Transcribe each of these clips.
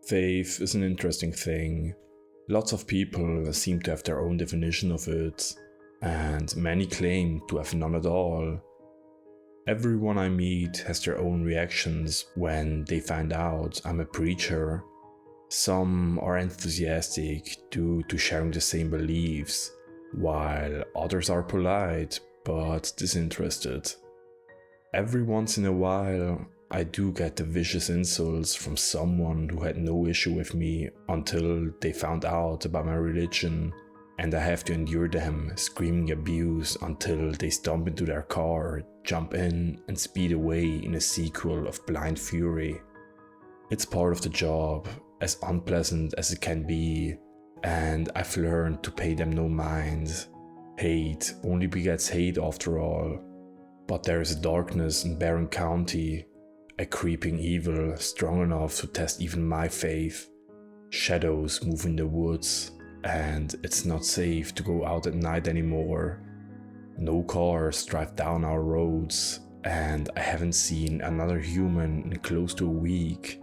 Faith is an interesting thing. Lots of people seem to have their own definition of it, and many claim to have none at all. Everyone I meet has their own reactions when they find out I'm a preacher. Some are enthusiastic due to sharing the same beliefs, while others are polite but disinterested. Every once in a while, I do get the vicious insults from someone who had no issue with me until they found out about my religion, and I have to endure them screaming abuse until they stomp into their car, jump in, and speed away in a sequel of blind fury. It's part of the job, as unpleasant as it can be, and I've learned to pay them no mind. Hate only begets hate after all. But there is a darkness in Barron County, a creeping evil strong enough to test even my faith. Shadows move in the woods, and it's not safe to go out at night anymore. No cars drive down our roads, and I haven't seen another human in close to a week.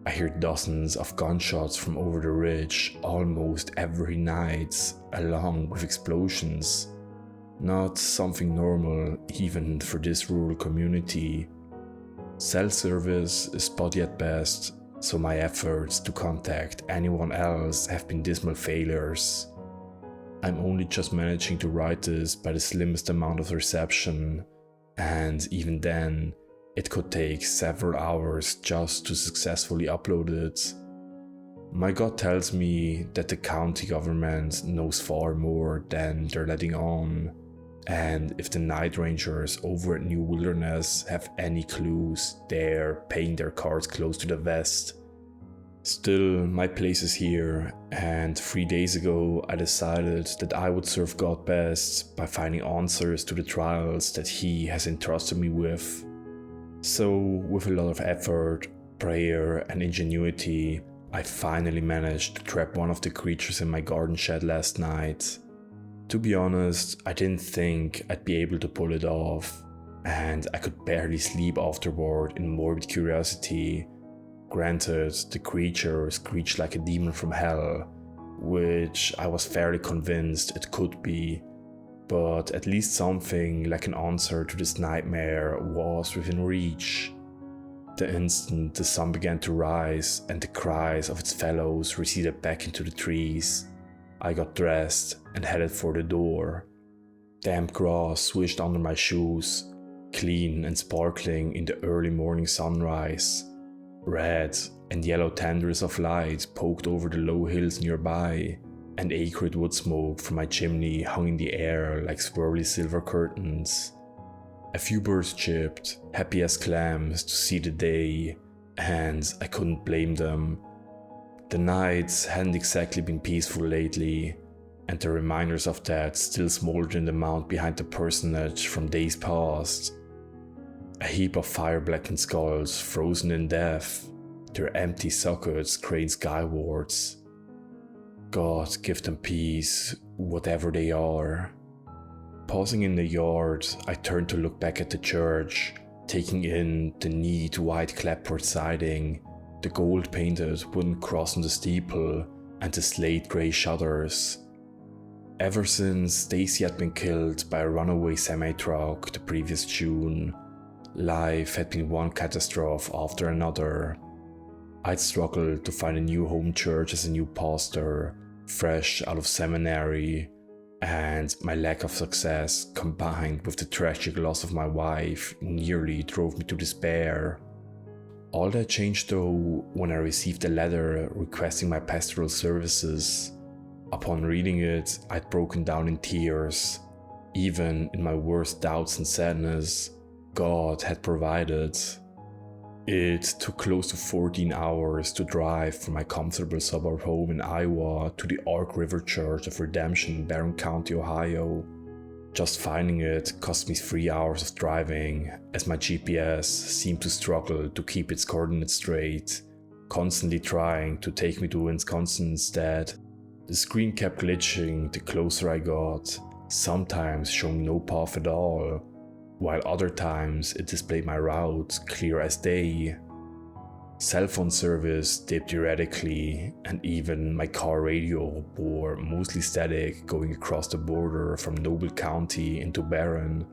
I hear dozens of gunshots from over the ridge almost every night, along with explosions. Not something normal even for this rural community. Cell service is spotty at best, so my efforts to contact anyone else have been dismal failures. I'm only just managing to write this by the slimmest amount of reception, and even then, it could take several hours just to successfully upload it. My gut tells me that the county government knows far more than they're letting on, and if the night rangers over at New Wilderness have any clues, they're paying their cards close to the vest. Still, my place is here, and 3 days ago I decided that I would serve God best by finding answers to the trials that He has entrusted me with. So, with a lot of effort, prayer, and ingenuity, I finally managed to trap one of the creatures in my garden shed last night. To be honest, I didn't think I'd be able to pull it off, and I could barely sleep afterward in morbid curiosity. Granted, the creature screeched like a demon from hell, which I was fairly convinced it could be, but at least something like an answer to this nightmare was within reach. The instant the sun began to rise and the cries of its fellows receded back into the trees, I got dressed and headed for the door. Damp grass swished under my shoes, clean and sparkling in the early morning sunrise. Red and yellow tendrils of light poked over the low hills nearby, and acrid wood smoke from my chimney hung in the air like swirly silver curtains. A few birds chirped, happy as clams to see the day, and I couldn't blame them. The nights hadn't exactly been peaceful lately, and the reminders of that still smoldered in the mound behind the personage from days past. A heap of fire-blackened skulls frozen in death, their empty sockets crane skywards. God give them peace, whatever they are. Pausing in the yard, I turned to look back at the church, taking in the neat white clapboard siding, the gold-painted wooden cross on the steeple, and the slate-grey shutters. Ever since Stacy had been killed by a runaway semi-truck the previous June, life had been one catastrophe after another. I'd struggled to find a new home church as a new pastor, fresh out of seminary, and my lack of success, combined with the tragic loss of my wife, nearly drove me to despair. All that changed though when I received a letter requesting my pastoral services. Upon reading it, I'd broken down in tears. Even in my worst doubts and sadness, God had provided. It took close to 14 hours to drive from my comfortable suburb home in Iowa to the Ark River Church of Redemption in Barron County, Ohio. Just finding it cost me 3 hours of driving, as my GPS seemed to struggle to keep its coordinates straight, constantly trying to take me to Wisconsin instead. The screen kept glitching the closer I got, sometimes showing no path at all, while other times it displayed my route clear as day. Cell phone service dipped erratically, and even my car radio bore mostly static going across the border from Noble County into Barron.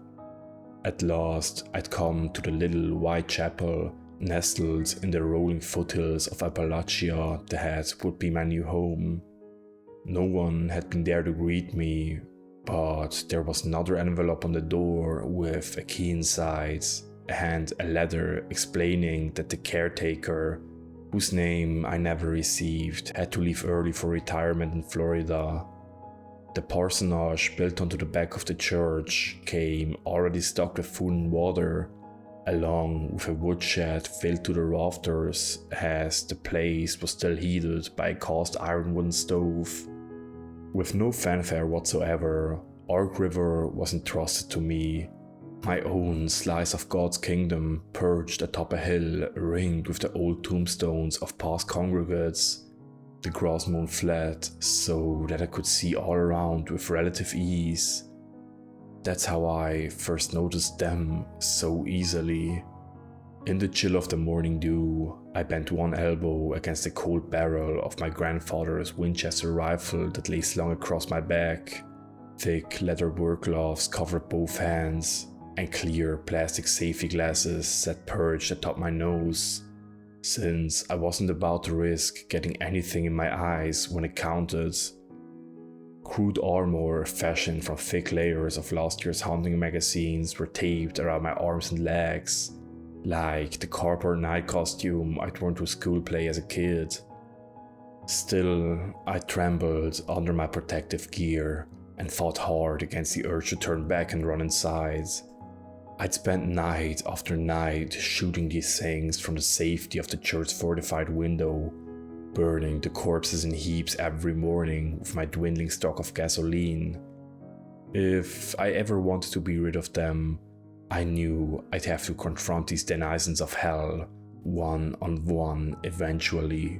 At last, I'd come to the little white chapel nestled in the rolling foothills of Appalachia that would be my new home. No one had been there to greet me, but there was another envelope on the door with a key inside and a letter explaining that the caretaker, whose name I never received, had to leave early for retirement in Florida. The parsonage built onto the back of the church came already stocked with food and water, along with a woodshed filled to the rafters, as the place was still heated by a cast iron wooden stove. With no fanfare whatsoever, Ark River was entrusted to me, my own slice of God's kingdom perched atop a hill ringed with the old tombstones of past congregates, the grass mown flat so that I could see all around with relative ease. That's how I first noticed them so easily. In the chill of the morning dew, I bent one elbow against the cold barrel of my grandfather's Winchester rifle that lay slung across my back. Thick leather work gloves covered both hands, and clear plastic safety glasses sat perched atop my nose, since I wasn't about to risk getting anything in my eyes when it counted. Crude armor fashioned from thick layers of last year's hunting magazines were taped around my arms and legs, like the cardboard night costume I'd worn to school play as a kid. Still, I trembled under my protective gear and fought hard against the urge to turn back and run inside. I'd spent night after night shooting these things from the safety of the church's fortified window, burning the corpses in heaps every morning with my dwindling stock of gasoline. If I ever wanted to be rid of them, I knew I'd have to confront these denizens of hell, one on one eventually.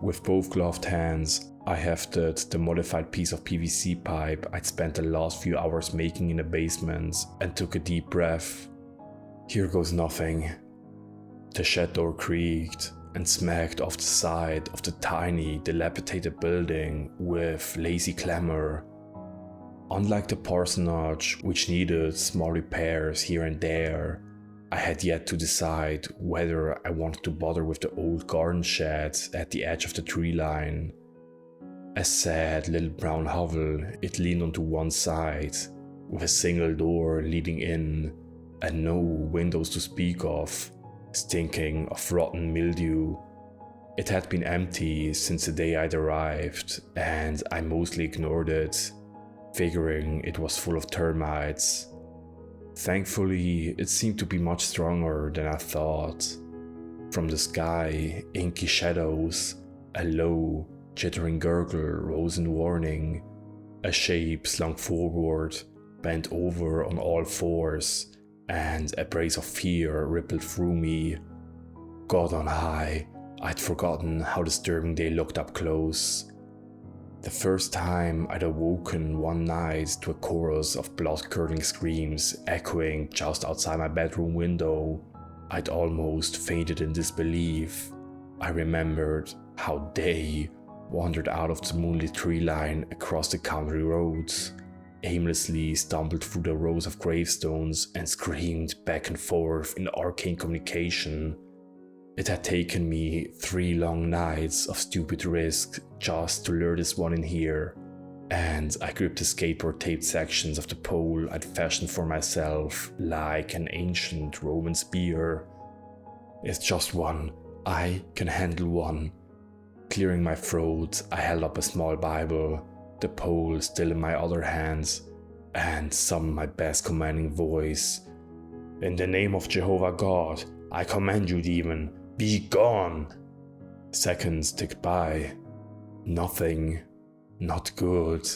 With both gloved hands, I hefted the modified piece of PVC pipe I'd spent the last few hours making in the basement and took a deep breath. Here goes nothing. The shed door creaked and smacked off the side of the tiny, dilapidated building with lazy clamor. Unlike the parsonage, which needed small repairs here and there, I had yet to decide whether I wanted to bother with the old garden shed at the edge of the tree line. A sad little brown hovel, it leaned onto one side, with a single door leading in, and no windows to speak of, stinking of rotten mildew. It had been empty since the day I'd arrived, and I mostly ignored it, figuring it was full of termites. Thankfully, it seemed to be much stronger than I thought. From the sky, inky shadows, a low, chittering gurgle rose in warning. A shape slung forward, bent over on all fours, and a brace of fear rippled through me. God on high, I'd forgotten how disturbing they looked up close. The first time I'd awoken one night to a chorus of blood-curdling screams echoing just outside my bedroom window, I'd almost fainted in disbelief. I remembered how they wandered out of the moonlit tree line across the country roads, aimlessly stumbled through the rows of gravestones and screamed back and forth in arcane communication. It had taken me 3 long nights of stupid risk just to lure this one in here, and I gripped the skateboard taped sections of the pole I'd fashioned for myself like an ancient Roman spear. It's just one. I can handle one. Clearing my throat, I held up a small Bible, the pole still in my other hand, and summoned my best commanding voice. In the name of Jehovah God, I command you, demon, be gone! Seconds ticked by. Nothing. Not good.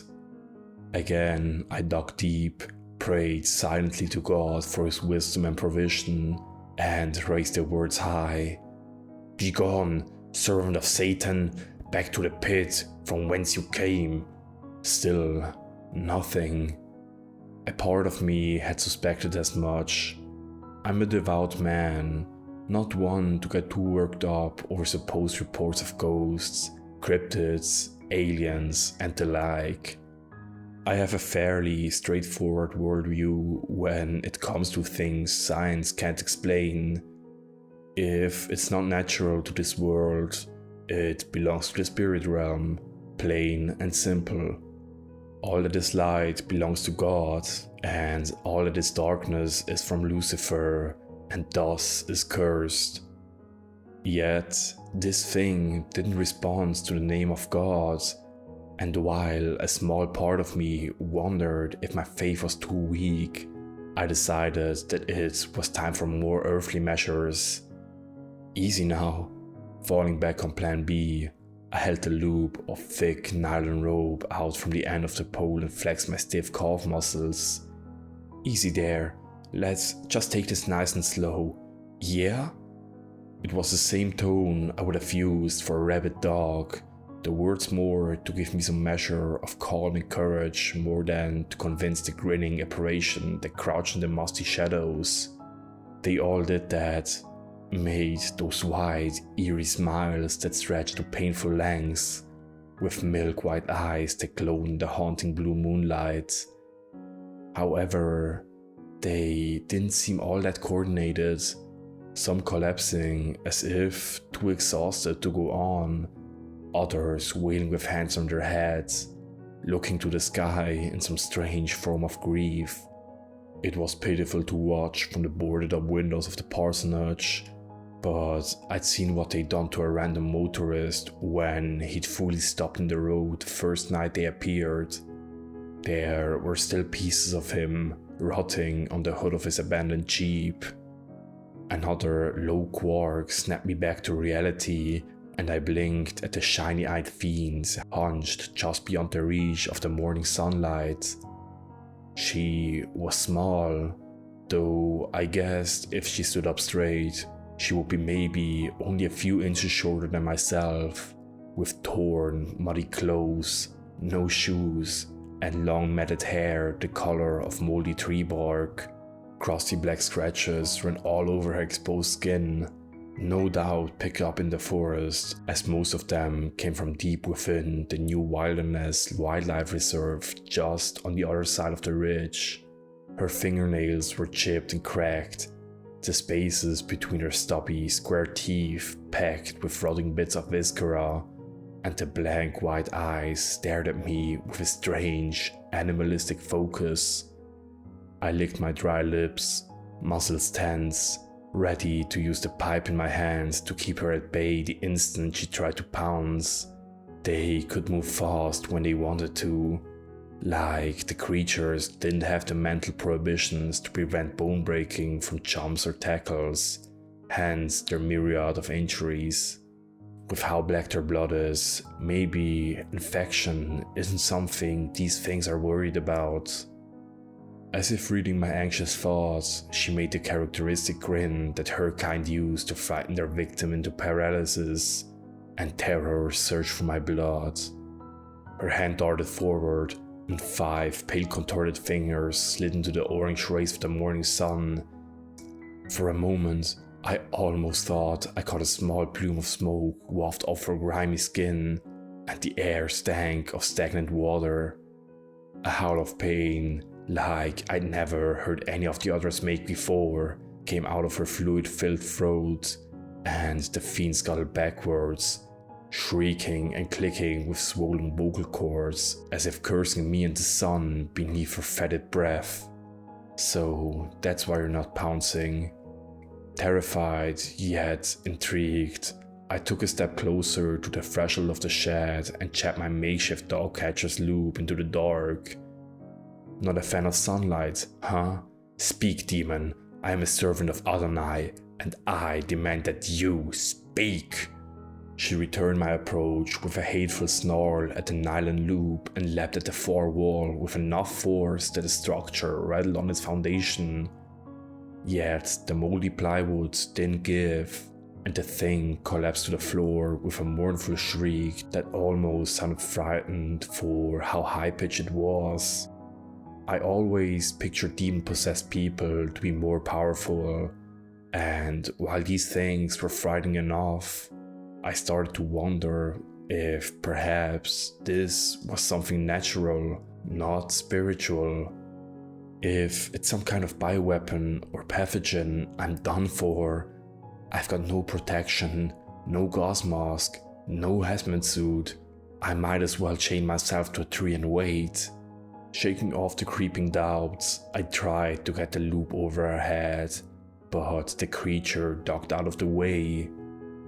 Again, I dug deep, prayed silently to God for his wisdom and provision, and raised the words high. Be gone, servant of Satan, back to the pit from whence you came. Still, nothing. A part of me had suspected as much. I'm a devout man. Not one to get too worked up over supposed reports of ghosts, cryptids, aliens, and the like. I have a fairly straightforward worldview when it comes to things science can't explain. If it's not natural to this world, it belongs to the spirit realm, plain and simple. All that is light belongs to God, and all that is darkness is from Lucifer, and thus is cursed. Yet, this thing didn't respond to the name of God, and while a small part of me wondered if my faith was too weak, I decided that it was time for more earthly measures. Easy now. Falling back on plan B, I held the loop of thick nylon rope out from the end of the pole and flexed my stiff calf muscles. Easy there, let's just take this nice and slow. Yeah? It was the same tone I would have used for a rabid dog, the words more to give me some measure of calm and courage more than to convince the grinning apparition that crouched in the musty shadows. They all did that, made those wide, eerie smiles that stretched to painful lengths, with milk-white eyes that glowed in the haunting blue moonlight. However, they didn't seem all that coordinated, some collapsing as if too exhausted to go on, others wailing with hands on their heads, looking to the sky in some strange form of grief. It was pitiful to watch from the boarded up windows of the parsonage, but I'd seen what they'd done to a random motorist when he'd fully stopped in the road the first night they appeared. There were still pieces of him rotting on the hood of his abandoned Jeep. Another low quark snapped me back to reality, and I blinked at the shiny-eyed fiends hunched just beyond the reach of the morning sunlight. She was small, though I guessed if she stood up straight, she would be maybe only a few inches shorter than myself, with torn, muddy clothes, no shoes, and long matted hair the color of moldy tree bark. Crusty black scratches ran all over her exposed skin, no doubt picked up in the forest, as most of them came from deep within the New Wilderness Wildlife Reserve just on the other side of the ridge. Her fingernails were chipped and cracked, the spaces between her stubby, square teeth packed with rotting bits of viscera, and the blank white eyes stared at me with a strange, animalistic focus. I licked my dry lips, muscles tense, ready to use the pipe in my hands to keep her at bay the instant she tried to pounce. They could move fast when they wanted to, like the creatures didn't have the mental prohibitions to prevent bone breaking from jumps or tackles, hence their myriad of injuries. With how black their blood is, maybe infection isn't something these things are worried about. As if reading my anxious thoughts, she made the characteristic grin that her kind use to frighten their victim into paralysis, and terror surged through my blood. Her hand darted forward, and 5 pale contorted fingers slid into the orange rays of the morning sun. For a moment, I almost thought I caught a small plume of smoke waft off her grimy skin, and the air stank of stagnant water. A howl of pain, like I'd never heard any of the others make before, came out of her fluid-filled throat, and the fiend scuttled backwards, shrieking and clicking with swollen vocal cords, as if cursing me and the sun beneath her fetid breath. So that's why you're not pouncing. Terrified, yet intrigued, I took a step closer to the threshold of the shed and jabbed my makeshift dog catcher's loop into the dark. Not a fan of sunlight, huh? Speak, demon. I am a servant of Adonai, and I demand that you speak. She returned my approach with a hateful snarl at the nylon loop and leapt at the far wall with enough force that the structure rattled on its foundation. Yet the moldy plywood didn't give, and the thing collapsed to the floor with a mournful shriek that almost sounded frightened for how high-pitched it was. I always pictured demon-possessed people to be more powerful, And while these things were frightening enough, I started to wonder if perhaps this was something natural, not spiritual. If it's some kind of bioweapon or pathogen, I'm done for. I've got no protection, no gas mask, no hazmat suit. I might as well chain myself to a tree and wait. Shaking off the creeping doubts, I tried to get the loop over her head, but the creature ducked out of the way.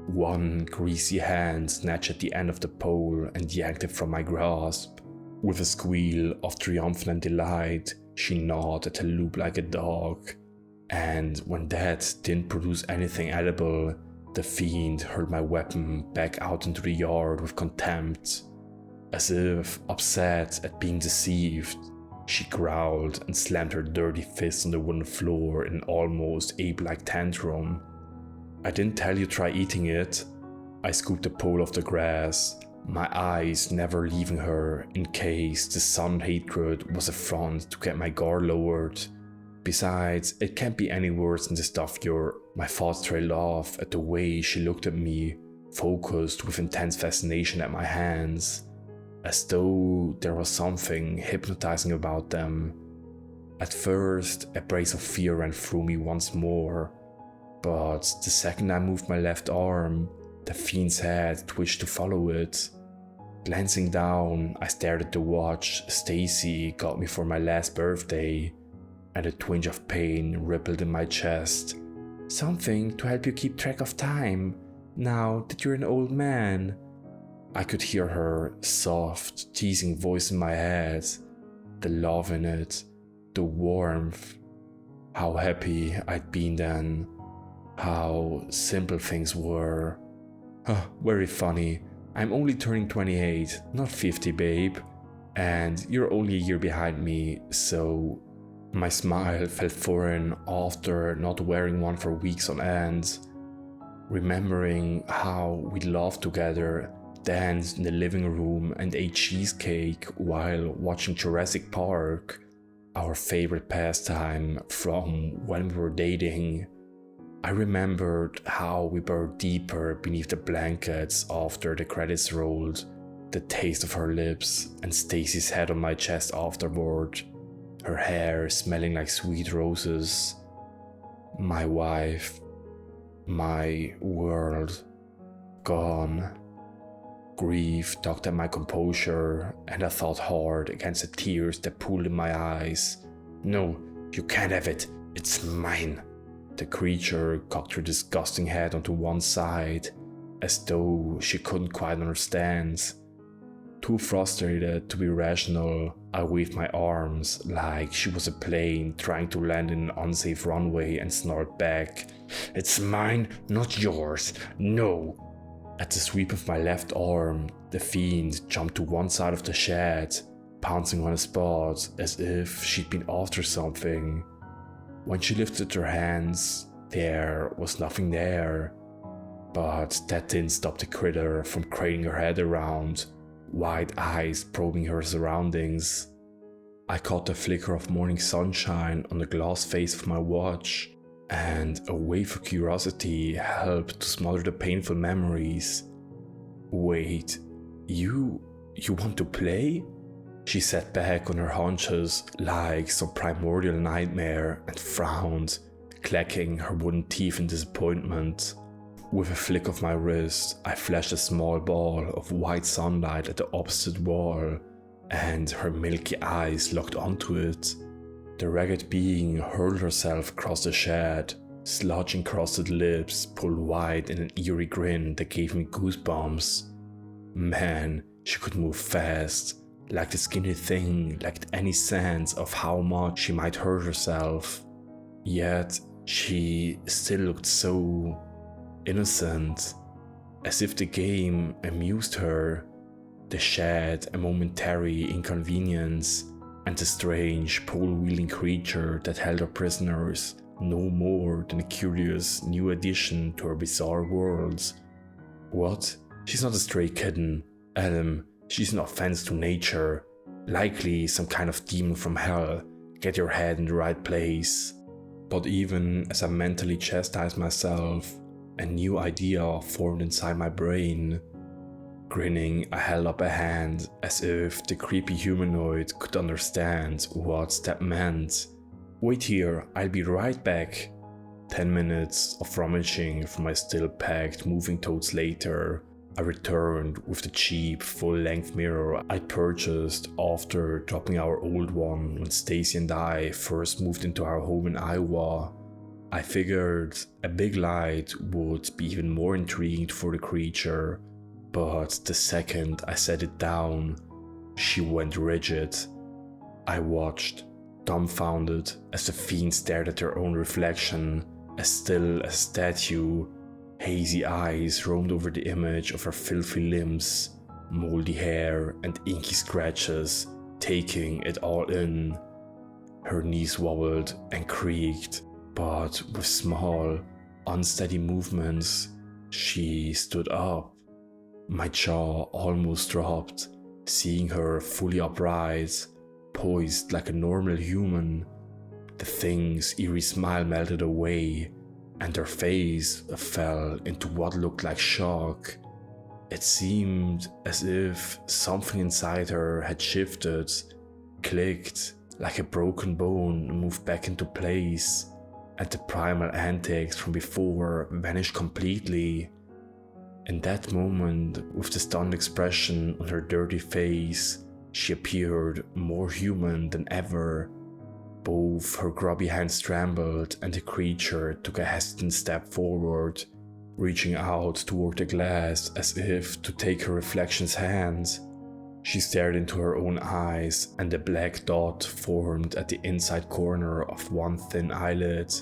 One greasy hand snatched at the end of the pole and yanked it from my grasp. With a squeal of triumphant delight, she gnawed at the loop like a dog. And when that didn't produce anything edible, the fiend hurled my weapon back out into the yard with contempt. As if upset at being deceived, she growled and slammed her dirty fist on the wooden floor in an almost ape-like tantrum. I didn't tell you try eating it. I scooped the pole off the grass, my eyes never leaving her in case the sudden hatred was a front to get my guard lowered. Besides, it can't be any worse than the stuff my thoughts trailed off at the way she looked at me, focused with intense fascination at my hands, as though there was something hypnotizing about them. At first, a brace of fear ran through me once more, but the second I moved my left arm, the fiend's head twitched to follow it. Glancing down, I stared at the watch Stacy got me for my last birthday, and a twinge of pain rippled in my chest. Something to help you keep track of time, now that you're an old man. I could hear her soft, teasing voice in my head, the love in it, the warmth. How happy I'd been then, how simple things were. Very funny. I'm only turning 28, not 50, babe. And you're only a year behind me, so... My smile felt foreign after not wearing one for weeks on end. Remembering how we laughed together, danced in the living room and ate cheesecake while watching Jurassic Park, our favorite pastime from when we were dating. I remembered how we burrowed deeper beneath the blankets after the credits rolled, the taste of her lips and Stacy's head on my chest afterward, her hair smelling like sweet roses. My wife, my world, gone. Grief tugged at my composure, and I thought hard against the tears that pooled in my eyes. No, you can't have it, it's mine. The creature cocked her disgusting head onto one side, as though she couldn't quite understand. Too frustrated to be rational, I waved my arms like she was a plane trying to land in an unsafe runway and snarled back, "It's mine, not yours, no!" At the sweep of my left arm, the fiend jumped to one side of the shed, pouncing on a spot as if she'd been after something. When she lifted her hands, there was nothing there, but that didn't stop the critter from craning her head around, wide eyes probing her surroundings. I caught the flicker of morning sunshine on the glass face of my watch, and a wave of curiosity helped to smother the painful memories. Wait, you want to play? She sat back on her haunches like some primordial nightmare and frowned, clacking her wooden teeth in disappointment. With a flick of my wrist, I flashed a small ball of white sunlight at the opposite wall, and her milky eyes locked onto it. The ragged being hurled herself across the shed, sludging crusted lips pulled wide in an eerie grin that gave me goosebumps. Man, she could move fast, like the skinny thing lacked any sense of how much she might hurt herself. Yet, she still looked so innocent, as if the game amused her, the shed a momentary inconvenience, and the strange pole-wielding creature that held her prisoners no more than a curious new addition to her bizarre world. What? She's not a stray kitten, Adam. She's an offense to nature, likely some kind of demon from hell. Get your head in the right place. But even as I mentally chastised myself, a new idea formed inside my brain. Grinning, I held up a hand as if the creepy humanoid could understand what that meant. "Wait here, I'll be right back." 10 minutes of rummaging for my still packed moving totes later, I returned with the cheap full-length mirror I'd purchased after dropping our old one when Stacy and I first moved into our home in Iowa. I figured a big light would be even more intriguing for the creature, but the second I set it down, she went rigid. I watched, dumbfounded, as the fiend stared at her own reflection, as still as a statue. Hazy eyes roamed over the image of her filthy limbs, moldy hair and inky scratches, taking it all in. Her knees wobbled and creaked, but with small, unsteady movements, she stood up. My jaw almost dropped, seeing her fully upright, poised like a normal human. The thing's eerie smile melted away, and her face fell into what looked like shock. It seemed as if something inside her had shifted, clicked, like a broken bone moved back into place, and the primal antics from before vanished completely. In that moment, with the stunned expression on her dirty face, she appeared more human than ever. Both her grubby hands trembled and the creature took a hesitant step forward, reaching out toward the glass as if to take her reflection's hand. She stared into her own eyes, and a black dot formed at the inside corner of one thin eyelid.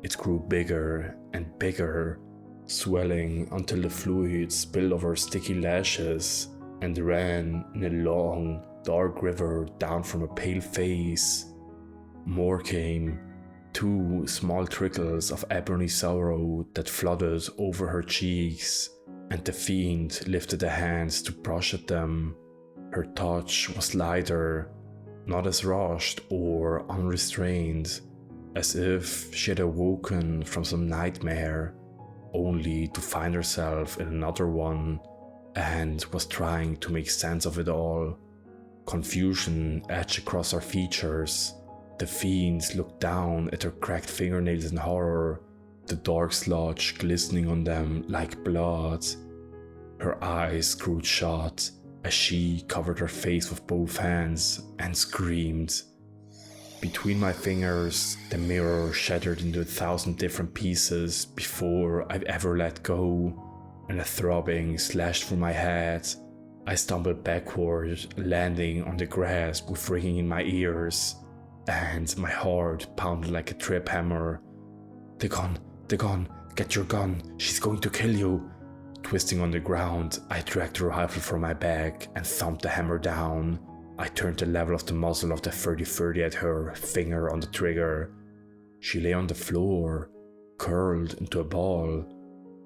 It grew bigger and bigger, swelling until the fluid spilled over her sticky lashes and ran in a long, dark river down from her pale face. More came, 2 small trickles of ebony sorrow that flooded over her cheeks, and the fiend lifted a hand to brush at them. Her touch was lighter, not as rushed or unrestrained, as if she had awoken from some nightmare, only to find herself in another one, and was trying to make sense of it all. Confusion etched across her features. The fiend looked down at her cracked fingernails in horror, the dark sludge glistening on them like blood. Her eyes screwed shut as she covered her face with both hands and screamed. Between my fingers, the mirror shattered into 1,000 different pieces before I'd ever let go, and a throbbing slashed through my head. I stumbled backward, landing on the grass with ringing in my ears, and my heart pounded like a trip hammer. The gun, get your gun, she's going to kill you." Twisting on the ground, I dragged the rifle from my bag and thumped the hammer down. I turned the level of the muzzle of the 30-30 at her, finger on the trigger. She lay on the floor, curled into a ball,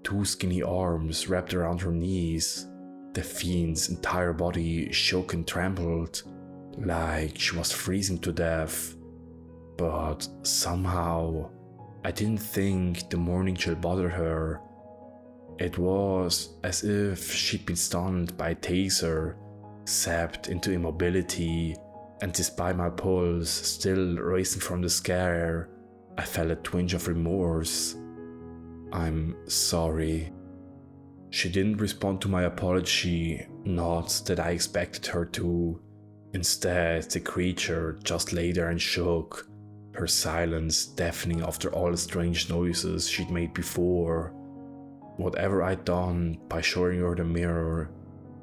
2 skinny arms wrapped around her knees. The fiend's entire body shook and trembled, like she was freezing to death. But somehow, I didn't think the morning chill bothered her. It was as if she'd been stunned by a taser, sapped into immobility, and despite my pulse still racing from the scare, I felt a twinge of remorse. "I'm sorry." She didn't respond to my apology, not that I expected her to. Instead, the creature just lay there and shook, her silence deafening after all the strange noises she'd made before. Whatever I'd done by showing her the mirror,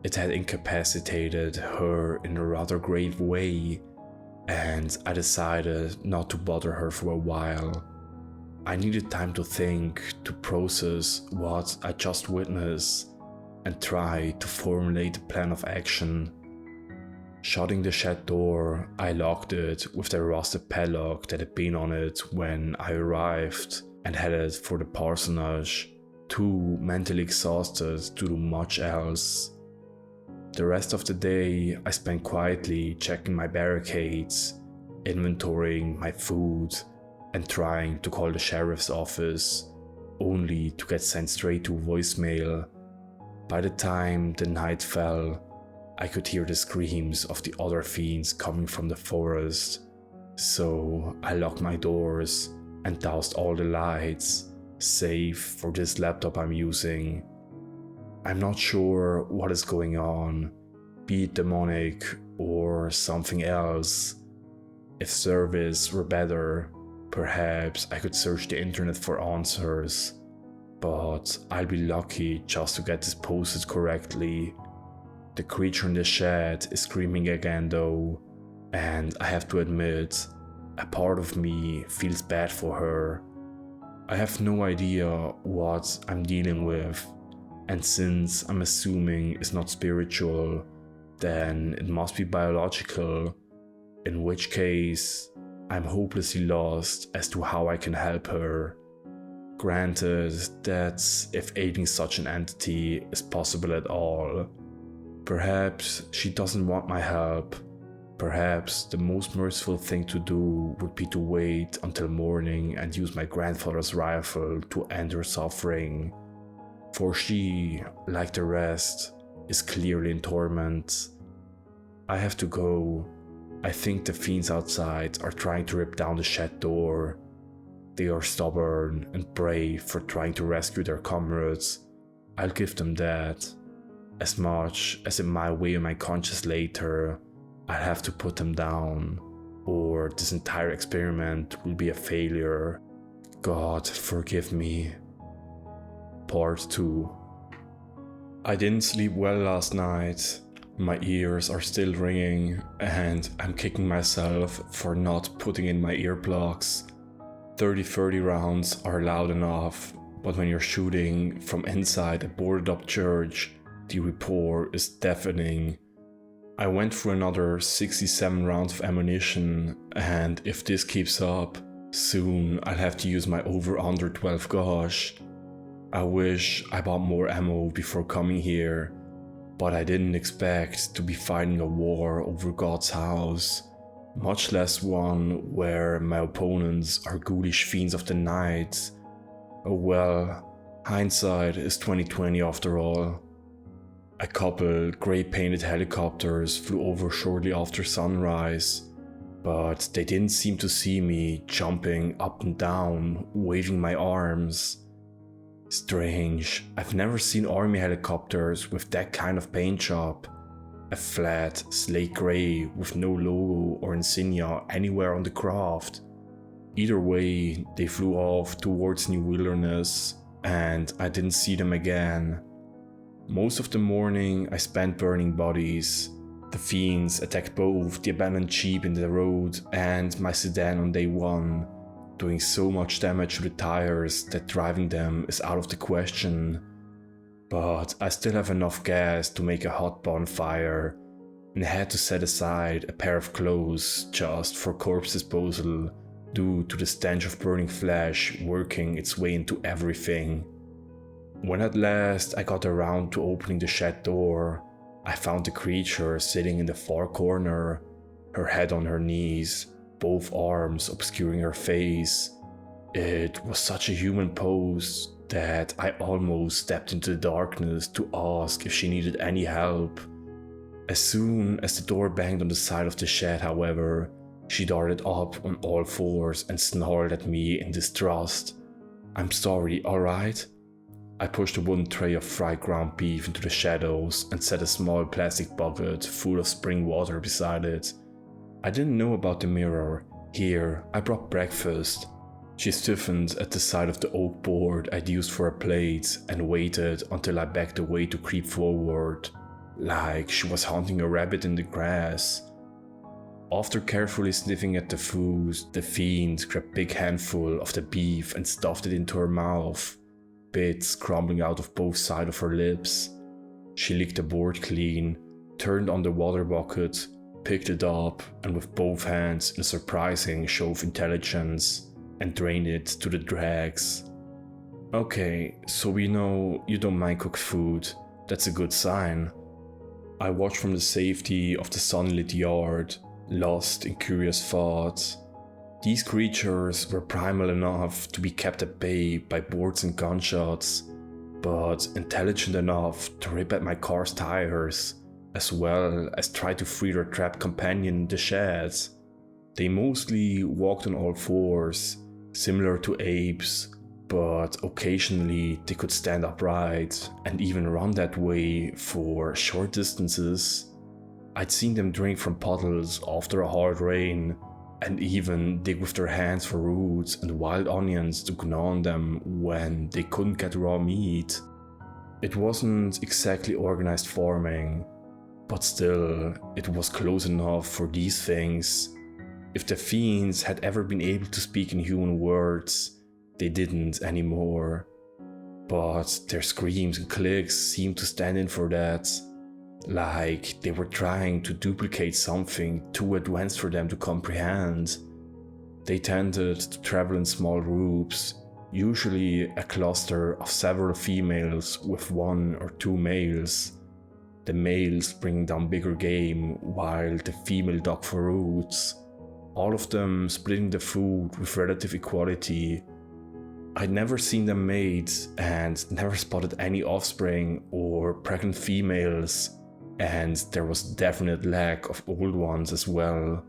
it had incapacitated her in a rather grave way, and I decided not to bother her for a while. I needed time to think, to process what I just witnessed, and try to formulate a plan of action. Shutting the shed door, I locked it with the rusted padlock that had been on it when I arrived, and headed for the parsonage, too mentally exhausted to do much else. The rest of the day I spent quietly checking my barricades, inventorying my food, and trying to call the sheriff's office, only to get sent straight to voicemail. By the time the night fell, I could hear the screams of the other fiends coming from the forest, so I locked my doors and doused all the lights, save for this laptop I'm using. I'm not sure what is going on, be it demonic or something else. If service were better, perhaps I could search the internet for answers, but I'll be lucky just to get this posted correctly. The creature in the shed is screaming again though, and I have to admit, a part of me feels bad for her. I have no idea what I'm dealing with, and since I'm assuming it's not spiritual, then it must be biological, in which case I'm hopelessly lost as to how I can help her. Granted that if aiding such an entity is possible at all, perhaps she doesn't want my help. Perhaps the most merciful thing to do would be to wait until morning and use my grandfather's rifle to end her suffering. For she, like the rest, is clearly in torment. I have to go. I think the fiends outside are trying to rip down the shed door. They are stubborn and brave for trying to rescue their comrades. I'll give them that. As much as it might weigh on my conscience later, I'll have to put them down, or this entire experiment will be a failure. God forgive me. Part 2. I didn't sleep well last night. My ears are still ringing, and I'm kicking myself for not putting in my earplugs. 30-30 rounds are loud enough, but when you're shooting from inside a boarded up church, the report is deafening. I went through another 67 rounds of ammunition, and if this keeps up, soon I'll have to use my over-under 12 gauge. I wish I bought more ammo before coming here, but I didn't expect to be fighting a war over God's house, much less one where my opponents are ghoulish fiends of the night. Oh well, hindsight is 20/20 after all. A couple grey-painted helicopters flew over shortly after sunrise, but they didn't seem to see me jumping up and down, waving my arms. Strange, I've never seen army helicopters with that kind of paint job. A flat, slate grey with no logo or insignia anywhere on the craft. Either way, they flew off towards New Wilderness, and I didn't see them again. Most of the morning I spent burning bodies. The fiends attacked both the abandoned jeep in the road and my sedan on day one, doing so much damage to the tires that driving them is out of the question. But I still have enough gas to make a hot bonfire, and I had to set aside a pair of clothes just for corpse disposal due to the stench of burning flesh working its way into everything. When at last I got around to opening the shed door, I found the creature sitting in the far corner, her head on her knees, both arms obscuring her face. It was such a human pose that I almost stepped into the darkness to ask if she needed any help. As soon as the door banged on the side of the shed, however, she darted up on all fours and snarled at me in distrust. "I'm sorry, alright?" I pushed a wooden tray of fried ground beef into the shadows and set a small plastic bucket full of spring water beside it. I didn't know about the mirror. Here, I brought breakfast. She stiffened at the side of the oak board I'd used for a plate and waited until I backed away to creep forward, like she was hunting a rabbit in the grass. After carefully sniffing at the food, the fiend grabbed a big handful of the beef and stuffed it into her mouth, bits crumbling out of both sides of her lips. She licked the board clean, turned on the water bucket, picked it up, and with both hands in a surprising show of intelligence, and drained it to the dregs. "Okay, so we know you don't mind cooked food. That's a good sign." I watched from the safety of the sunlit yard, lost in curious thoughts. These creatures were primal enough to be kept at bay by bullets and gunshots, but intelligent enough to rip at my car's tires, as well as try to free their trapped companion in the shed. They mostly walked on all fours, similar to apes, but occasionally they could stand upright and even run that way for short distances. I'd seen them drink from puddles after a hard rain, and even dig with their hands for roots and wild onions to gnaw on them when they couldn't get raw meat. It wasn't exactly organized farming, but still, it was close enough for these things. If the fiends had ever been able to speak in human words, they didn't anymore. But their screams and clicks seemed to stand in for that. Like they were trying to duplicate something too advanced for them to comprehend. They tended to travel in small groups, usually a cluster of several females with 1 or 2 males. The males bringing down bigger game while the female dug for roots, all of them splitting the food with relative equality. I'd never seen them mate and never spotted any offspring or pregnant females, and there was definite lack of old ones as well.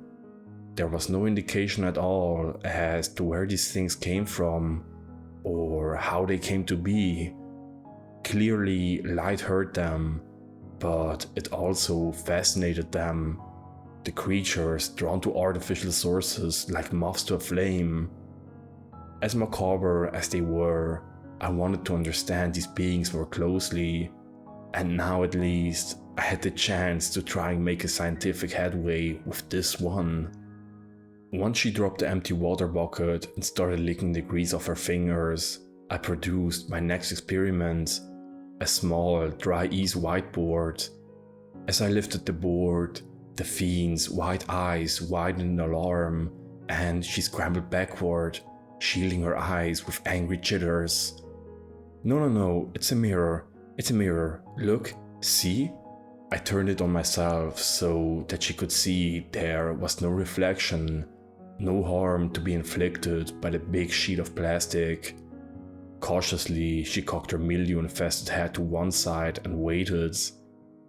There was no indication at all as to where these things came from or how they came to be. Clearly, light hurt them, but it also fascinated them. The creatures drawn to artificial sources like moths to a flame. As macabre as they were, I wanted to understand these beings more closely, and now at least I had the chance to try and make a scientific headway with this one. Once she dropped the empty water bucket and started licking the grease off her fingers, I produced my next experiment, a small dry ease whiteboard. As I lifted the board, the fiend's white eyes widened in alarm, and she scrambled backward, shielding her eyes with angry jitters. No, it's a mirror, look, see? I turned it on myself so that she could see there was no reflection, no harm to be inflicted by the big sheet of plastic. Cautiously, she cocked her mildew-infested head to one side and waited.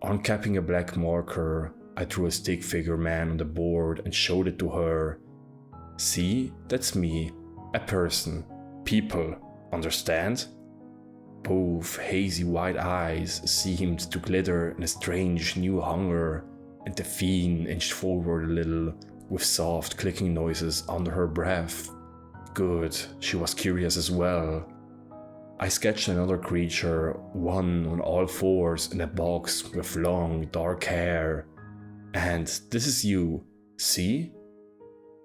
Uncapping a black marker, I drew a stick figure man on the board and showed it to her. See, that's me, a person, people, understand? Both hazy white eyes seemed to glitter in a strange new hunger, and the fiend inched forward a little, with soft clicking noises under her breath. Good, she was curious as well. I sketched another creature, one on all fours in a box with long, dark hair. And this is you, see?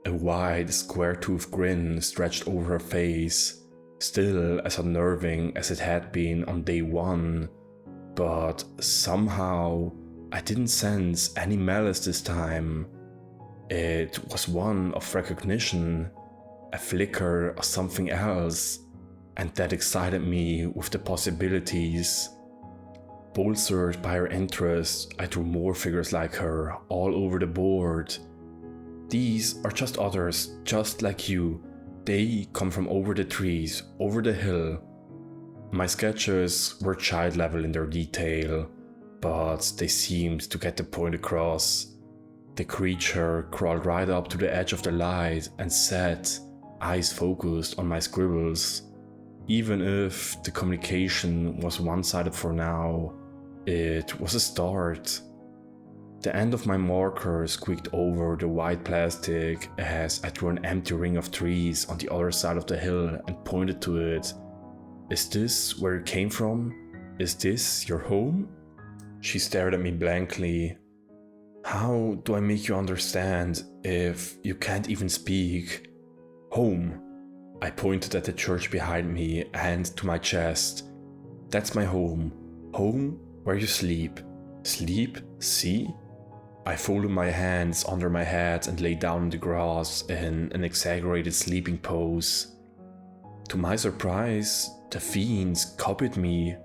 A wide, square-toothed grin stretched over her face, still as unnerving as it had been on day one, but somehow I didn't sense any malice this time. It was one of recognition, a flicker of something else, and that excited me with the possibilities. Bolstered by her interest, I drew more figures like her all over the board. These are just others, just like you. They come from over the trees, over the hill. My sketches were child level in their detail, but they seemed to get the point across. The creature crawled right up to the edge of the light and sat, eyes focused on my scribbles. Even if the communication was one-sided for now, it was a start. The end of my marker squeaked over the white plastic as I drew an empty ring of trees on the other side of the hill and pointed to it. Is this where you came from? Is this your home? She stared at me blankly. How do I make you understand if you can't even speak? Home. I pointed at the church behind me and to my chest. That's my home. Home where you sleep. Sleep? See? I folded my hands under my head and lay down in the grass in an exaggerated sleeping pose. To my surprise, the fiends copied me,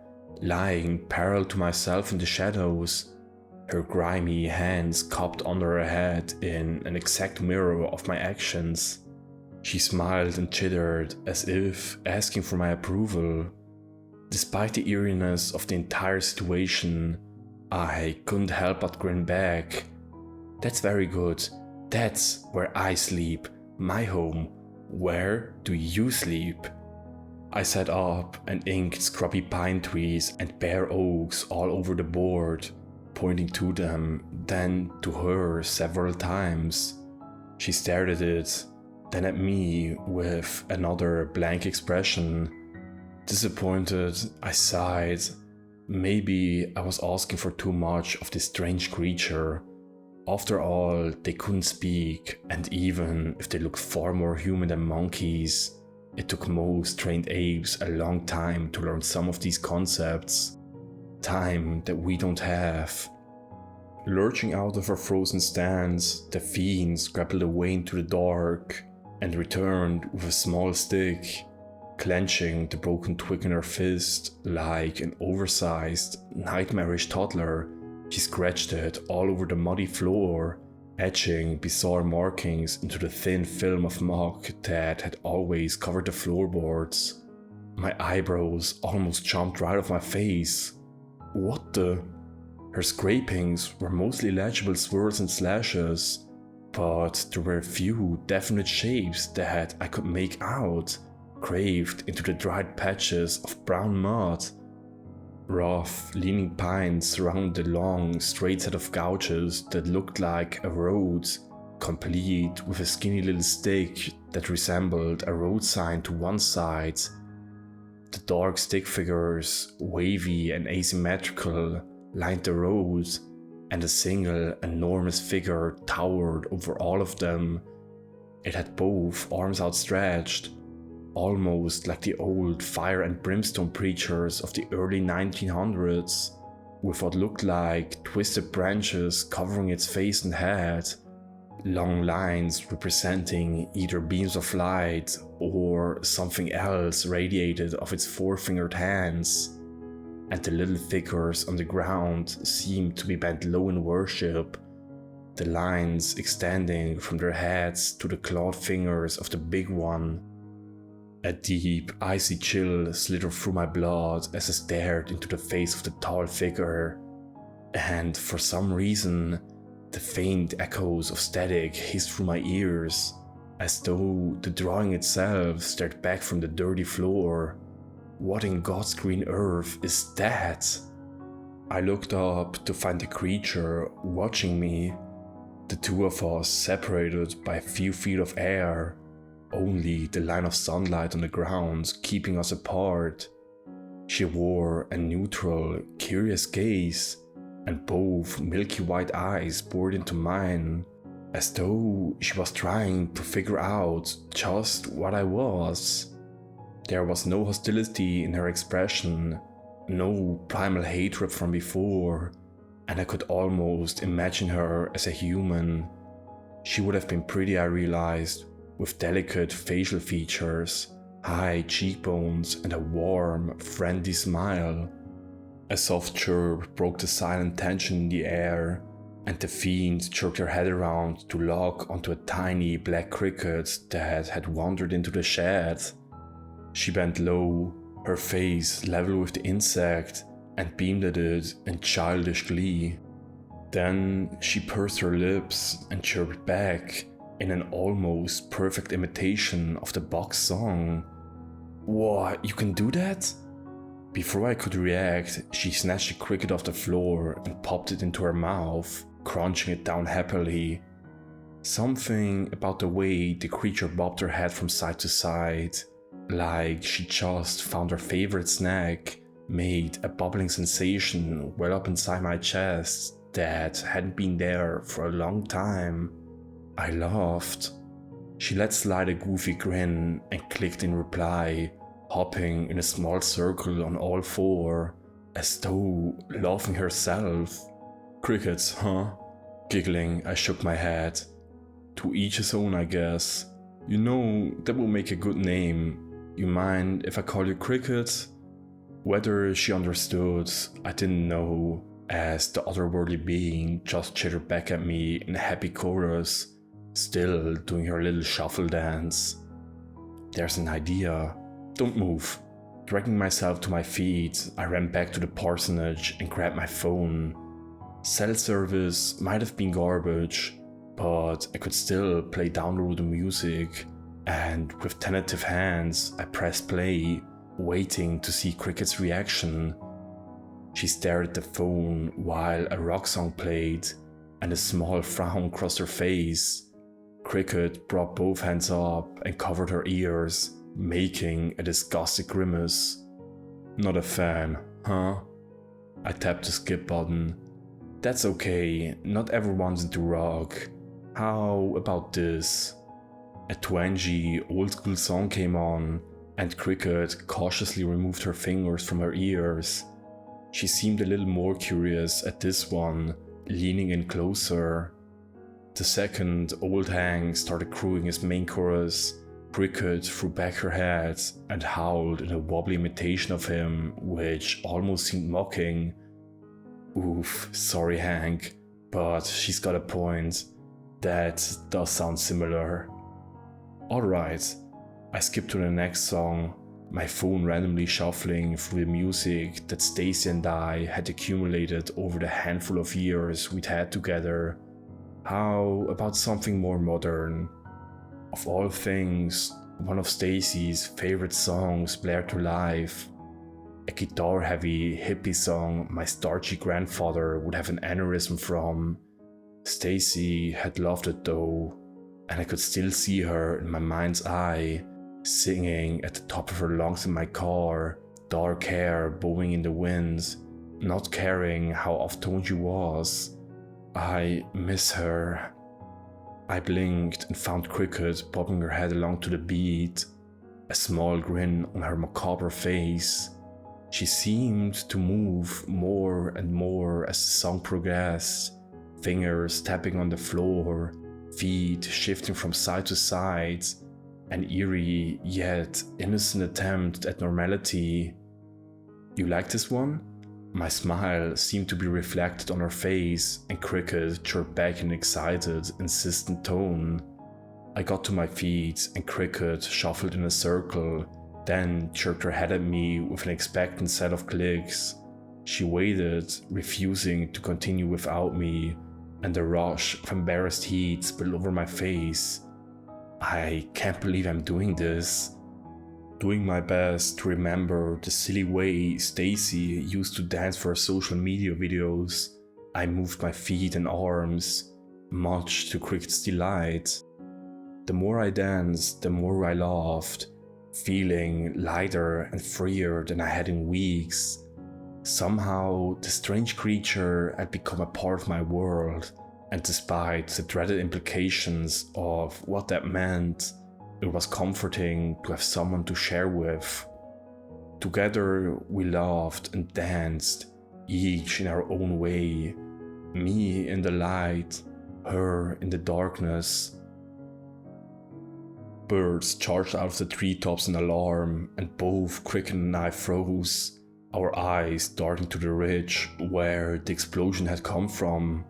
lying parallel to myself in the shadows, her grimy hands cupped under her head in an exact mirror of my actions. She smiled and chittered as if asking for my approval. Despite the eeriness of the entire situation, I couldn't help but grin back. That's very good. That's where I sleep. My home. Where do you sleep? I sat up and inked scrubby pine trees and bare oaks all over the board, pointing to them, then to her several times. She stared at it, then at me with another blank expression. Disappointed, I sighed. Maybe I was asking for too much of this strange creature. After all, they couldn't speak, and even if they looked far more human than monkeys, it took most trained apes a long time to learn some of these concepts. Time that we don't have. Lurching out of her frozen stance, the fiend scrabbled away into the dark and returned with a small stick, clenching the broken twig in her fist like an oversized, nightmarish toddler. She scratched it all over the muddy floor, etching bizarre markings into the thin film of muck that had always covered the floorboards. My eyebrows almost jumped right off my face. What the? Her scrapings were mostly legible swirls and slashes, but there were a few definite shapes that I could make out, carved into the dried patches of brown mud. Rough, leaning pines surrounded the long, straight set of gouges that looked like a road, complete with a skinny little stick that resembled a road sign to one side. The dark stick figures, wavy and asymmetrical, lined the road, and a single, enormous figure towered over all of them. It had both arms outstretched, almost like the old fire and brimstone preachers of the early 1900s, with what looked like twisted branches covering its face and head, long lines representing either beams of light or something else radiated off its four-fingered hands, and the little figures on the ground seemed to be bent low in worship, the lines extending from their heads to the clawed fingers of the big one. A deep, icy chill slithered through my blood as I stared into the face of the tall figure, and for some reason, the faint echoes of static hissed through my ears, as though the drawing itself stared back from the dirty floor. What in God's green earth is that? I looked up to find the creature watching me, the two of us separated by a few feet of air, only the line of sunlight on the ground keeping us apart. She wore a neutral, curious gaze, and both milky white eyes bored into mine, as though she was trying to figure out just what I was. There was no hostility in her expression, no primal hatred from before, and I could almost imagine her as a human. She would have been pretty, I realized, with delicate facial features, high cheekbones, and a warm, friendly smile. A soft chirp broke the silent tension in the air, and the fiend jerked her head around to lock onto a tiny black cricket that had wandered into the shed. She bent low, her face level with the insect, and beamed at it in childish glee. Then she pursed her lips and chirped back in an almost perfect imitation of the box song. "What, you can do that?" Before I could react, she snatched the cricket off the floor and popped it into her mouth, crunching it down happily. Something about the way the creature bobbed her head from side to side, like she just found her favorite snack, made a bubbling sensation well up inside my chest that hadn't been there for a long time. I laughed. She let slide a goofy grin and clicked in reply, hopping in a small circle on all four, as though laughing herself. "Crickets, huh?" Giggling, I shook my head. "To each his own, I guess. You know, that will make a good name. You mind if I call you Cricket?" Whether she understood, I didn't know, as the otherworldly being just chittered back at me in a happy chorus, still doing her little shuffle dance. there's an idea. Don't move. Dragging myself to my feet, I ran back to the parsonage and grabbed my phone. Cell service might have been garbage, but I could still play downloaded music, and with tentative hands, I pressed play, waiting to see Cricket's reaction. She stared at the phone while a rock song played, and a small frown crossed her face. Cricket brought both hands up and covered her ears, making a disgusted grimace. Not a fan, huh? I tapped the skip button. That's okay, not everyone's into rock. How about this? A twangy, old-school song came on, and Cricket cautiously removed her fingers from her ears. She seemed a little more curious at this one, leaning in closer. The second old hang started crowing his main chorus. Cricket threw back her head and howled in a wobbly imitation of him, which almost seemed mocking. Oof, sorry Hank, but she's got a point. That does sound similar. Alright, I skipped to the next song, my phone randomly shuffling through the music that Stacy and I had accumulated over the handful of years we'd had together. How about something more modern? Of all things, one of Stacy's favorite songs blared to life. A guitar-heavy hippie song my starchy grandfather would have an aneurysm from. Stacy had loved it though, and I could still see her in my mind's eye, singing at the top of her lungs in my car, dark hair bowing in the wind, not caring how off-toned she was. I miss her. I blinked and found Cricket bobbing her head along to the beat, a small grin on her macabre face. She seemed to move more and more as the song progressed, fingers tapping on the floor, feet shifting from side to side, an eerie yet innocent attempt at normality. You like this one? My smile seemed to be reflected on her face, and Cricket chirped back in an excited, insistent tone. I got to my feet and Cricket shuffled in a circle, then jerked her head at me with an expectant set of clicks. She waited, refusing to continue without me, and a rush of embarrassed heat spilled over my face. I can't believe I'm doing this. Doing my best to remember the silly way Stacy used to dance for her social media videos, I moved my feet and arms, much to Cricket's delight. The more I danced, the more I laughed, feeling lighter and freer than I had in weeks. Somehow, the strange creature had become a part of my world, and despite the dreaded implications of what that meant, it was comforting to have someone to share with. Together, we laughed and danced, each in our own way, me in the light, her in the darkness. Birds charged out of the treetops in alarm, and both Cricket and I froze, our eyes darting to the ridge where the explosion had come from.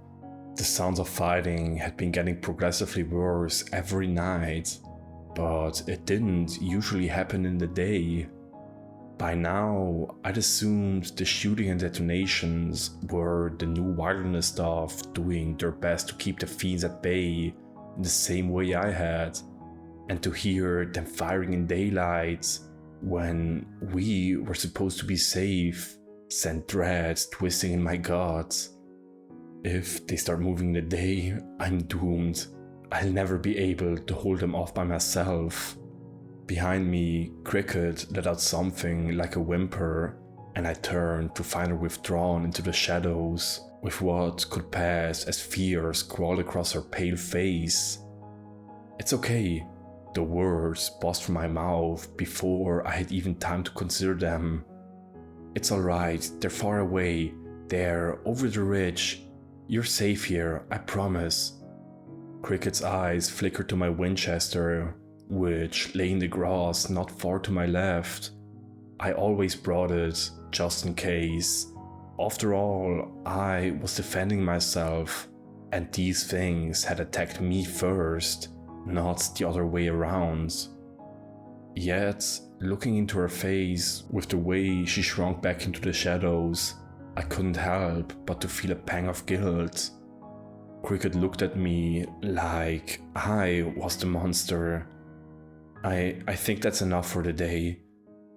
The sounds of fighting had been getting progressively worse every night, but it didn't usually happen in the day. By now, I'd assumed the shooting and detonations were the new wilderness stuff doing their best to keep the fiends at bay in the same way I had, and to hear them firing in daylight when we were supposed to be safe sent dread twisting in my gut. If they start moving in the day, I'm doomed. I'll never be able to hold them off by myself. Behind me, Cricket let out something like a whimper, and I turned to find her withdrawn into the shadows, with what could pass as fear scrawled across her pale face. It's okay, the words buzzed from my mouth before I had even time to consider them. It's alright, they're far away, they're over the ridge. You're safe here, I promise. Cricket's eyes flickered to my Winchester, which lay in the grass not far to my left. I always brought it, just in case. After all, I was defending myself, and these things had attacked me first, not the other way around. Yet, looking into her face with the way she shrunk back into the shadows, I couldn't help but to feel a pang of guilt. Cricket looked at me like I was the monster. I think that's enough for the day.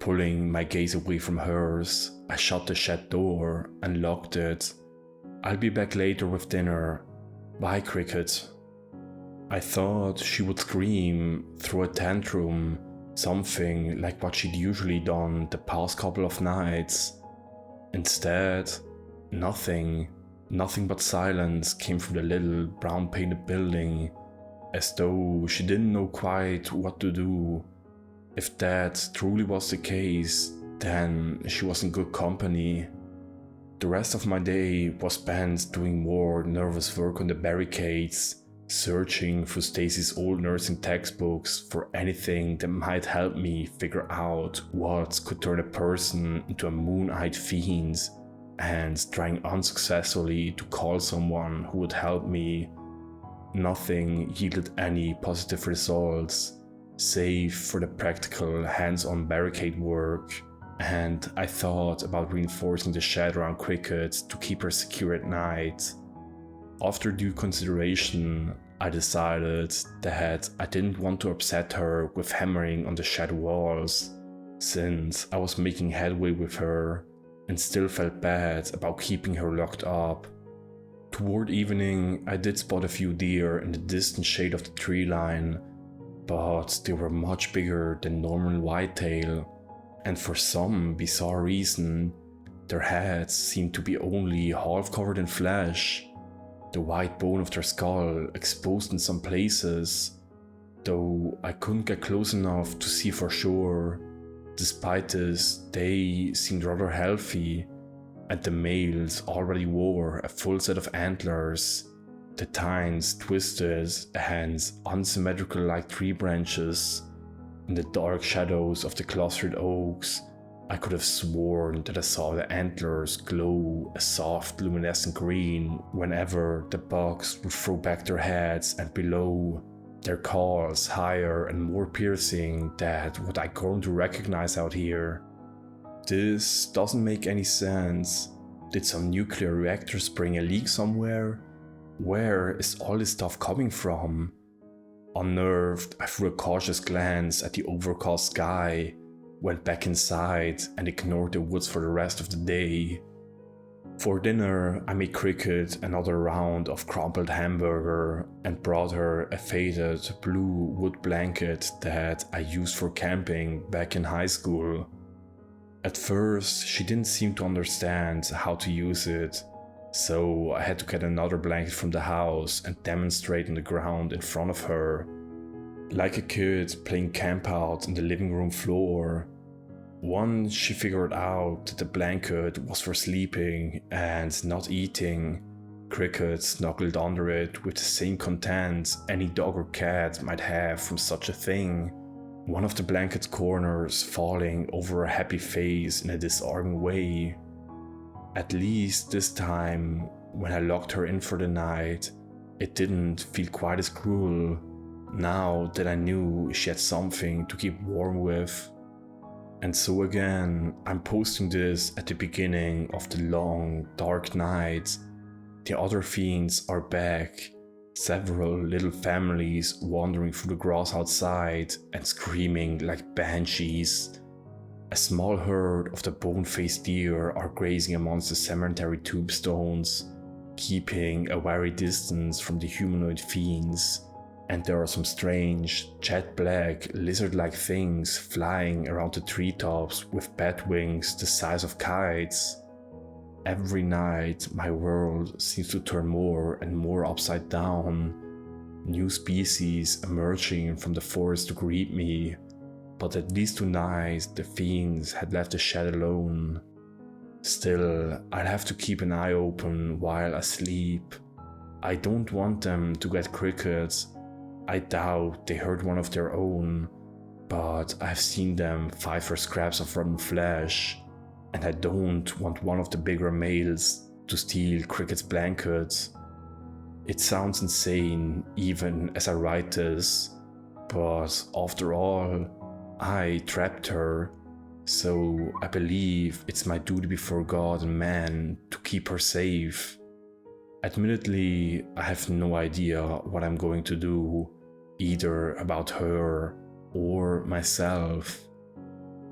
Pulling my gaze away from hers, I shut the shed door and locked it. I'll be back later with dinner. Bye, Cricket. I thought she would scream, throw a tantrum, something like what she'd usually done the past couple of nights. Instead, nothing but silence came from the little brown painted building, as though she didn't know quite what to do. If that truly was the case, then she was in good company. The rest of my day was spent doing more nervous work on the barricades, searching through Stacy's old nursing textbooks for anything that might help me figure out what could turn a person into a moon-eyed fiend, and trying unsuccessfully to call someone who would help me. Nothing yielded any positive results, save for the practical hands-on barricade work, and I thought about reinforcing the shed around Cricket to keep her secure at night. After due consideration, I decided that I didn't want to upset her with hammering on the shed walls, since I was making headway with her and still felt bad about keeping her locked up. Toward evening, I did spot a few deer in the distant shade of the tree line, but they were much bigger than normal whitetail, and for some bizarre reason, their heads seemed to be only half covered in flesh, the white bone of their skull exposed in some places, though I couldn't get close enough to see for sure. Despite this, they seemed rather healthy, and the males already wore a full set of antlers, the tines twisted and unsymmetrical like tree branches. In the dark shadows of the clustered oaks, I could have sworn that I saw the antlers glow a soft luminescent green whenever the bucks would throw back their heads, and below, their calls higher and more piercing than what I grown to recognize out here. This doesn't make any sense. Did some nuclear reactor spring a leak somewhere? Where is all this stuff coming from? Unnerved, I threw a cautious glance at the overcast sky, went back inside and ignored the woods for the rest of the day. For dinner, I made Cricket another round of crumpled hamburger and brought her a faded blue wood blanket that I used for camping back in high school. At first, she didn't seem to understand how to use it, so I had to get another blanket from the house and demonstrate on the ground in front of her, like a kid playing camp out on the living room floor. Once she figured out that the blanket was for sleeping and not eating, Cricket snuggled under it with the same content any dog or cat might have from such a thing, one of the blanket's corners falling over her happy face in a disarming way. At least this time, when I locked her in for the night, it didn't feel quite as cruel, now that I knew she had something to keep warm with. And so again, I'm posting this at the beginning of the long, dark night. The other fiends are back, several little families wandering through the grass outside and screaming like banshees. A small herd of the bone-faced deer are grazing amongst the cemetery tombstones, keeping a wary distance from the humanoid fiends. And there are some strange, jet-black, lizard-like things flying around the treetops with bat wings the size of kites. Every night, my world seems to turn more and more upside down. New species emerging from the forest to greet me, but at least tonight the fiends had left the shed alone. Still, I'll have to keep an eye open while I sleep. I don't want them to get Cricket. I doubt they hurt one of their own, but I've seen them fight for scraps of rotten flesh, and I don't want one of the bigger males to steal Cricket's blanket. It sounds insane even as I write this, but after all, I trapped her, so I believe it's my duty before God and man to keep her safe. Admittedly, I have no idea what I'm going to do, either about her or myself.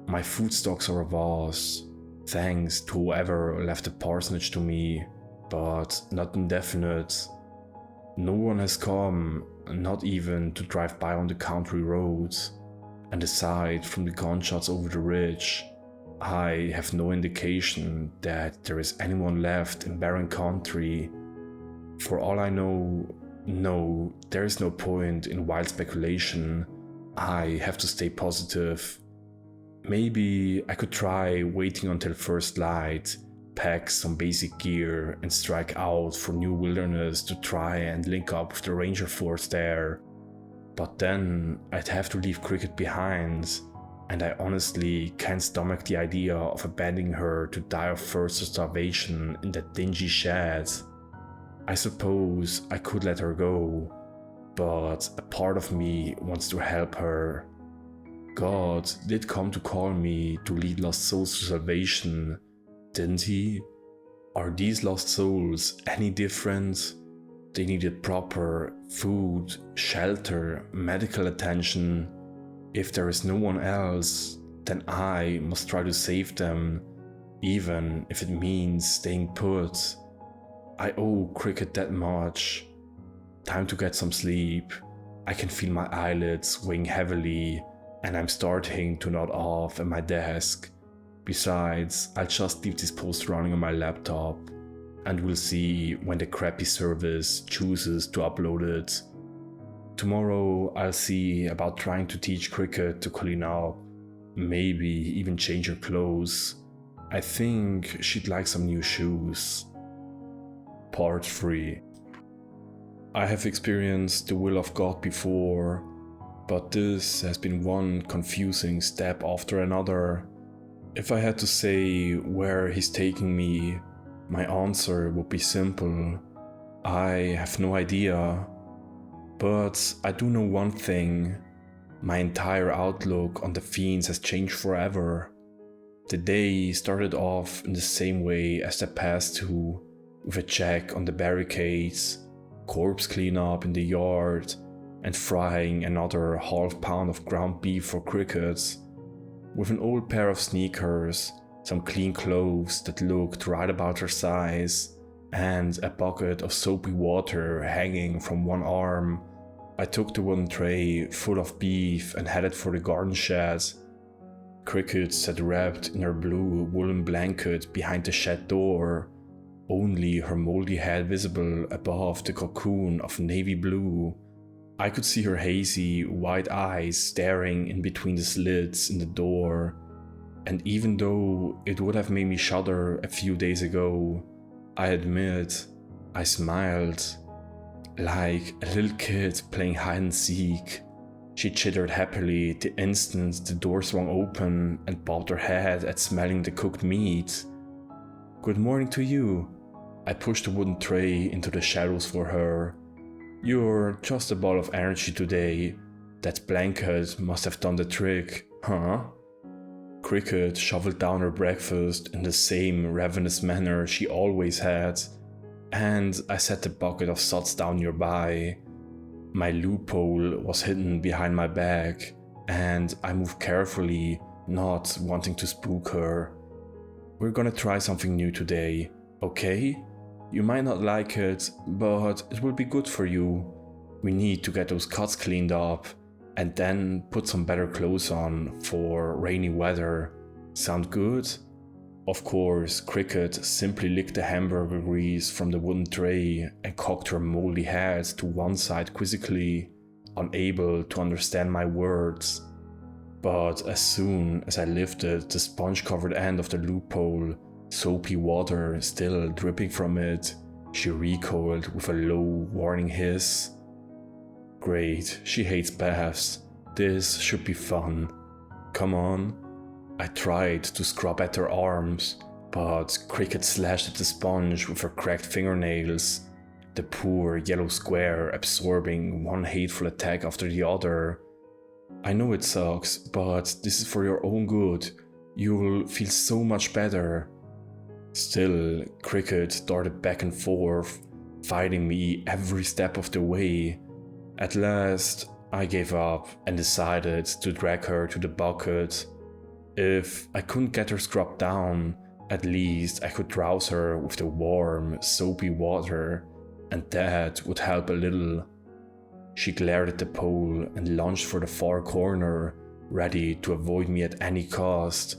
My food stocks are vast, thanks to whoever left the parsonage to me, but not indefinite. No one has come, not even to drive by on the country roads, and aside from the gunshots over the ridge, I have no indication that there is anyone left in barren country. For all I know, no, there is no point in wild speculation. I have to stay positive. Maybe I could try waiting until first light, pack some basic gear and strike out for new wilderness to try and link up with the ranger force there. But then I'd have to leave Cricket behind, and I honestly can't stomach the idea of abandoning her to die of thirst or starvation in that dingy shed. I suppose I could let her go, but a part of me wants to help her. God did come to call me to lead lost souls to salvation, didn't he? Are these lost souls any different? They needed proper food, shelter, medical attention. If there is no one else, then I must try to save them, even if it means staying put. I owe Cricket that much. Time to get some sleep. I can feel my eyelids weighing heavily, and I'm starting to nod off at my desk. Besides, I'll just leave this post running on my laptop, and we'll see when the crappy service chooses to upload it. Tomorrow I'll see about trying to teach Cricket to clean up, maybe even change her clothes. I think she'd like some new shoes. Part 3. I have experienced the will of God before, but this has been one confusing step after another. If I had to say where he's taking me, my answer would be simple. I have no idea. But I do know one thing. My entire outlook on the fiends has changed forever. The day started off in the same way as the past two, with a check on the barricades, corpse cleanup in the yard, and frying another half pound of ground beef for Cricket. With an old pair of sneakers, some clean clothes that looked right about her size, and a bucket of soapy water hanging from one arm, I took the wooden tray full of beef and headed for the garden shed. Cricket sat wrapped in her blue woolen blanket behind the shed door, only her moldy head visible above the cocoon of navy blue. I could see her hazy, wide eyes staring in between the slits in the door, and even though it would have made me shudder a few days ago, I admit, I smiled. Like a little kid playing hide and seek. She chittered happily the instant the door swung open and bobbed her head at smelling the cooked meat. "Good morning to you." I pushed the wooden tray into the shadows for her. "You're just a ball of energy today. That blanket must have done the trick, huh?" Cricket shoveled down her breakfast in the same ravenous manner she always had, and I set the bucket of suds down nearby. My loophole was hidden behind my back, and I moved carefully, not wanting to spook her. "We're gonna try something new today, okay? You might not like it, but it will be good for you. We need to get those cuts cleaned up, and then put some better clothes on for rainy weather. Sound good?" Of course, Cricket simply licked the hamburger grease from the wooden tray and cocked her moldy head to one side quizzically, unable to understand my words. But as soon as I lifted the sponge-covered end of the loophole, soapy water still dripping from it, she recoiled with a low, warning hiss. Great, she hates baths. This should be fun. Come on. I tried to scrub at her arms, but Cricket slashed at the sponge with her cracked fingernails, the poor yellow square absorbing one hateful attack after the other. I know it sucks, but this is for your own good. You'll feel so much better. Still, Cricket darted back and forth, fighting me every step of the way. At last, I gave up and decided to drag her to the bucket. If I couldn't get her scrubbed down, at least I could douse her with the warm, soapy water, and that would help a little. She glared at the pole and lunged for the far corner, ready to avoid me at any cost.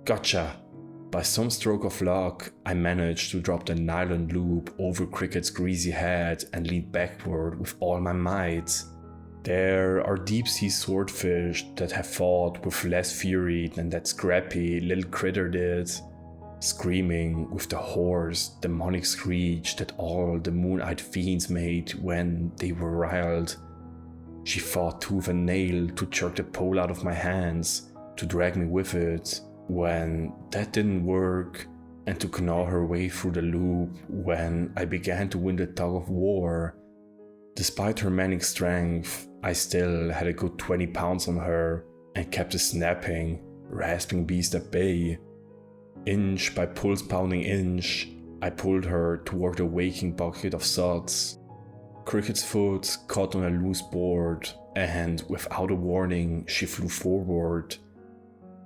Gotcha! By some stroke of luck, I managed to drop the nylon loop over Cricket's greasy head and lean backward with all my might. There are deep-sea swordfish that have fought with less fury than that scrappy little critter did, screaming with the hoarse, demonic screech that all the moon-eyed fiends made when they were riled. She fought tooth and nail to jerk the pole out of my hands, to drag me with it when that didn't work, and to gnaw her way through the loop when I began to win the tug of war. Despite her manic strength, I still had a good 20 pounds on her and kept the snapping, rasping beast at bay. Inch by pulse-pounding inch, I pulled her toward the waking bucket of suds. Cricket's foot caught on a loose board, and without a warning, she flew forward.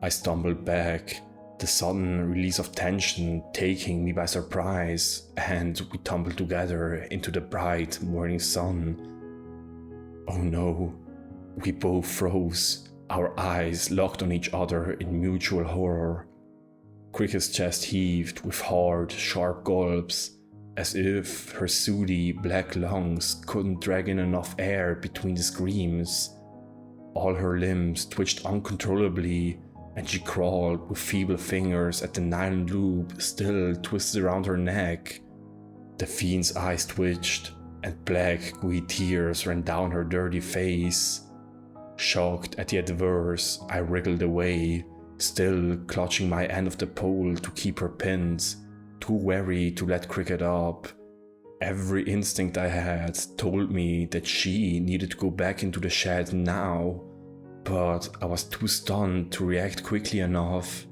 I stumbled back, the sudden release of tension taking me by surprise, and we tumbled together into the bright morning sun. Oh no, we both froze, our eyes locked on each other in mutual horror. Cricket's chest heaved with hard, sharp gulps, as if her sooty black lungs couldn't drag in enough air between the screams. All her limbs twitched uncontrollably, and she crawled with feeble fingers at the nylon loop still twisted around her neck. The fiend's eyes twitched, and black, gooey tears ran down her dirty face. Shocked at the adverse, I wriggled away, still clutching my end of the pole to keep her pinned, too wary to let Cricket up. Every instinct I had told me that she needed to go back into the shed now, but I was too stunned to react quickly enough.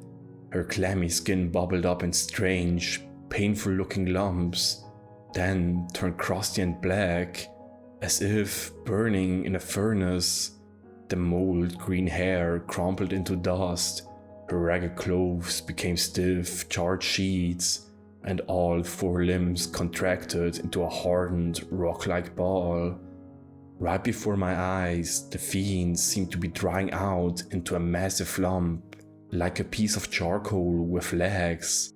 Her clammy skin bubbled up in strange, painful-looking lumps, then turned crusty and black, as if burning in a furnace. The mold green hair crumpled into dust, her ragged clothes became stiff, charred sheets, and all four limbs contracted into a hardened, rock-like ball. Right before my eyes, the fiend seemed to be drying out into a massive lump, like a piece of charcoal with legs.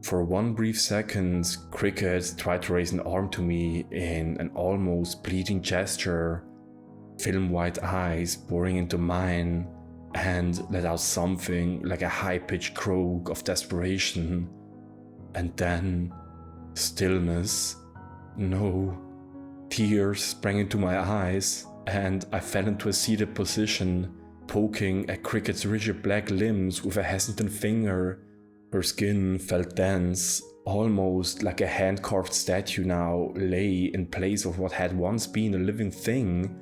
For one brief second, Cricket tried to raise an arm to me in an almost pleading gesture, film-white eyes boring into mine, and let out something like a high-pitched croak of desperation. And then, stillness. No. Tears sprang into my eyes, and I fell into a seated position, poking at Cricket's rigid black limbs with a hesitant finger. Her skin felt dense, almost like a hand-carved statue now lay in place of what had once been a living thing.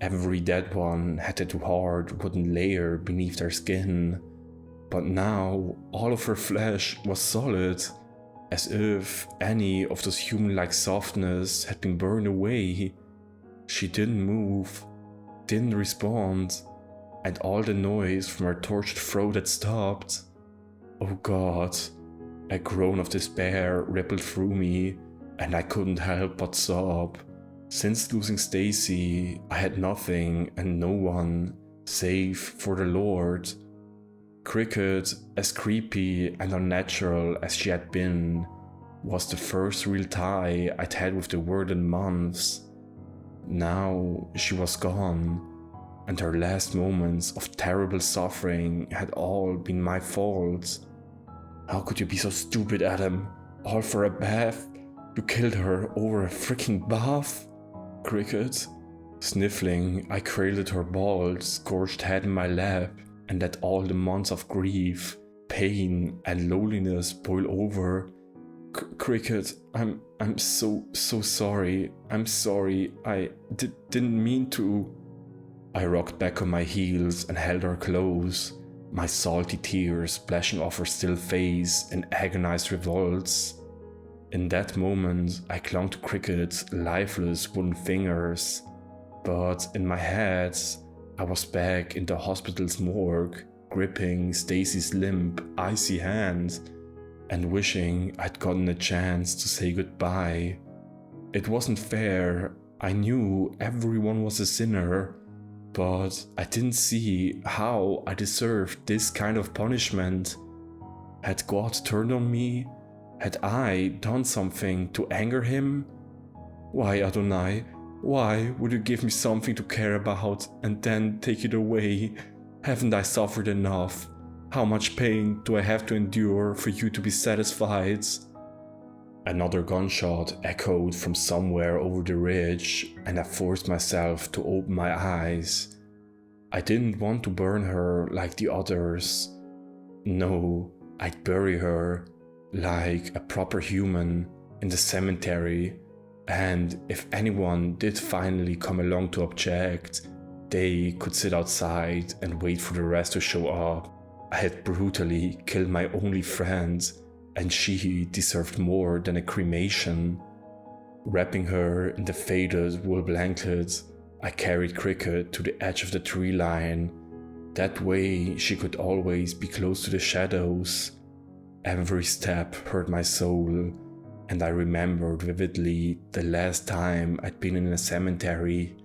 Every dead one had a hard wooden layer beneath their skin, but now all of her flesh was solid, as if any of this human-like softness had been burned away. She didn't move, didn't respond, and all the noise from her tortured throat had stopped. Oh God, a groan of despair rippled through me, and I couldn't help but sob. Since losing Stacy, I had nothing and no one, save for the Lord. Cricket, as creepy and unnatural as she had been, was the first real tie I'd had with the world in months. Now she was gone, and her last moments of terrible suffering had all been my fault. How could you be so stupid, Adam? All for a bath? You killed her over a freaking bath? Cricket. Sniffling, I cradled her bald, scorched head in my lap and let all the months of grief, pain, and loneliness boil over. Cricket, I'm so sorry. I'm sorry. I didn't mean to. I rocked back on my heels and held her close, my salty tears splashing off her still face in agonized revolts. In that moment, I clung to Cricket's lifeless wooden fingers, but in my head, I was back in the hospital's morgue, gripping Stacy's limp, icy hand, and wishing I'd gotten a chance to say goodbye. It wasn't fair. I knew everyone was a sinner, but I didn't see how I deserved this kind of punishment. Had God turned on me? Had I done something to anger him? Why, Adonai, why would you give me something to care about and then take it away? Haven't I suffered enough? How much pain do I have to endure for you to be satisfied? Another gunshot echoed from somewhere over the ridge, and I forced myself to open my eyes. I didn't want to burn her like the others. No, I'd bury her like a proper human in the cemetery, and if anyone did finally come along to object, they could sit outside and wait for the rest to show up. I had brutally killed my only friend, and she deserved more than a cremation. Wrapping her in the faded wool blanket, I carried Cricket to the edge of the tree line. That way she could always be close to the shadows. Every step hurt my soul, and I remembered vividly the last time I'd been in a cemetery.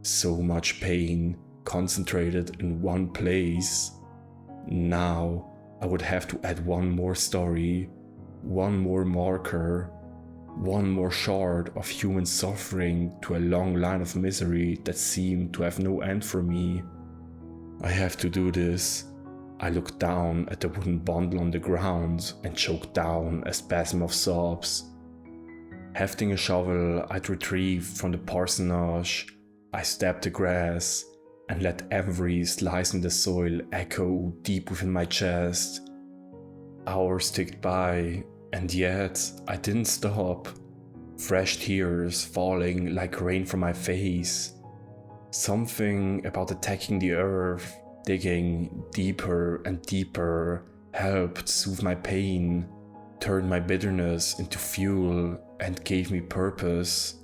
So much pain concentrated in one place. Now I would have to add one more story, one more marker, one more shard of human suffering to a long line of misery that seemed to have no end for me. I have to do this. I looked down at the wooden bundle on the ground and choked down a spasm of sobs. Hefting a shovel I'd retrieved from the parsonage, I stabbed the grass and let every slice in the soil echo deep within my chest. Hours ticked by, and yet I didn't stop. Fresh tears falling like rain from my face. Something about attacking the earth, digging deeper and deeper, helped soothe my pain, turned my bitterness into fuel, and gave me purpose.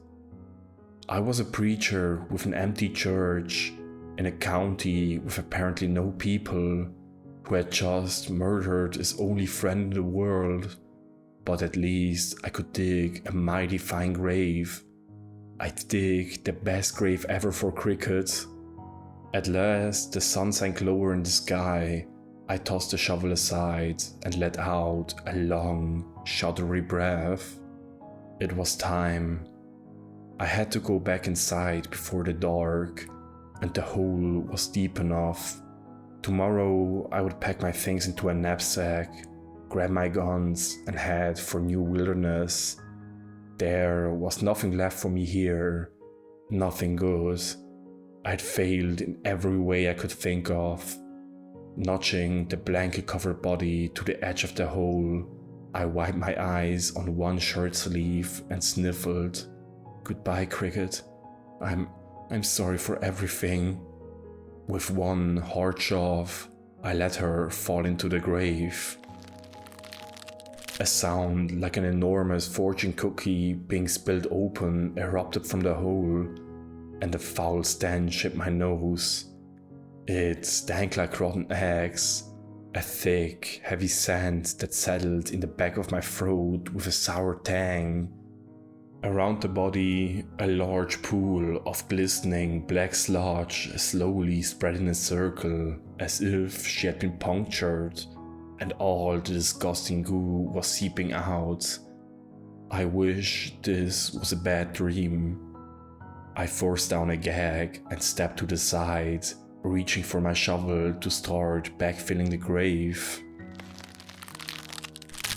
I was a preacher with an empty church, in a county with apparently no people, who had just murdered his only friend in the world, but at least I could dig a mighty fine grave. I'd dig the best grave ever for Cricket. At last, the sun sank lower in the sky. I tossed the shovel aside and let out a long, shuddery breath. It was time. I had to go back inside before the dark, and the hole was deep enough. Tomorrow I would pack my things into a knapsack, grab my guns and head for new wilderness. There was nothing left for me here, nothing good. I'd failed in every way I could think of. Notching the blanket-covered body to the edge of the hole, I wiped my eyes on one shirt sleeve and sniffled. Goodbye, Cricket. I'm sorry for everything. With one hard shove, I let her fall into the grave. A sound like an enormous fortune cookie being spilled open erupted from the hole, and a foul stench hit my nose. It stank like rotten eggs, a thick, heavy scent that settled in the back of my throat with a sour tang. Around the body, a large pool of glistening black sludge slowly spread in a circle, as if she had been punctured, and all the disgusting goo was seeping out. I wish this was a bad dream. I forced down a gag and stepped to the side, reaching for my shovel to start backfilling the grave.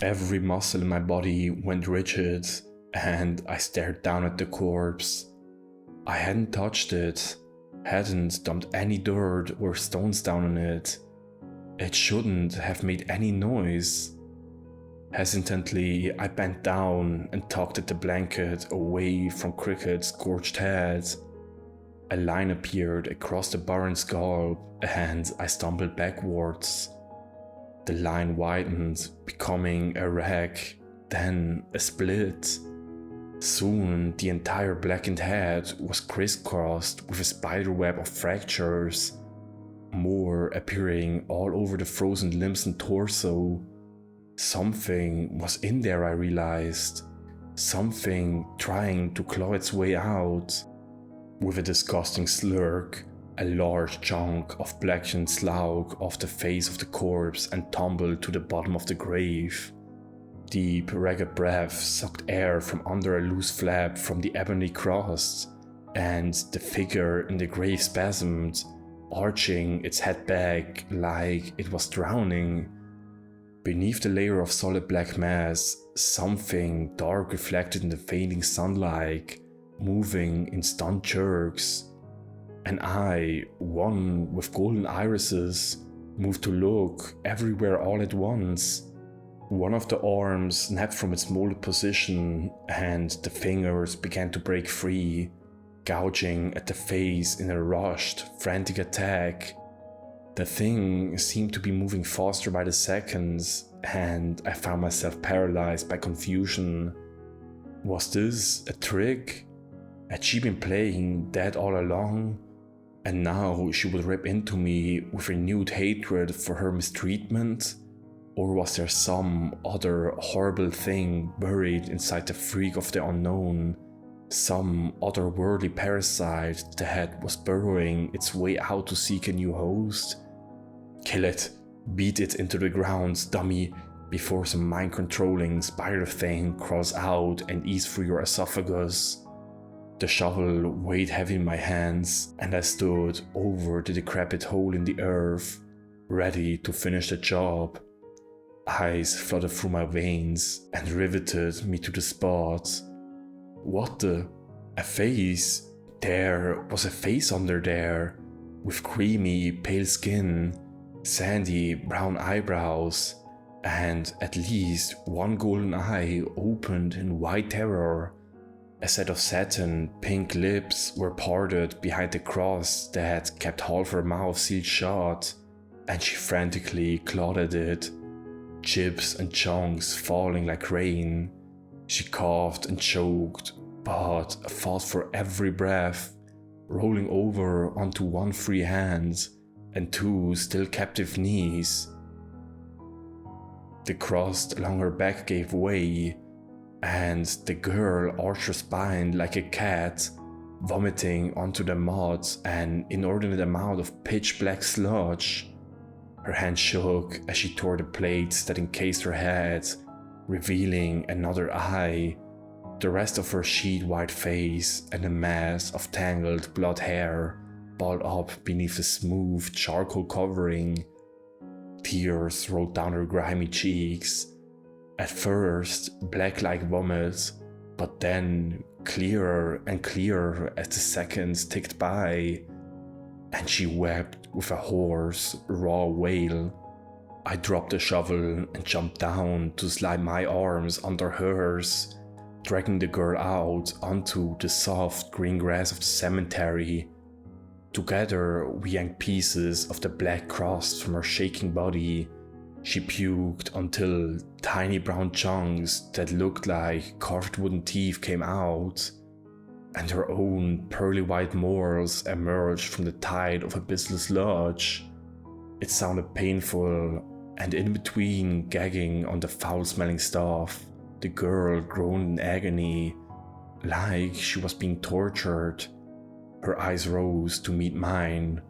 Every muscle in my body went rigid, and I stared down at the corpse. I hadn't touched it, hadn't dumped any dirt or stones down on it. It shouldn't have made any noise. Hesitantly, I bent down and tugged at the blanket away from Cricket's scorched head. a line appeared across the barren scalp and I stumbled backwards. The line widened, becoming a rag, then a split. Soon, the entire blackened head was crisscrossed with a spiderweb of fractures, more appearing all over the frozen limbs and torso. Something was in there, I realized. Something trying to claw its way out. With a disgusting slurk, a large chunk of blackened slough off the face of the corpse and tumbled to the bottom of the grave. Deep, ragged breath sucked air from under a loose flap from the ebony crust, and the figure in the grave spasmed, arching its head back like it was drowning. Beneath the layer of solid black mass, something dark reflected in the fading sunlight, moving in stunned jerks. An eye, one with golden irises, moved to look everywhere all at once. One of the arms snapped from its molded position, and the fingers began to break free, gouging at the face in a rushed, frantic attack. The thing seemed to be moving faster by the seconds, and I found myself paralyzed by confusion. Was this a trick? Had she been playing dead all along? And now she would rip into me with renewed hatred for her mistreatment? Or was there some other horrible thing buried inside the freak of the unknown? Some otherworldly parasite that was burrowing its way out to seek a new host? Kill it, beat it into the ground, dummy, before some mind-controlling spider thing crawls out and eats through your esophagus. The shovel weighed heavy in my hands, and I stood over the decrepit hole in the earth, ready to finish the job. Ice flooded through my veins and riveted me to the spot. What the? A face? There was a face under there, with creamy, pale skin, sandy brown eyebrows, and at least one golden eye opened in wide terror. A set of satin pink lips were parted behind the cross that kept half her mouth sealed shut, and she frantically clawed at it, chips and chunks falling like rain. She coughed and choked, but fought for every breath, rolling over onto one free hand and two still captive knees. The crust along her back gave way, and the girl arched her spine like a cat, vomiting onto the mud an inordinate amount of pitch-black sludge. Her hand shook as she tore the plates that encased her head, revealing another eye, the rest of her sheet-white face, and a mass of tangled blood hair balled up beneath the smooth charcoal covering. Tears rolled down her grimy cheeks. At first, black like vomit, but then clearer and clearer as the seconds ticked by, and she wept with a hoarse, raw wail. I dropped the shovel and jumped down to slide my arms under hers, dragging the girl out onto the soft green grass of the cemetery. Together, we yanked pieces of the black crust from her shaking body. She puked until tiny brown chunks that looked like carved wooden teeth came out, and her own pearly white morals emerged from the tide of abyssal sludge. It sounded painful, and in between gagging on the foul-smelling stuff, the girl groaned in agony, like she was being tortured. Her eyes rose to meet mine,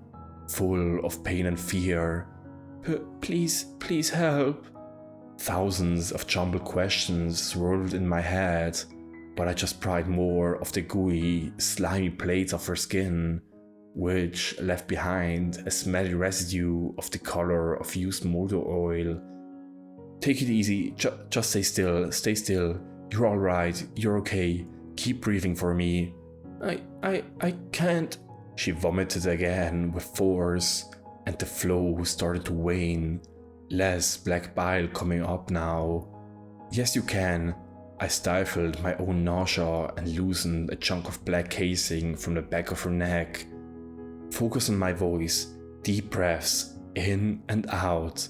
full of pain and fear. Please help. Thousands of jumbled questions swirled in my head, but I just pried more of the gooey, slimy plates of her skin, which left behind a smelly residue of the color of used motor oil. Take it easy, just stay still. You're alright, you're okay. Keep breathing for me. I can't. She vomited again with force, and the flow started to wane, less black bile coming up now. Yes, you can. I stifled my own nausea and loosened a chunk of black casing from the back of her neck, Focus on my voice. Deep breaths, in and out.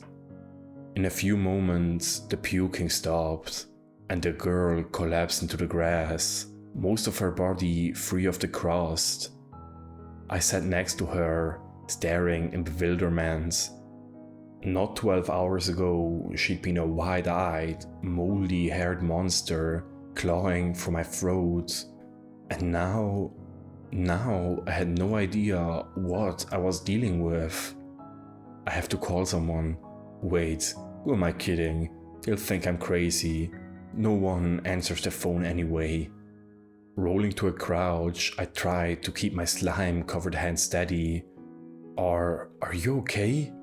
In a few moments, the puking stopped, and the girl collapsed into the grass, most of her body free of the crust. I sat next to her, staring in bewilderment. Not 12 hours ago, she'd been a wide-eyed, moldy-haired monster clawing for my throat, and now I had no idea what I was dealing with. I have to call someone. Wait, who am I kidding? They'll think I'm crazy. No one answers the phone anyway. Rolling to a crouch, I tried to keep my slime-covered hand steady. Are you okay?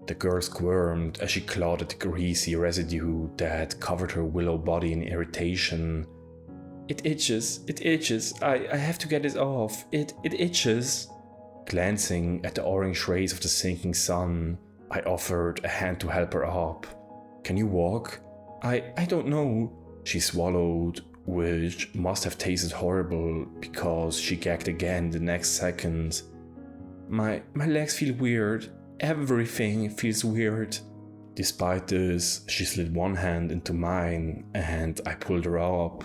The girl squirmed as she clawed at the greasy residue that covered her willow body in irritation. It itches. I have to get it off. It itches. Glancing at the orange rays of the sinking sun, I offered a hand to help her up. Can you walk? I don't know. She swallowed, which must have tasted horrible because she gagged again the next second. My legs feel weird. Everything feels weird. Despite this, she slid one hand into mine and I pulled her up.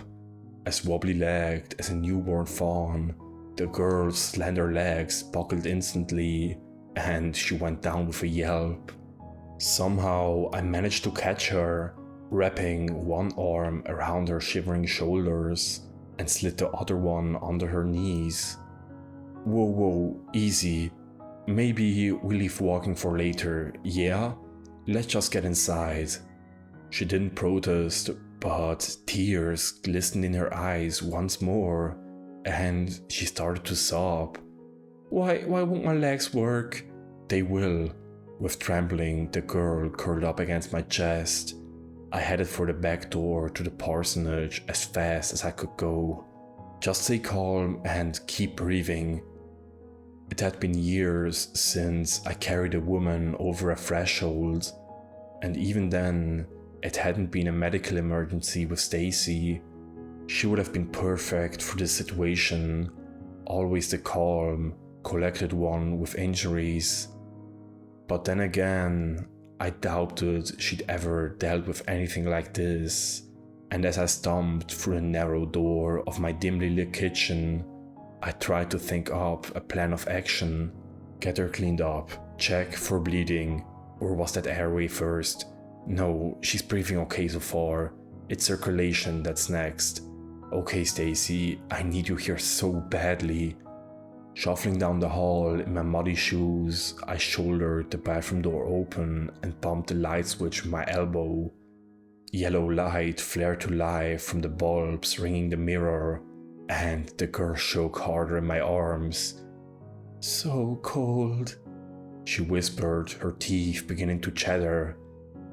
As wobbly-legged as a newborn fawn, the girl's slender legs buckled instantly and she went down with a yelp. Somehow I managed to catch her, wrapping one arm around her shivering shoulders and slid the other one under her knees. Whoa, easy. Maybe we'll leave walking for later, yeah? Let's just get inside. She didn't protest, but tears glistened in her eyes once more, and she started to sob. Why won't my legs work? They will. With trembling, the girl curled up against my chest. I headed for the back door to the parsonage as fast as I could go. Just stay calm and keep breathing. It had been years since I carried a woman over a threshold, and even then, it hadn't been a medical emergency with Stacy. She would have been perfect for this situation, always the calm, collected one with injuries. But then again, I doubted she'd ever dealt with anything like this, and as I stomped through the narrow door of my dimly lit kitchen, I tried to think up a plan of action. Get her cleaned up, check for bleeding, or was that airway first? No, she's breathing okay so far. It's circulation that's next. Okay, Stacy, I need you here so badly. Shuffling down the hall in my muddy shoes, I shouldered the bathroom door open and bumped the light switch with my elbow. Yellow light flared to life from the bulbs ringing the mirror, and the girl shook harder in my arms. So cold, she whispered, her teeth beginning to chatter.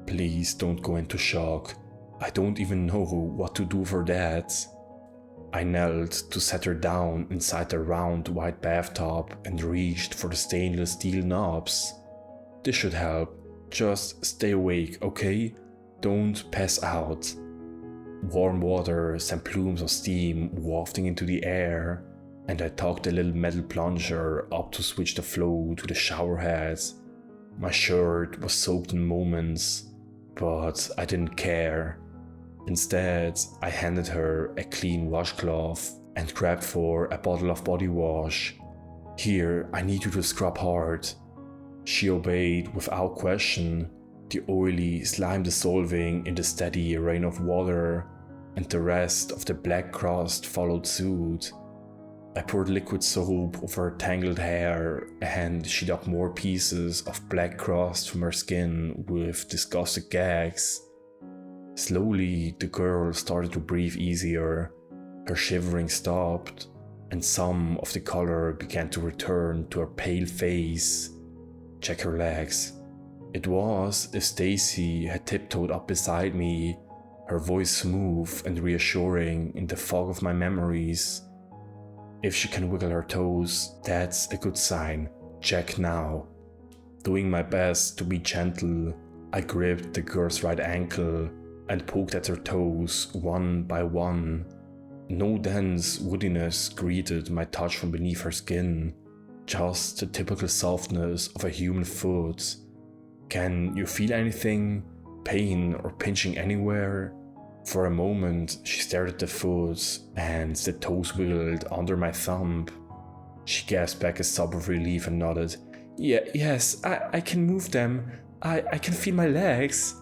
Please don't go into shock. I don't even know what to do for that. I knelt to set her down inside the round white bathtub and reached for the stainless steel knobs. This should help. Just stay awake, okay? Don't pass out. Warm water sent plumes of steam wafting into the air, and I tucked a little metal plunger up to switch the flow to the shower head. My shirt was soaked in moments, but I didn't care. Instead, I handed her a clean washcloth and grabbed for a bottle of body wash. Here, I need you to scrub hard. She obeyed without question, the oily slime dissolving in the steady rain of water, and the rest of the black crust followed suit. I poured liquid soap over her tangled hair, and she dug more pieces of black crust from her skin with disgusted gags. Slowly, the girl started to breathe easier. Her shivering stopped, and some of the color began to return to her pale face. Check her legs. It was as if Stacy had tiptoed up beside me, her voice smooth and reassuring in the fog of my memories. If she can wiggle her toes, that's a good sign. Check now. Doing my best to be gentle, I gripped the girl's right ankle and poked at her toes one by one. No dense woodiness greeted my touch from beneath her skin. just the typical softness of a human foot. Can you feel anything? Pain or pinching anywhere? For a moment, she stared at the foot, and the toes wiggled under my thumb. She gasped back a sob of relief and nodded. Yes, I can move them. I can feel my legs.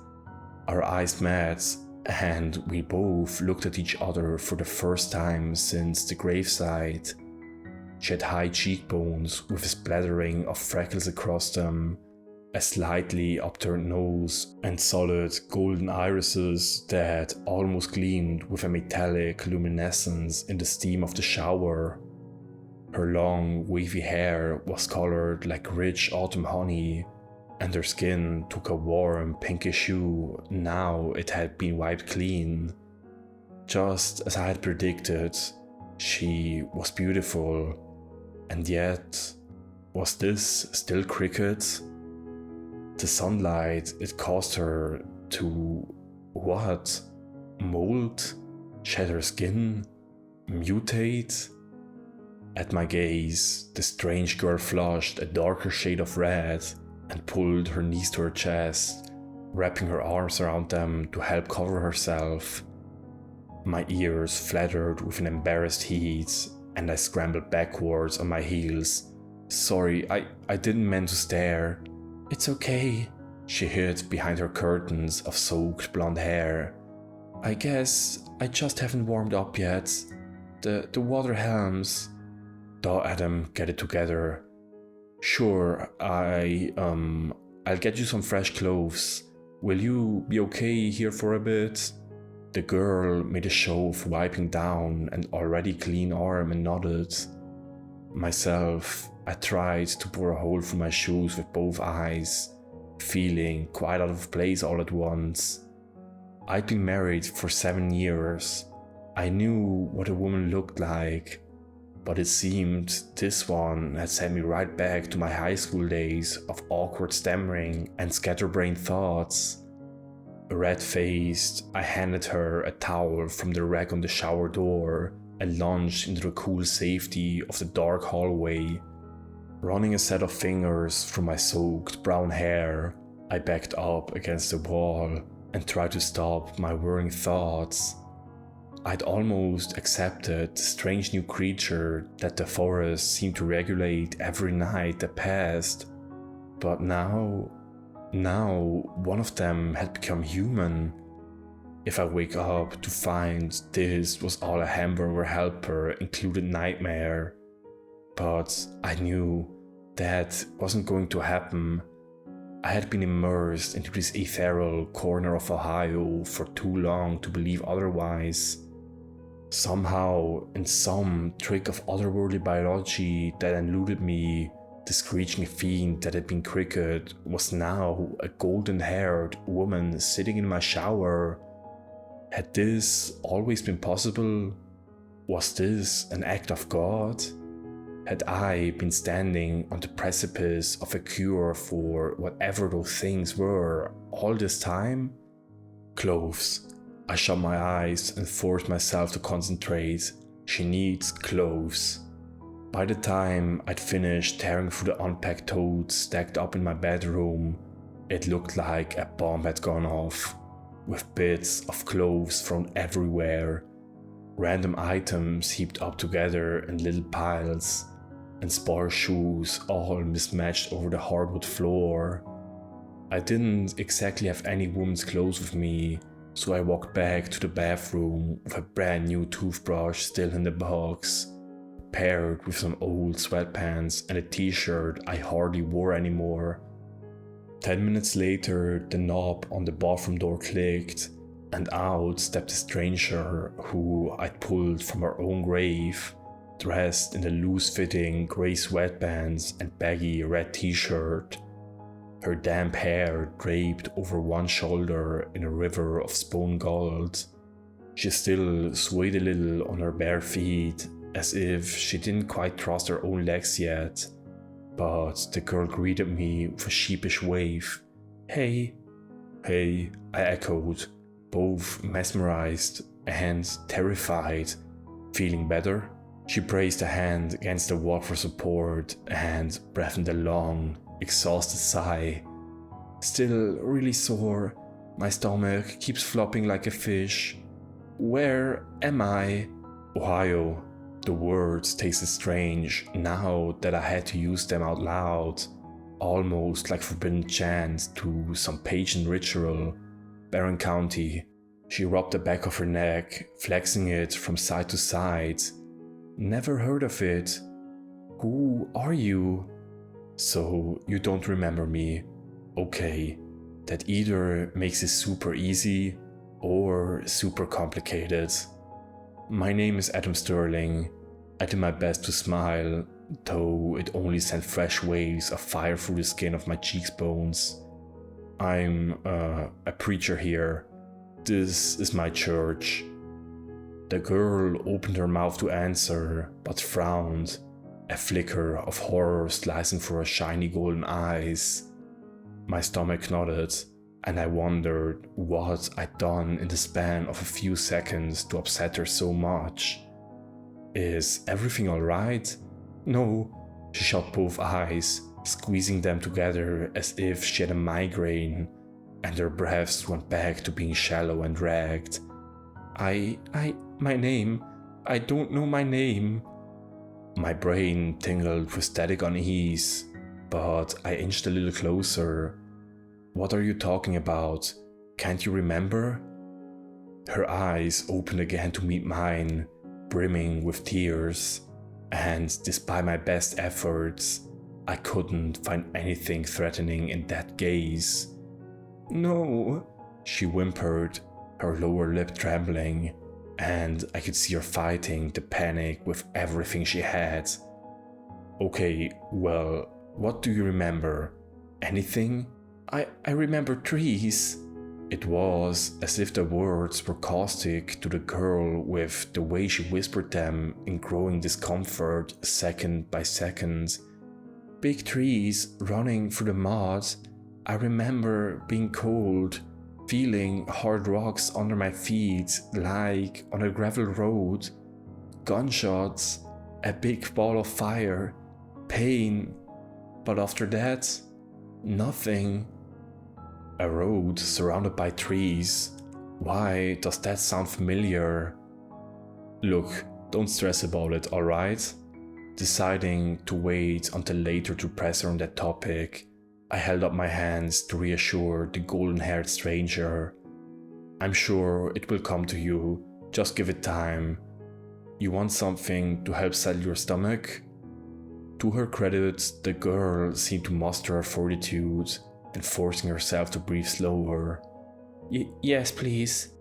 Our eyes met, and we both looked at each other for the first time since the graveside. She had high cheekbones with a splattering of freckles across them, a slightly upturned nose, and solid golden irises that almost gleamed with a metallic luminescence in the steam of the shower. Her long, wavy hair was colored like rich autumn honey, and her skin took a warm pinkish hue now it had been wiped clean. Just as I had predicted, she was beautiful, and yet, was this still Cricket? The sunlight, it caused her to, what? Mold? Shed her skin? Mutate? At my gaze, the strange girl flushed a darker shade of red and pulled her knees to her chest, wrapping her arms around them to help cover herself. My ears fluttered with an embarrassed heat, and I scrambled backwards on my heels. Sorry, I didn't mean to stare. It's okay, she hid behind her curtains of soaked blonde hair. I guess I just haven't warmed up yet. The water helms. Duh, Adam, get it together. Sure, I'll get you some fresh clothes. Will you be okay here for a bit? The girl made a show of wiping down an already clean arm and nodded. Myself, I tried to bore a hole through my shoes with both eyes, feeling quite out of place all at once. I'd been married for 7 years. I knew what a woman looked like, but it seemed this one had sent me right back to my high school days of awkward stammering and scatterbrained thoughts. Red-faced, I handed her a towel from the rack on the shower door and lunged into the cool safety of the dark hallway. Running a set of fingers through my soaked brown hair, I backed up against the wall and tried to stop my whirring thoughts. I'd almost accepted the strange new creature that the forest seemed to regulate every night that passed. But now one of them had become human. If I wake up to find this was all a hamburger helper included nightmare. But I knew that wasn't going to happen. I had been immersed into this ethereal corner of Ohio for too long to believe otherwise. Somehow, in some trick of otherworldly biology that eluded me, the screeching fiend that had been Cricket was now a golden-haired woman sitting in my shower. Had this always been possible? Was this an act of God? Had I been standing on the precipice of a cure for whatever those things were all this time? Clothes. I shut my eyes and forced myself to concentrate. She needs clothes. By the time I'd finished tearing through the unpacked totes stacked up in my bedroom, it looked like a bomb had gone off, with bits of clothes thrown everywhere, random items heaped up together in little piles, and sparse shoes all mismatched over the hardwood floor. I didn't exactly have any woman's clothes with me, so I walked back to the bathroom with a brand new toothbrush still in the box, paired with some old sweatpants and a t-shirt I hardly wore anymore. 10 minutes later, the knob on the bathroom door clicked, and out stepped a stranger who I'd pulled from her own grave, dressed in the loose-fitting grey sweatpants and baggy red t-shirt. Her damp hair draped over one shoulder in a river of spun gold. She still swayed a little on her bare feet, as if she didn't quite trust her own legs yet. But the girl greeted me with a sheepish wave. Hey, I echoed, both mesmerized and terrified. Feeling better? She braced a hand against the wall for support and breathed a long, exhausted sigh. Still really sore. My stomach keeps flopping like a fish. Where am I? Ohio. The words tasted strange now that I had to use them out loud, almost like forbidden chant to some pagan ritual. Barron County. She rubbed the back of her neck, flexing it from side to side. Never heard of it. Who are you? So you don't remember me. Okay, that either makes it super easy or super complicated. My name is Adam Sterling. I did my best to smile, though it only sent fresh waves of fire through the skin of my cheekbones. I'm a preacher here. This is my church. The girl opened her mouth to answer, but frowned, a flicker of horror slicing through her shiny golden eyes. My stomach nodded, and I wondered what I'd done in the span of a few seconds to upset her so much. Is everything alright? No, she shut both eyes, squeezing them together as if she had a migraine, and her breaths went back to being shallow and ragged. My name? I don't know my name. My brain tingled with static unease, but I inched a little closer. What are you talking about? Can't you remember? Her eyes opened again to meet mine, brimming with tears, and despite my best efforts, I couldn't find anything threatening in that gaze. No, she whimpered, her lower lip trembling, and I could see her fighting the panic with everything she had. Okay, well, what do you remember? Anything? I remember trees. It was as if the words were caustic to the girl with the way she whispered them in growing discomfort second by second. Big trees running through the mud. I remember being cold, feeling hard rocks under my feet like on a gravel road. Gunshots, a big ball of fire, pain. But after that, nothing. A road surrounded by trees. Why does that sound familiar? Look, don't stress about it, alright? Deciding to wait until later to press her on that topic, I held up my hands to reassure the golden-haired stranger. I'm sure it will come to you, just give it time. You want something to help settle your stomach? To her credit, the girl seemed to muster her fortitude and forcing herself to breathe slower. Yes, please.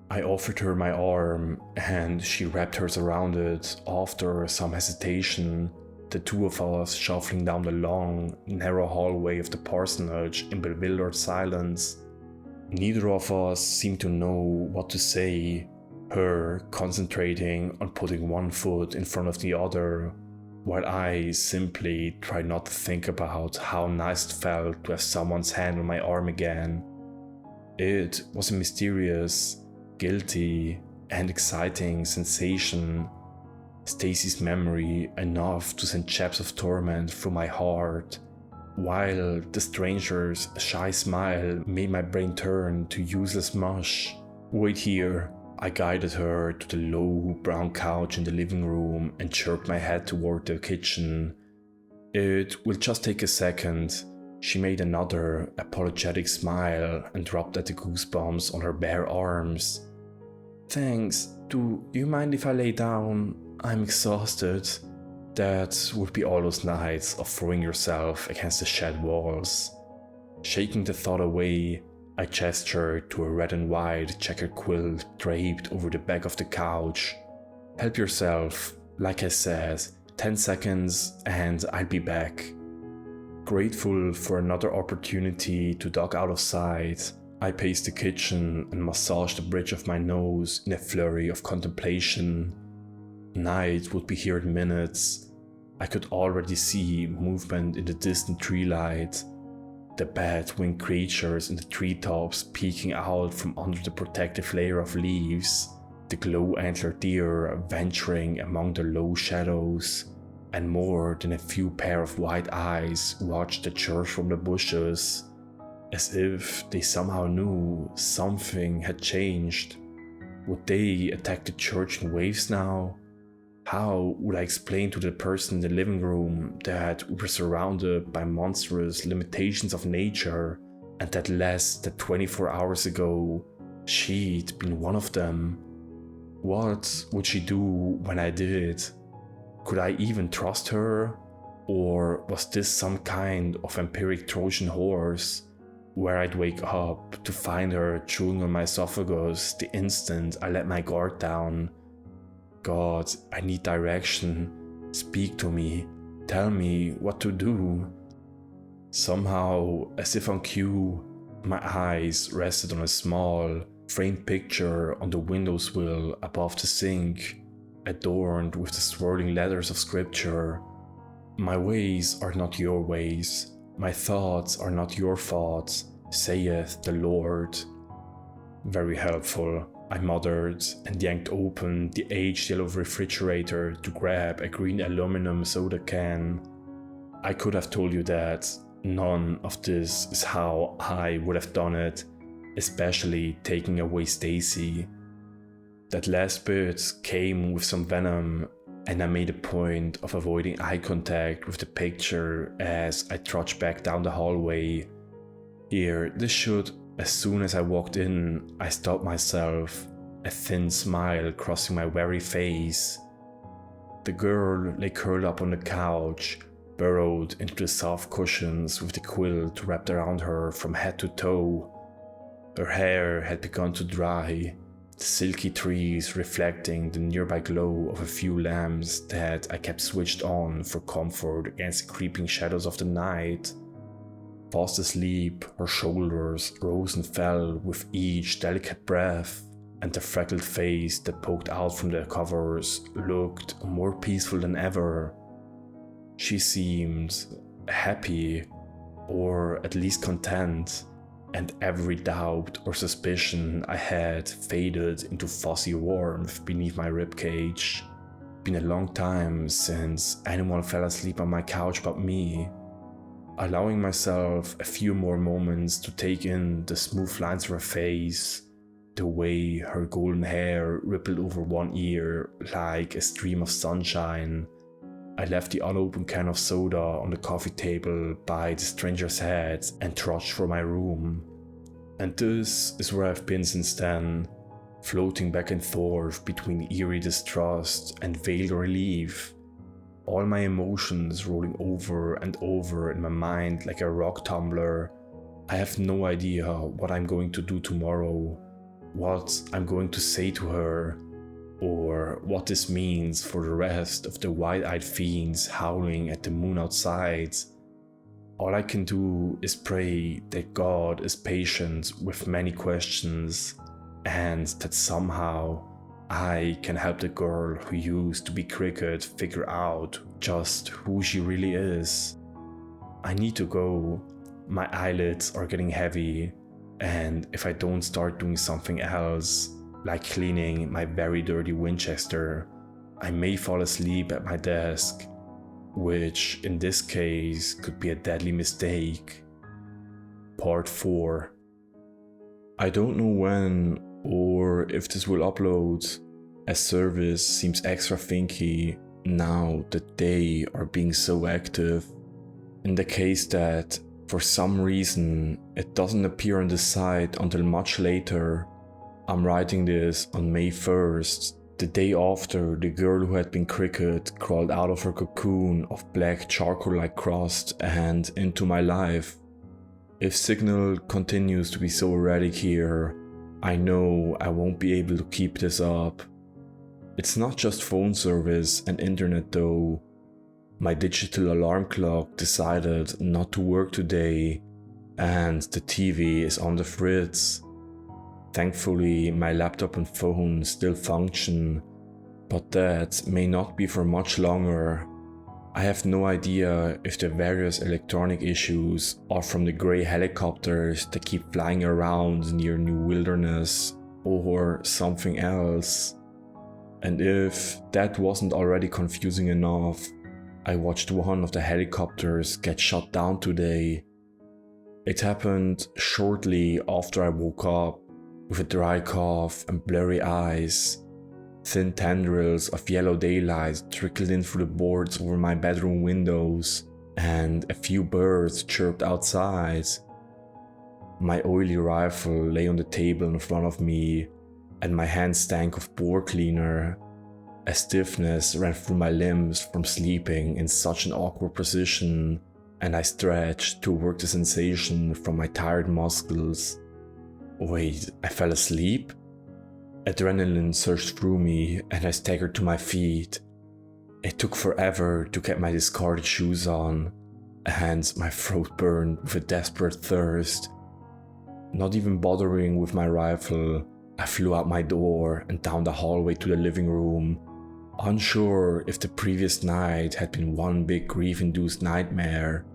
I offered her my arm, and she wrapped hers around it after some hesitation, the two of us shuffling down the long, narrow hallway of the parsonage in bewildered silence. Neither of us seemed to know what to say, her concentrating on putting one foot in front of the other, while I simply tried not to think about how nice it felt to have someone's hand on my arm again. It was a mysterious, guilty, and exciting sensation. Stacy's memory enough to send jabs of torment through my heart, while the stranger's shy smile made my brain turn to useless mush. Wait here. I guided her to the low brown couch in the living room and jerked my head toward the kitchen. It will just take a second. She made another apologetic smile and rubbed at the goosebumps on her bare arms. Thanks. Do you mind if I lay down? I'm exhausted. That would be all those nights of throwing yourself against the shed walls. Shaking the thought away, I gestured to a red and white checkered quilt draped over the back of the couch. Help yourself, like I said, 10 seconds and I'll be back. Grateful for another opportunity to duck out of sight, I paced the kitchen and massaged the bridge of my nose in a flurry of contemplation. Night would be here in minutes. I could already see movement in the distant tree light. The bat-winged creatures in the treetops peeking out from under the protective layer of leaves. the glow-antlered deer venturing among the low shadows, and more than a few pair of white eyes watched the church from the bushes, as if they somehow knew something had changed. Would they attack the church in waves now? How would I explain to the person in the living room that we were surrounded by monstrous limitations of nature, and that less than 24 hours ago, she'd been one of them? What would she do when I did? Could I even trust her? Or was this some kind of empiric Trojan horse, where I'd wake up to find her chewing on my esophagus the instant I let my guard down? God, I need direction. Speak to me. Tell me what to do. Somehow, as if on cue, my eyes rested on a small, framed picture on the windowsill above the sink, adorned with the swirling letters of scripture. My ways are not your ways. My thoughts are not your thoughts, saith the Lord. Very helpful, I muttered, and yanked open the aged yellow refrigerator to grab a green aluminum soda can. I could have told you that none of this is how I would have done it, especially taking away Stacy. That last bit came with some venom, and I made a point of avoiding eye contact with the picture as I trudged back down the hallway. Here, this should. As soon as I walked in, I stopped myself, a thin smile crossing my weary face. The girl lay curled up on the couch, burrowed into the soft cushions with the quilt wrapped around her from head to toe. Her hair had begun to dry, the silky trees reflecting the nearby glow of a few lamps that I kept switched on for comfort against the creeping shadows of the night. Fast asleep, her shoulders rose and fell with each delicate breath, and the freckled face that poked out from the covers looked more peaceful than ever. She seemed happy, or at least content, and every doubt or suspicion I had faded into fuzzy warmth beneath my ribcage. Been a long time since anyone fell asleep on my couch but me. Allowing myself a few more moments to take in the smooth lines of her face, the way her golden hair rippled over one ear like a stream of sunshine, I left the unopened can of soda on the coffee table by the stranger's head and trudged for my room. And this is where I've been since then, floating back and forth between eerie distrust and veiled relief. All my emotions rolling over and over in my mind like a rock tumbler. I have no idea what I'm going to do tomorrow, what I'm going to say to her, or what this means for the rest of the wide-eyed fiends howling at the moon outside. All I can do is pray that God is patient with many questions, and that somehow I can help the girl who used to be Cricket figure out just who she really is. I need to go. My eyelids are getting heavy, and if I don't start doing something else, like cleaning my very dirty Winchester, I may fall asleep at my desk, which in this case could be a deadly mistake. Part 4. I don't know when or if this will upload, as service seems extra thinky now that they are being so active. In the case that, for some reason, it doesn't appear on the site until much later, I'm writing this on May 1st, the day after the girl who had been Cricket crawled out of her cocoon of black charcoal-like crust and into my life. If signal continues to be so erratic here, I know I won't be able to keep this up. It's not just phone service and internet though. My digital alarm clock decided not to work today, and the TV is on the fritz. Thankfully, my laptop and phone still function, but that may not be for much longer. I have no idea if the various electronic issues are from the grey helicopters that keep flying around near New Wilderness, or something else. And if that wasn't already confusing enough, I watched one of the helicopters get shot down today. It happened shortly after I woke up, with a dry cough and blurry eyes. Thin tendrils of yellow daylight trickled in through the boards over my bedroom windows, and a few birds chirped outside. My oily rifle lay on the table in front of me, and my hands stank of boar cleaner. A stiffness ran through my limbs from sleeping in such an awkward position, and I stretched to work the sensation from my tired muscles. Wait, I fell asleep? Adrenaline surged through me, and I staggered to my feet. It took forever to get my discarded shoes on, and my throat burned with a desperate thirst. Not even bothering with my rifle, I flew out my door and down the hallway to the living room, unsure if the previous night had been one big grief-induced nightmare.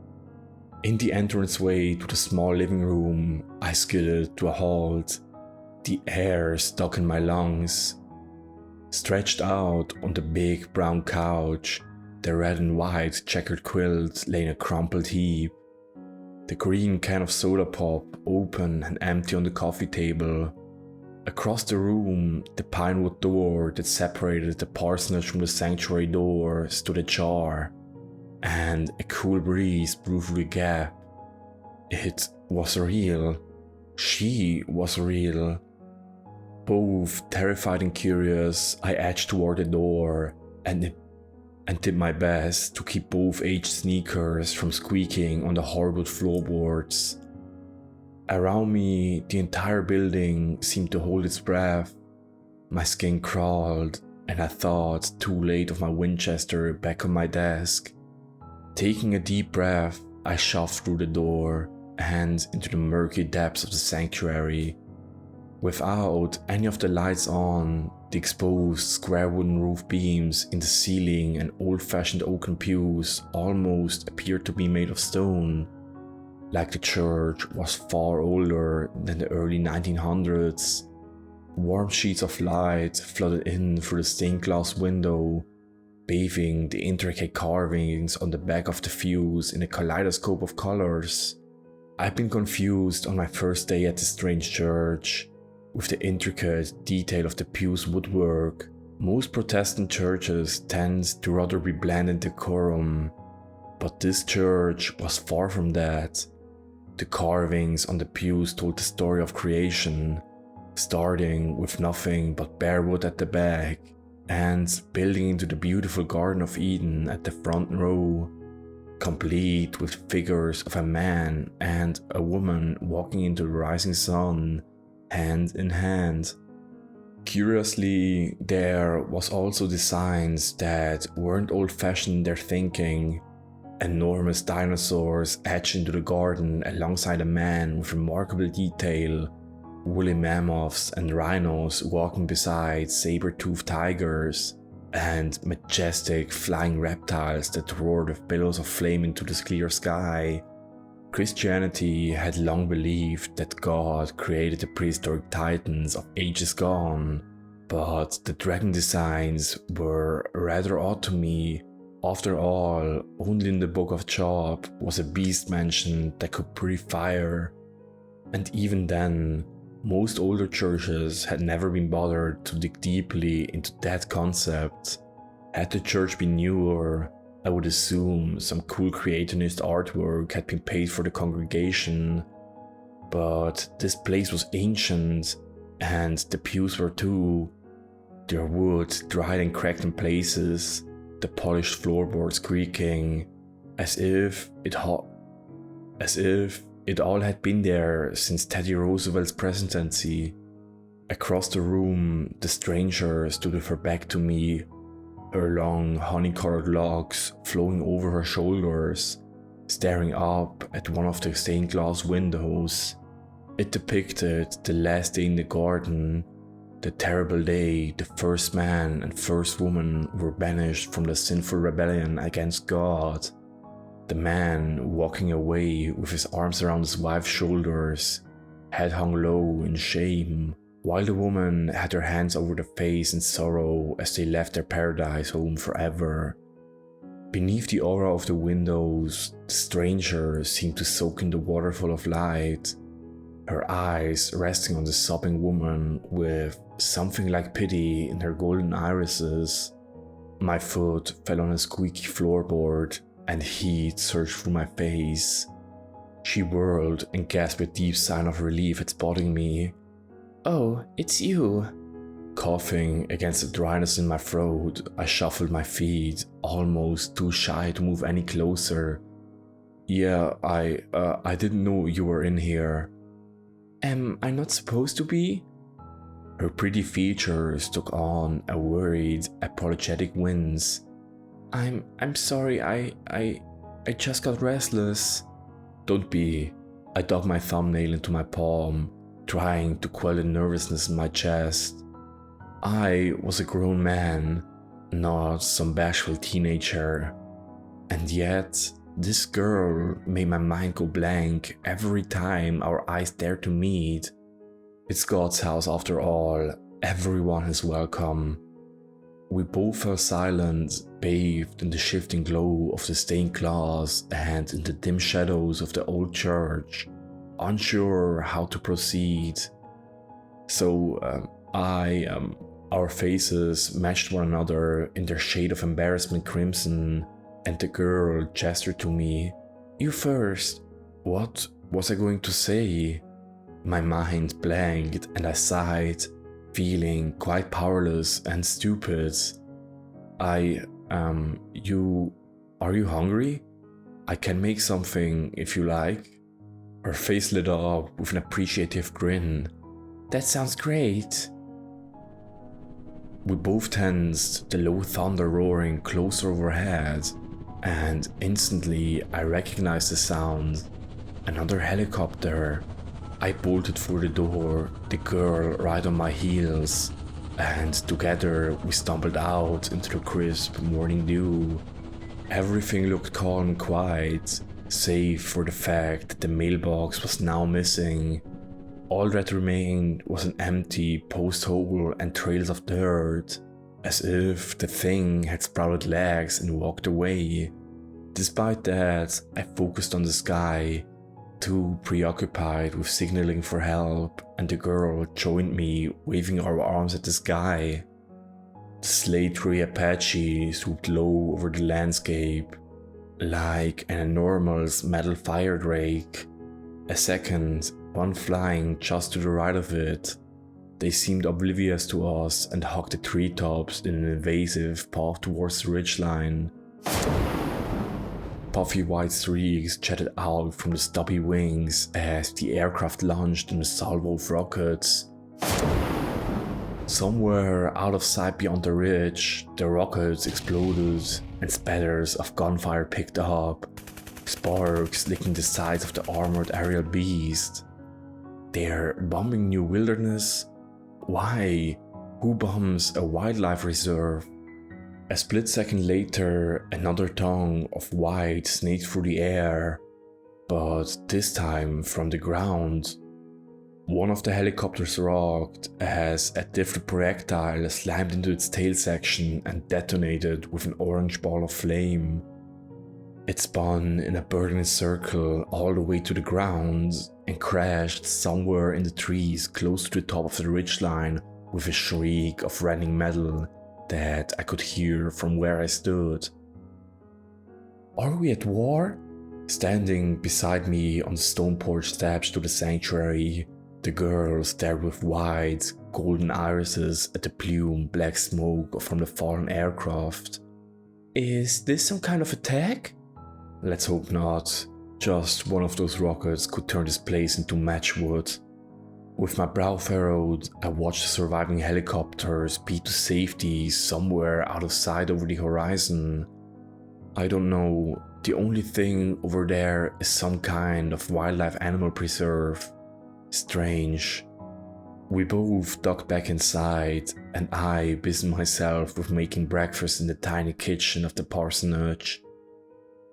In the entranceway to the small living room, I skidded to a halt, the air stuck in my lungs. Stretched out on the big brown couch, the red and white checkered quilt lay in a crumpled heap. The green can of soda pop open and empty on the coffee table. Across the room, the pinewood door that separated the parsonage from the sanctuary door stood ajar, and a cool breeze blew through the gap. It was real. She was real. Both terrified and curious, I edged toward the door and did my best to keep both aged sneakers from squeaking on the hardwood floorboards. Around me, the entire building seemed to hold its breath. My skin crawled, and I thought too late of my Winchester back on my desk. Taking a deep breath, I shoved through the door and into the murky depths of the sanctuary. Without any of the lights on, the exposed square wooden roof beams in the ceiling and old-fashioned oaken pews almost appeared to be made of stone. Like the church was far older than the early 1900s. Warm sheets of light flooded in through the stained glass window, bathing the intricate carvings on the back of the pews in a kaleidoscope of colors. I'd been confused on my first day at this strange church, with the intricate detail of the pew's woodwork. Most Protestant churches tend to rather be bland and decorum, but this church was far from that. The carvings on the pews told the story of creation, starting with nothing but bare wood at the back, and building into the beautiful Garden of Eden at the front row, complete with figures of a man and a woman walking into the rising sun, hand in hand. Curiously, there was also designs that weren't old-fashioned in their thinking. Enormous dinosaurs etched into the garden alongside a man with remarkable detail, woolly mammoths and rhinos walking beside saber-toothed tigers, and majestic flying reptiles that roared with billows of flame into the clear sky. Christianity had long believed that God created the prehistoric titans of ages gone, but the dragon designs were rather odd to me. After all, only in the Book of Job was a beast mentioned that could breathe fire, and even then, most older churches had never been bothered to dig deeply into that concept. Had the church been newer, I would assume some cool creationist artwork had been paid for the congregation, but this place was ancient, and the pews were too. Their wood dried and cracked in places, the polished floorboards creaking, as if it all had been there since Teddy Roosevelt's presidency. Across the room, the stranger stood with her back to me, her long honey-colored locks flowing over her shoulders, staring up at one of the stained glass windows. It depicted the last day in the garden, the terrible day the first man and first woman were banished from the sinful rebellion against God. The man walking away with his arms around his wife's shoulders, head hung low in shame, while the woman had her hands over their face in sorrow as they left their paradise home forever. Beneath the aura of the windows, the stranger seemed to soak in the waterfall of light, her eyes resting on the sobbing woman with something like pity in her golden irises. My foot fell on a squeaky floorboard and heat surged through my face. She whirled and gasped a deep sigh of relief at spotting me. "Oh, it's you." Coughing against the dryness in my throat, I shuffled my feet, almost too shy to move any closer. "Yeah, I didn't know you were in here." "Am I not supposed to be?" Her pretty features took on a worried, apologetic wince. I'm sorry, I just got restless." "Don't be." I dug my thumbnail into my palm, trying to quell the nervousness in my chest. I was a grown man, not some bashful teenager. And yet, this girl made my mind go blank every time our eyes dared to meet. It's God's house after all, everyone is welcome. We both fell silent, bathed in the shifting glow of the stained glass and in the dim shadows of the old church, unsure how to proceed. Our faces matched one another in their shade of embarrassment crimson, and the girl gestured to me. "You first." What was I going to say? My mind blanked and I sighed, feeling quite powerless and stupid. Are you hungry? I can make something if you like." Her face lit up with an appreciative grin. "That sounds great." We both tensed, the low thunder roaring closer overhead, and instantly I recognized the sound. Another helicopter. I bolted through the door, the girl right on my heels, and together we stumbled out into the crisp morning dew. Everything looked calm and quiet, save for the fact that the mailbox was now missing. All that remained was an empty post hole and trails of dirt, as if the thing had sprouted legs and walked away. Despite that, I focused on the sky, too preoccupied with signaling for help, and the girl joined me, waving our arms at the sky. The slate gray Apache swooped low over the landscape, like an enormous metal fire drake. A second, one flying just to the right of it. They seemed oblivious to us and hugged the treetops in an invasive path towards the ridgeline. Puffy white streaks jetted out from the stubby wings as the aircraft launched in a salvo of rockets. Somewhere out of sight beyond the ridge, the rockets exploded and spatters of gunfire picked up, sparks licking the sides of the armored aerial beast. They're bombing New Wilderness? Why? Who bombs a wildlife reserve? A split second later, another tongue of white snaked through the air, but this time from the ground. One of the helicopters rocked as a different projectile slammed into its tail section and detonated with an orange ball of flame. It spun in a burning circle all the way to the ground and crashed somewhere in the trees close to the top of the ridgeline with a shriek of rending metal that I could hear from where I stood. Are we at war? Standing beside me on the stone porch steps to the sanctuary, the girl stared with wide, golden irises at the plume black smoke from the fallen aircraft. Is this some kind of attack? Let's hope not. Just one of those rockets could turn this place into matchwood. With my brow furrowed, I watched the surviving helicopter speed to safety somewhere out of sight over the horizon. I don't know, the only thing over there is some kind of wildlife animal preserve. Strange. We both ducked back inside, and I busied myself with making breakfast in the tiny kitchen of the parsonage.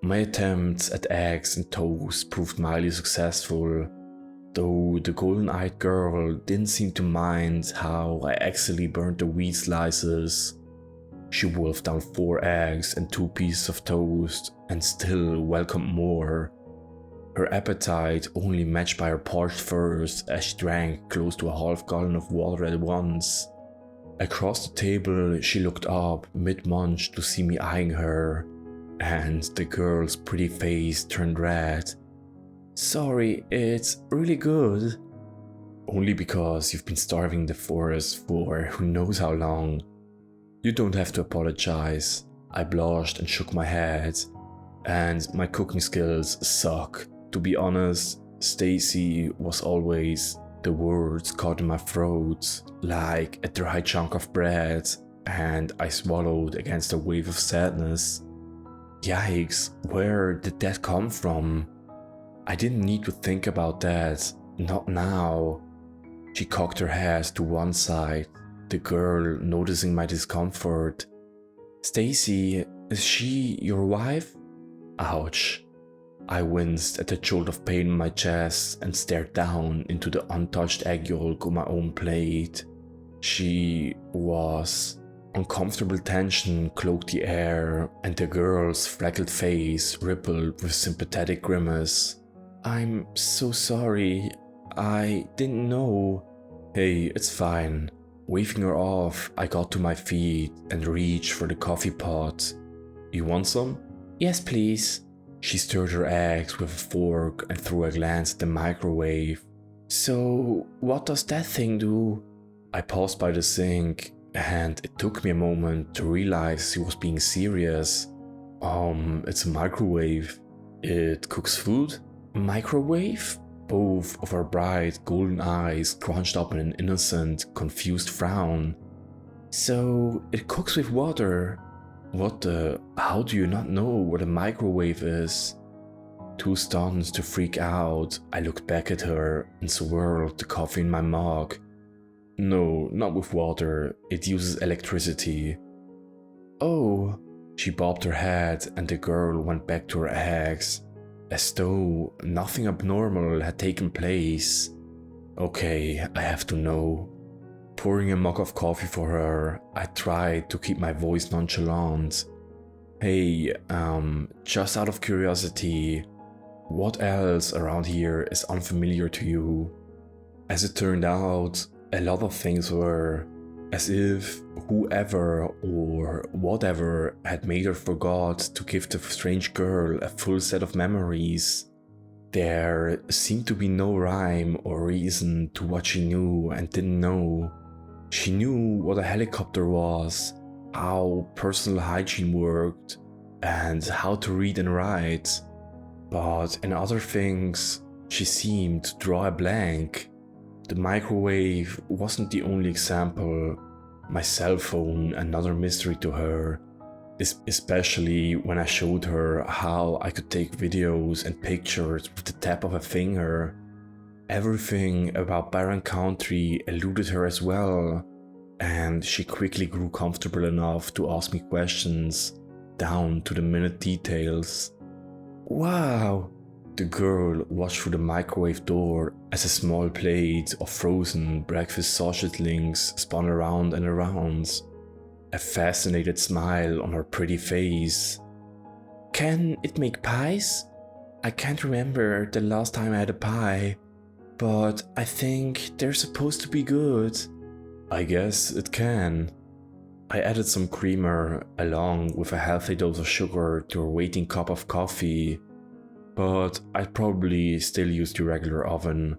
My attempts at eggs and toast proved mildly successful. though the golden-eyed girl didn't seem to mind how I accidentally burned the wheat slices. She wolfed down 4 eggs and 2 pieces of toast and still welcomed more. Her appetite only matched by her parched thirst as she drank close to a half gallon of water at once. Across the table, she looked up mid-munch to see me eyeing her, and the girl's pretty face turned red. Sorry, it's really good. Only because you've been starving in the forest for who knows how long. You don't have to apologize. I blushed and shook my head. And my cooking skills suck. To be honest, Stacy was always the words caught in my throat, like a dry chunk of bread, and I swallowed against a wave of sadness. Yikes, where did that come from? I didn't need to think about that, not now. She cocked her head to one side, the girl noticing my discomfort. Stacy, is she your wife? Ouch. I winced at the jolt of pain in my chest and stared down into the untouched egg yolk on my own plate. She was. Uncomfortable tension cloaked the air, and the girl's freckled face rippled with sympathetic grimace. I'm so sorry. I didn't know. Hey, it's fine. Waving her off, I got to my feet and reached for the coffee pot. You want some? Yes, please. She stirred her eggs with a fork and threw a glance at the microwave. So, what does that thing do? I paused by the sink, and it took me a moment to realize he was being serious. It's a microwave. It cooks food? Microwave? Both of her bright golden eyes scrunched up in an innocent, confused frown. So, it cooks with water. What the? How do you not know what a microwave is? Too stunned to freak out, I looked back at her and swirled the coffee in my mug. No, not with water. It uses electricity. Oh. She bobbed her head and the girl went back to her eggs, as though nothing abnormal had taken place. Okay, I have to know. Pouring a mug of coffee for her, I tried to keep my voice nonchalant. Hey, just out of curiosity, what else around here is unfamiliar to you? As it turned out, a lot of things were, as if whoever or whatever had made her forgot to give the strange girl a full set of memories. There seemed to be no rhyme or reason to what she knew and didn't know. She knew what a helicopter was, how personal hygiene worked, and how to read and write. But in other things, she seemed to draw a blank. The microwave wasn't the only example. My cell phone, another mystery to her, especially when I showed her how I could take videos and pictures with the tap of a finger. Everything about barren country eluded her as well, and she quickly grew comfortable enough to ask me questions, down to the minute details. Wow! The girl watched through the microwave door as a small plate of frozen breakfast sausagelings spun around and around, a fascinated smile on her pretty face. Can it make pies? I can't remember the last time I had a pie, but I think they're supposed to be good. I guess it can. I added some creamer along with a healthy dose of sugar to her waiting cup of coffee, but I'd probably still use the regular oven.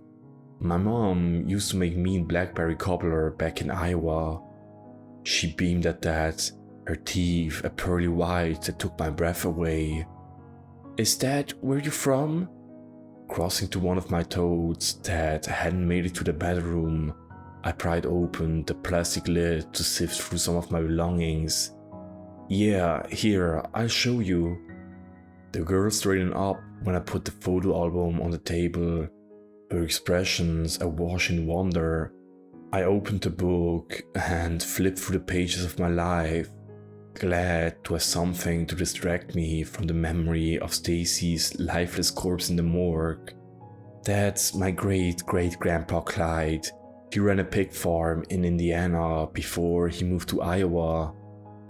My mom used to make mean blackberry cobbler back in Iowa. She beamed at that, her teeth a pearly white that took my breath away. Is that where you're from? Crossing to one of my toads that hadn't made it to the bedroom, I pried open the plastic lid to sift through some of my belongings. Yeah, here, I'll show you. The girl straightened up when I put the photo album on the table, her expressions awash in wonder. I opened the book and flipped through the pages of my life, glad to have something to distract me from the memory of Stacy's lifeless corpse in the morgue. That's my great-great-grandpa Clyde. He ran a pig farm in Indiana before he moved to Iowa.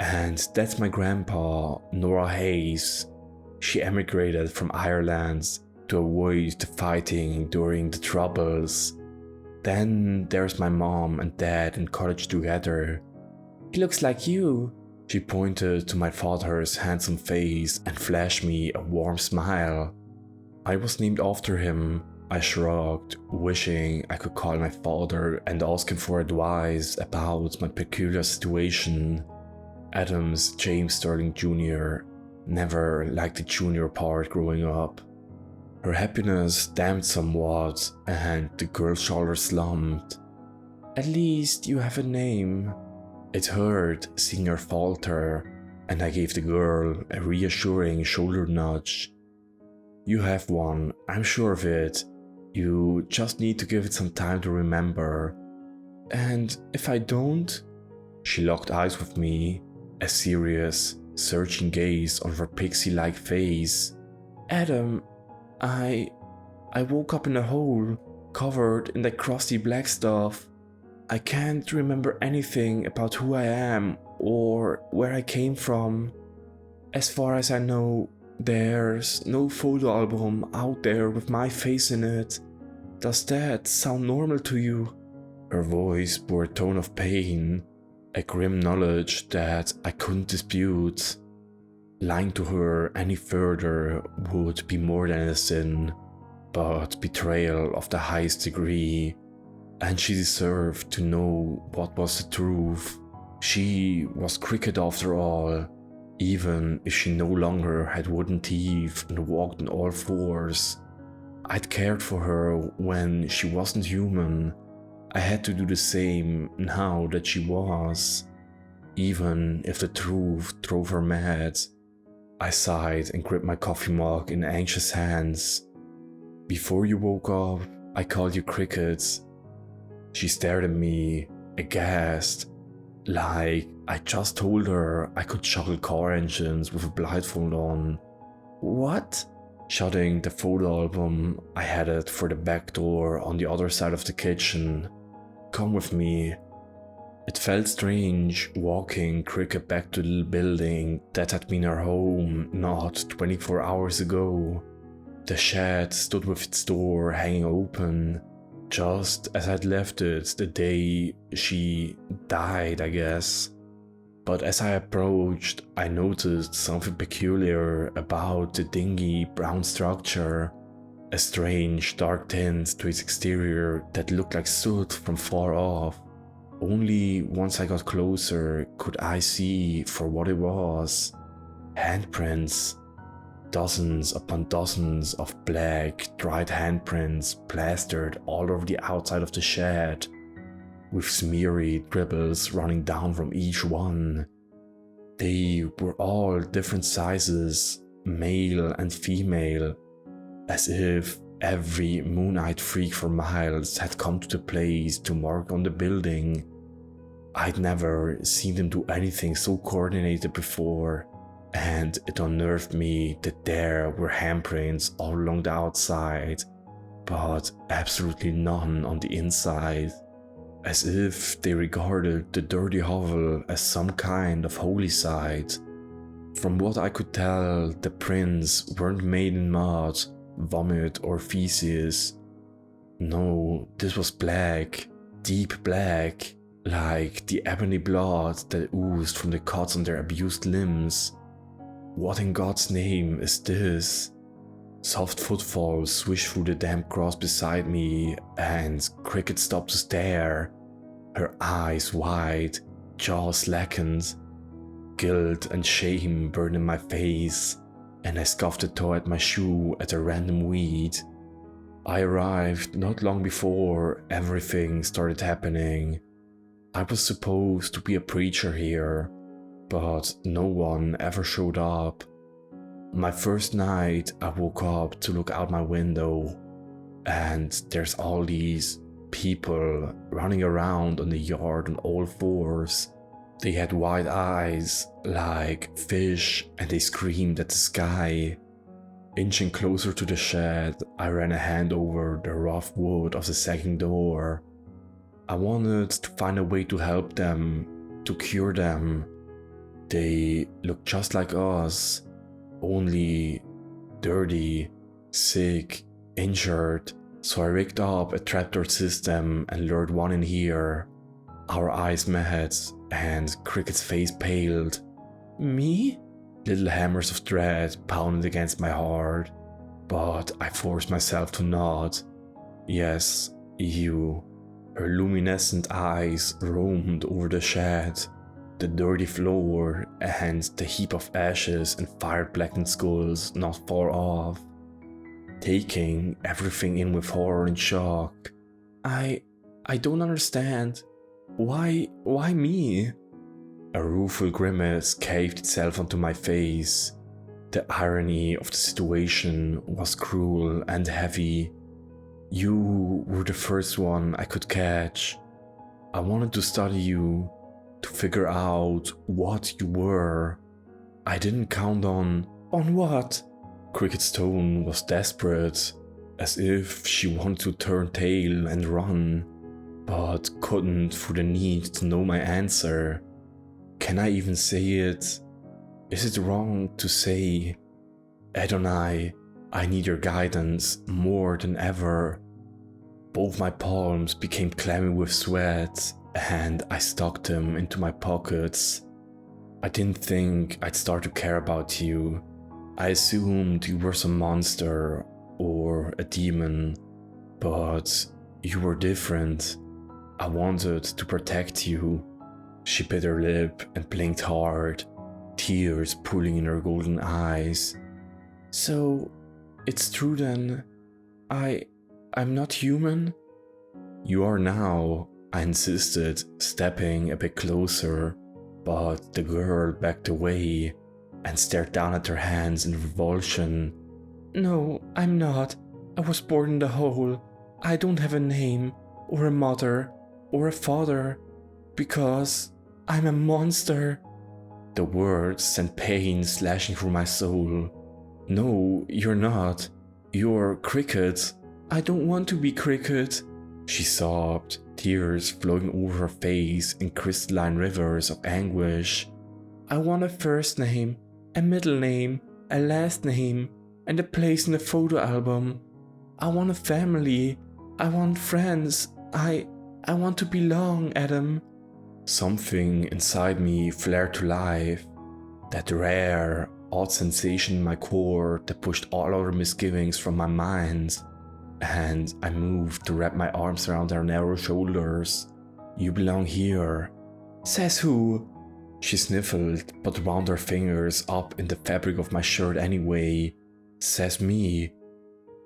And that's my grandpa, Nora Hayes. She emigrated from Ireland to avoid the fighting during the Troubles. Then there's my mom and dad in college together. He looks like you. She pointed to my father's handsome face and flashed me a warm smile. I was named after him, I shrugged, wishing I could call my father and ask him for advice about my peculiar situation. Adams James Sterling Jr. never liked the junior part growing up. Her happiness damped somewhat, and the girl's shoulders slumped. At least you have a name. It hurt seeing her falter, and I gave the girl a reassuring shoulder nudge. You have one, I'm sure of it. You just need to give it some time to remember. And if I don't? She locked eyes with me, a serious, searching gaze on her pixie-like face. Adam, I woke up in a hole, covered in that crusty black stuff. I can't remember anything about who I am or where I came from. As far as I know, there's no photo album out there with my face in it. Does that sound normal to you? Her voice bore a tone of pain, a grim knowledge that I couldn't dispute. Lying to her any further would be more than a sin, but betrayal of the highest degree, and she deserved to know what was the truth. She was Cricket after all, even if she no longer had wooden teeth and walked on all fours. I'd cared for her when she wasn't human. I had to do the same now that she was, even if the truth drove her mad. I sighed and gripped my coffee mug in anxious hands. Before you woke up, I called you Cricket. She stared at me, aghast, like I just told her I could juggle car engines with a blindfold on. What? Shutting the photo album, I headed for the back door on the other side of the kitchen. Come with me. It felt strange walking Cricket back to the little building that had been her home not 24 hours ago. The shed stood with its door hanging open, just as I'd left it the day she died, I guess. But as I approached, I noticed something peculiar about the dingy brown structure, a strange dark tint to its exterior that looked like soot from far off. Only once I got closer could I see for what it was. Handprints. Dozens upon dozens of black, dried handprints plastered all over the outside of the shed, with smeary dribbles running down from each one. They were all different sizes, male and female, as if every moon-eyed freak for miles had come to the place to mark on the building. I'd never seen them do anything so coordinated before, and it unnerved me that there were handprints all along the outside, but absolutely none on the inside, as if they regarded the dirty hovel as some kind of holy site. From what I could tell, the prints weren't made in mud, vomit or feces. No, this was black, deep black, like the ebony blood that oozed from the cuts on their abused limbs. What in God's name is this? Soft footfalls swished through the damp grass beside me, and Cricket stopped to stare, her eyes wide, jaw slackened. Guilt and shame burned in my face, and I scuffed a toe at my shoe at a random weed. I arrived not long before everything started happening. I was supposed to be a preacher here, but no one ever showed up. My first night, I woke up to look out my window, and there's all these people running around on the yard on all fours. They had wide eyes, like fish, and they screamed at the sky. Inching closer to the shed, I ran a hand over the rough wood of the sagging door. I wanted to find a way to help them, to cure them. They looked just like us, only dirty, sick, injured, so I rigged up a trapdoor system and lured one in here. Our eyes met, and Cricket's face paled. Me? Little hammers of dread pounded against my heart, but I forced myself to nod. Yes, you. Her luminescent eyes roamed over the shed, the dirty floor, and the heap of ashes and fire-blackened skulls not far off. Taking everything in with horror and shock. I don't understand. Why me? A rueful grimace caved itself onto my face. The irony of the situation was cruel and heavy. You were the first one I could catch. I wanted to study you, to figure out what you were. I didn't count on what? Cricket's tone was desperate, as if she wanted to turn tail and run, but couldn't for the need to know my answer. Can I even say it? Is it wrong to say? Adonai, I need your guidance more than ever. Both my palms became clammy with sweat, and I stuck them into my pockets. I didn't think I'd start to care about you. I assumed you were some monster or a demon, but you were different. I wanted to protect you. She bit her lip and blinked hard, tears pooling in her golden eyes. So, it's true then. I'm not human? You are now, I insisted, stepping a bit closer, but the girl backed away and stared down at her hands in revulsion. No, I'm not. I was born in the hole. I don't have a name, or a mother, or a father, because I'm a monster. The words sent pain slashing through my soul. No, you're not. You're Cricket. I don't want to be Cricket. She sobbed, tears flowing over her face in crystalline rivers of anguish. I want a first name, a middle name, a last name, and a place in the photo album. I want a family. I want friends. I want to belong, Adam. Something inside me flared to life. That rare, odd sensation in my core that pushed all other misgivings from my mind. And I moved to wrap my arms around her narrow shoulders. You belong here. Says who? She sniffled, but wound her fingers up in the fabric of my shirt anyway. Says me.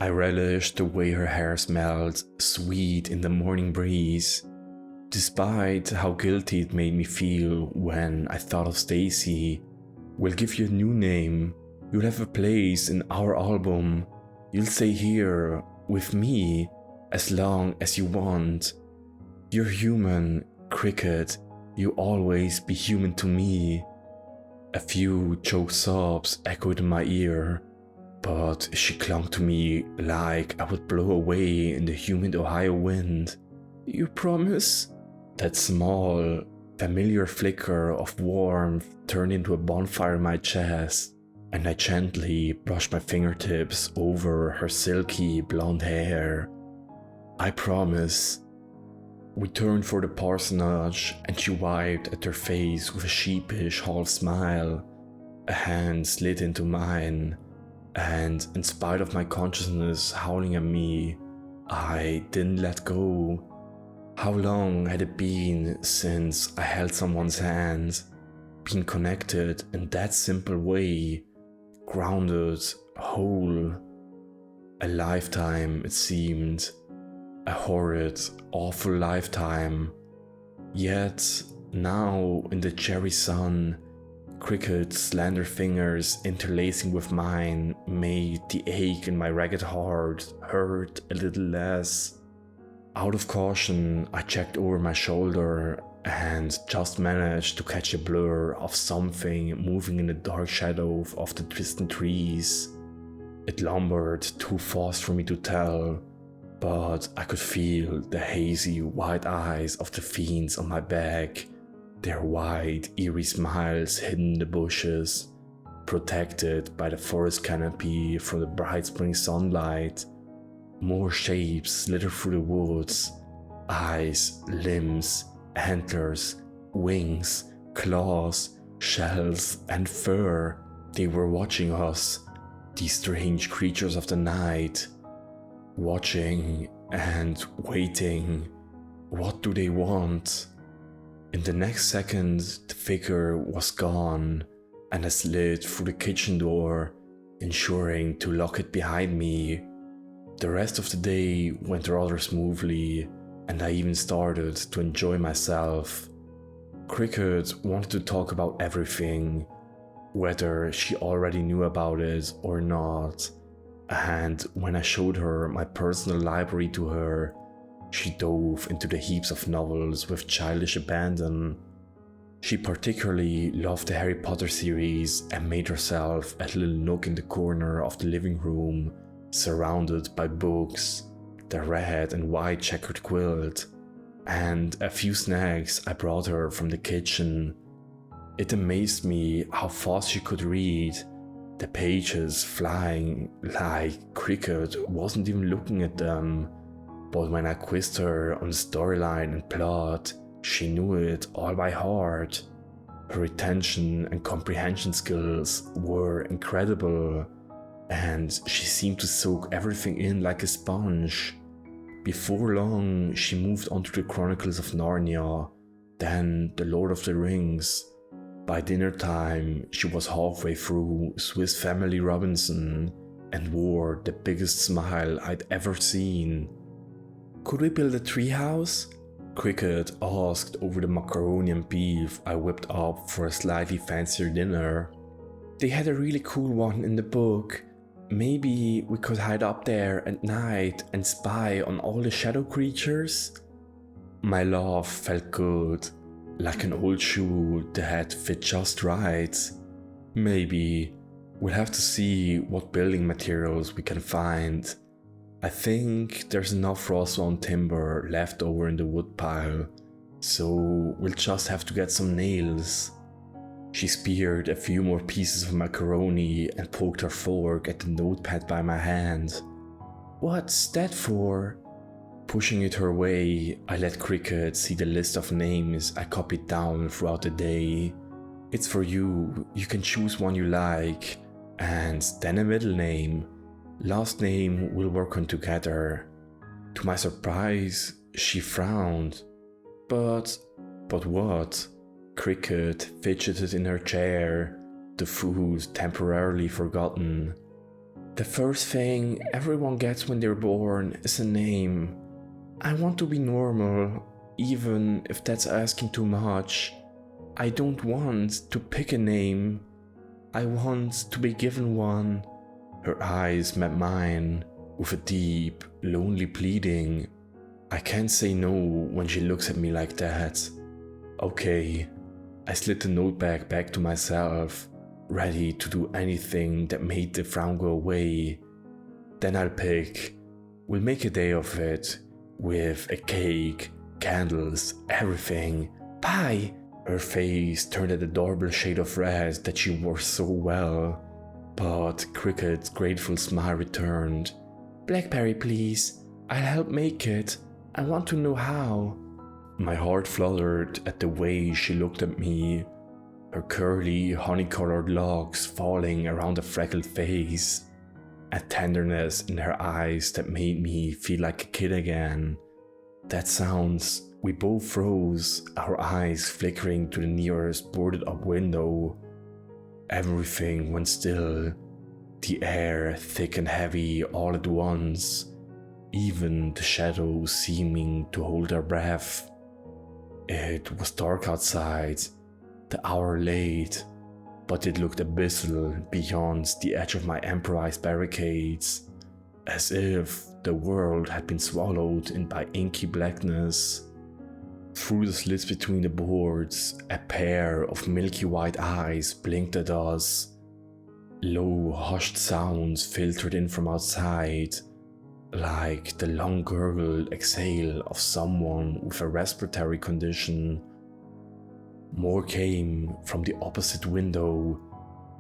I relished the way her hair smelled, sweet in the morning breeze. Despite how guilty it made me feel when I thought of Stacy. We'll give you a new name. You'll have a place in our album. You'll stay here with me as long as you want. You're human, Cricket. You'll always be human to me. A few choked sobs echoed in my ear, but she clung to me like I would blow away in the humid Ohio wind. You promise? That small, familiar flicker of warmth turned into a bonfire in my chest, and I gently brushed my fingertips over her silky blonde hair. I promise. We turned for the parsonage, and she wiped at her face with a sheepish half smile. A hand slid into mine, and in spite of my consciousness howling at me, I didn't let go. How long had it been since I held someone's hand, been connected in that simple way, grounded, whole? A lifetime, it seemed. A horrid, awful lifetime. Yet, now in the cherry sun, Cricket's slender fingers interlacing with mine made the ache in my ragged heart hurt a little less. Out of caution, I checked over my shoulder and just managed to catch a blur of something moving in the dark shadow of the distant trees. It lumbered too fast for me to tell, but I could feel the hazy white eyes of the fiends on my back, their wide, eerie smiles hidden in the bushes, protected by the forest canopy from the bright spring sunlight. More shapes slither through the woods, eyes, limbs, antlers, wings, claws, shells, and fur. They were watching us, these strange creatures of the night. Watching and waiting. What do they want? In the next second, the figure was gone, and I slid through the kitchen door, ensuring to lock it behind me. The rest of the day went rather smoothly, and I even started to enjoy myself. Cricket wanted to talk about everything, whether she already knew about it or not. And when I showed her my personal library to her, she dove into the heaps of novels with childish abandon. She particularly loved the Harry Potter series and made herself a little nook in the corner of the living room, surrounded by books, the red and white checkered quilt, and a few snacks I brought her from the kitchen. It amazed me how fast she could read, the pages flying like Cricket wasn't even looking at them. But when I quizzed her on storyline and plot, she knew it all by heart. Her retention and comprehension skills were incredible, and she seemed to soak everything in like a sponge. Before long, she moved on to the Chronicles of Narnia, then The Lord of the Rings. By dinner time, she was halfway through Swiss Family Robinson and wore the biggest smile I'd ever seen. "Could we build a treehouse?" Cricket asked over the macaroni and beef I whipped up for a slightly fancier dinner. "They had a really cool one in the book. Maybe we could hide up there at night and spy on all the shadow creatures?" My laugh felt good, like an old shoe that fit just right. Maybe. We'll have to see what building materials we can find. I think there's enough raw sawn timber left over in the woodpile, so we'll just have to get some nails. She speared a few more pieces of macaroni and poked her fork at the notepad by my hand. "What's that for?" Pushing it her way, I let Cricket see the list of names I copied down throughout the day. "It's for you, you can choose one you like, and then a middle name. Last name we'll work on together." To my surprise, she frowned. But what? Cricket fidgeted in her chair, the food temporarily forgotten. "The first thing everyone gets when they're born is a name. I want to be normal, even if that's asking too much. I don't want to pick a name. I want to be given one." Her eyes met mine with a deep, lonely pleading. I can't say no when she looks at me like that. Okay, I slid the notepad back to myself, ready to do anything that made the frown go away. "Then I'll pick. We'll make a day of it, with a cake, candles, everything. Pie!" Her face turned an adorable shade of red that she wore so well. But Cricket's grateful smile returned. "Blackberry, please. I'll help make it. I want to know how." My heart fluttered at the way she looked at me, her curly, honey-colored locks falling around a freckled face, a tenderness in her eyes that made me feel like a kid again. That sounds, we both froze, our eyes flickering to the nearest boarded-up window. Everything went still, the air thick and heavy all at once, even the shadows seeming to hold their breath. It was dark outside, the hour late, but it looked abyssal beyond the edge of my improvised barricades, as if the world had been swallowed in by inky blackness. Through the slits between the boards, a pair of milky white eyes blinked at us. Low, hushed sounds filtered in from outside, like the long gurgled exhale of someone with a respiratory condition. More came from the opposite window,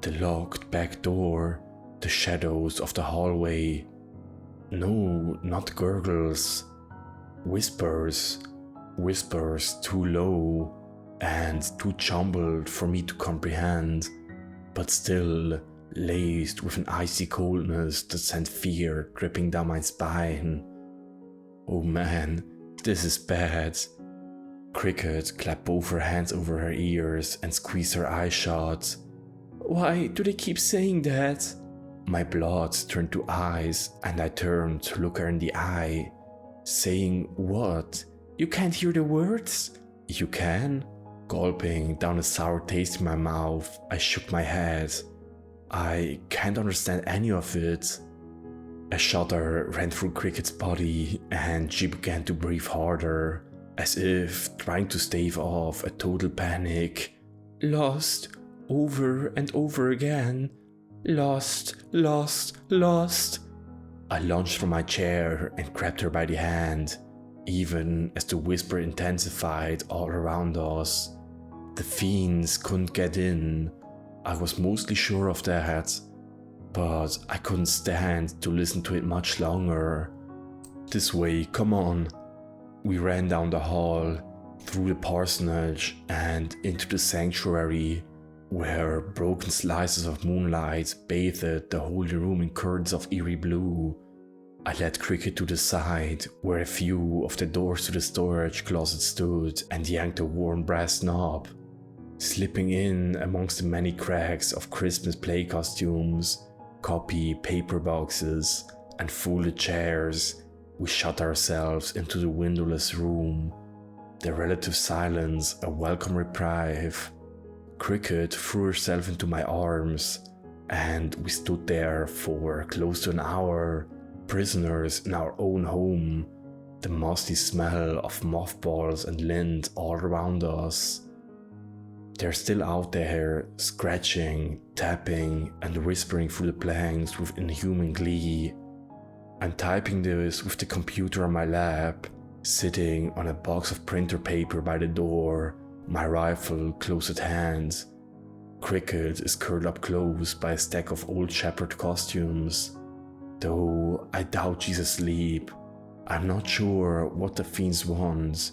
the locked back door, the shadows of the hallway. No, not gurgles. Whispers. Whispers too low and too jumbled for me to comprehend, but still laced with an icy coldness that sent fear dripping down my spine. Oh man, this is bad. Cricket clapped both her hands over her ears and squeezed her eyes shut. Why do they keep saying that? My blood turned to ice and I turned to look her in the eye. Saying what? You can't hear the words? You can? Gulping down a sour taste in my mouth, I shook my head. I can't understand any of it. A shudder ran through Cricket's body and she began to breathe harder, as if trying to stave off a total panic. Lost, over and over again. Lost, lost, lost. I lunged from my chair and grabbed her by the hand, even as the whisper intensified all around us. The fiends couldn't get in. I was mostly sure of that, but I couldn't stand to listen to it much longer. This way, come on. We ran down the hall, through the parsonage and into the sanctuary, where broken slices of moonlight bathed the holy room in curtains of eerie blue. I led Cricket to the side, where a few of the doors to the storage closet stood, and yanked a worn brass knob. Slipping in amongst the many cracks of Christmas play costumes, copy paper boxes, and folded chairs, we shut ourselves into the windowless room, the relative silence a welcome reprieve. Cricket threw herself into my arms, and we stood there for close to an hour, prisoners in our own home, the musty smell of mothballs and lint all around us. They're still out there, scratching, tapping, and whispering through the planks with inhuman glee. I'm typing this with the computer on my lap, sitting on a box of printer paper by the door, my rifle close at hand. Cricket is curled up close by a stack of old shepherd costumes. Though I doubt she's asleep, I'm not sure what the fiends want,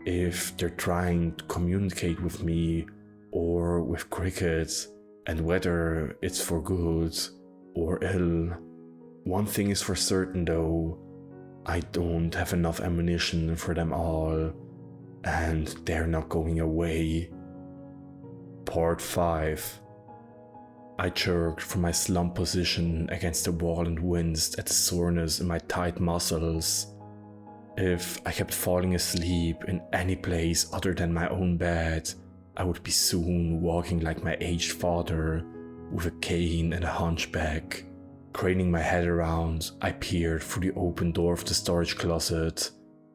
if they're trying to communicate with me or with Cricket, and whether it's for good or ill. One thing is for certain though, I don't have enough ammunition for them all, and they're not going away. Part 5. I jerked from my slumped position against the wall and winced at the soreness in my tight muscles. If I kept falling asleep in any place other than my own bed, I would be soon walking like my aged father, with a cane and a hunchback. Craning my head around, I peered through the open door of the storage closet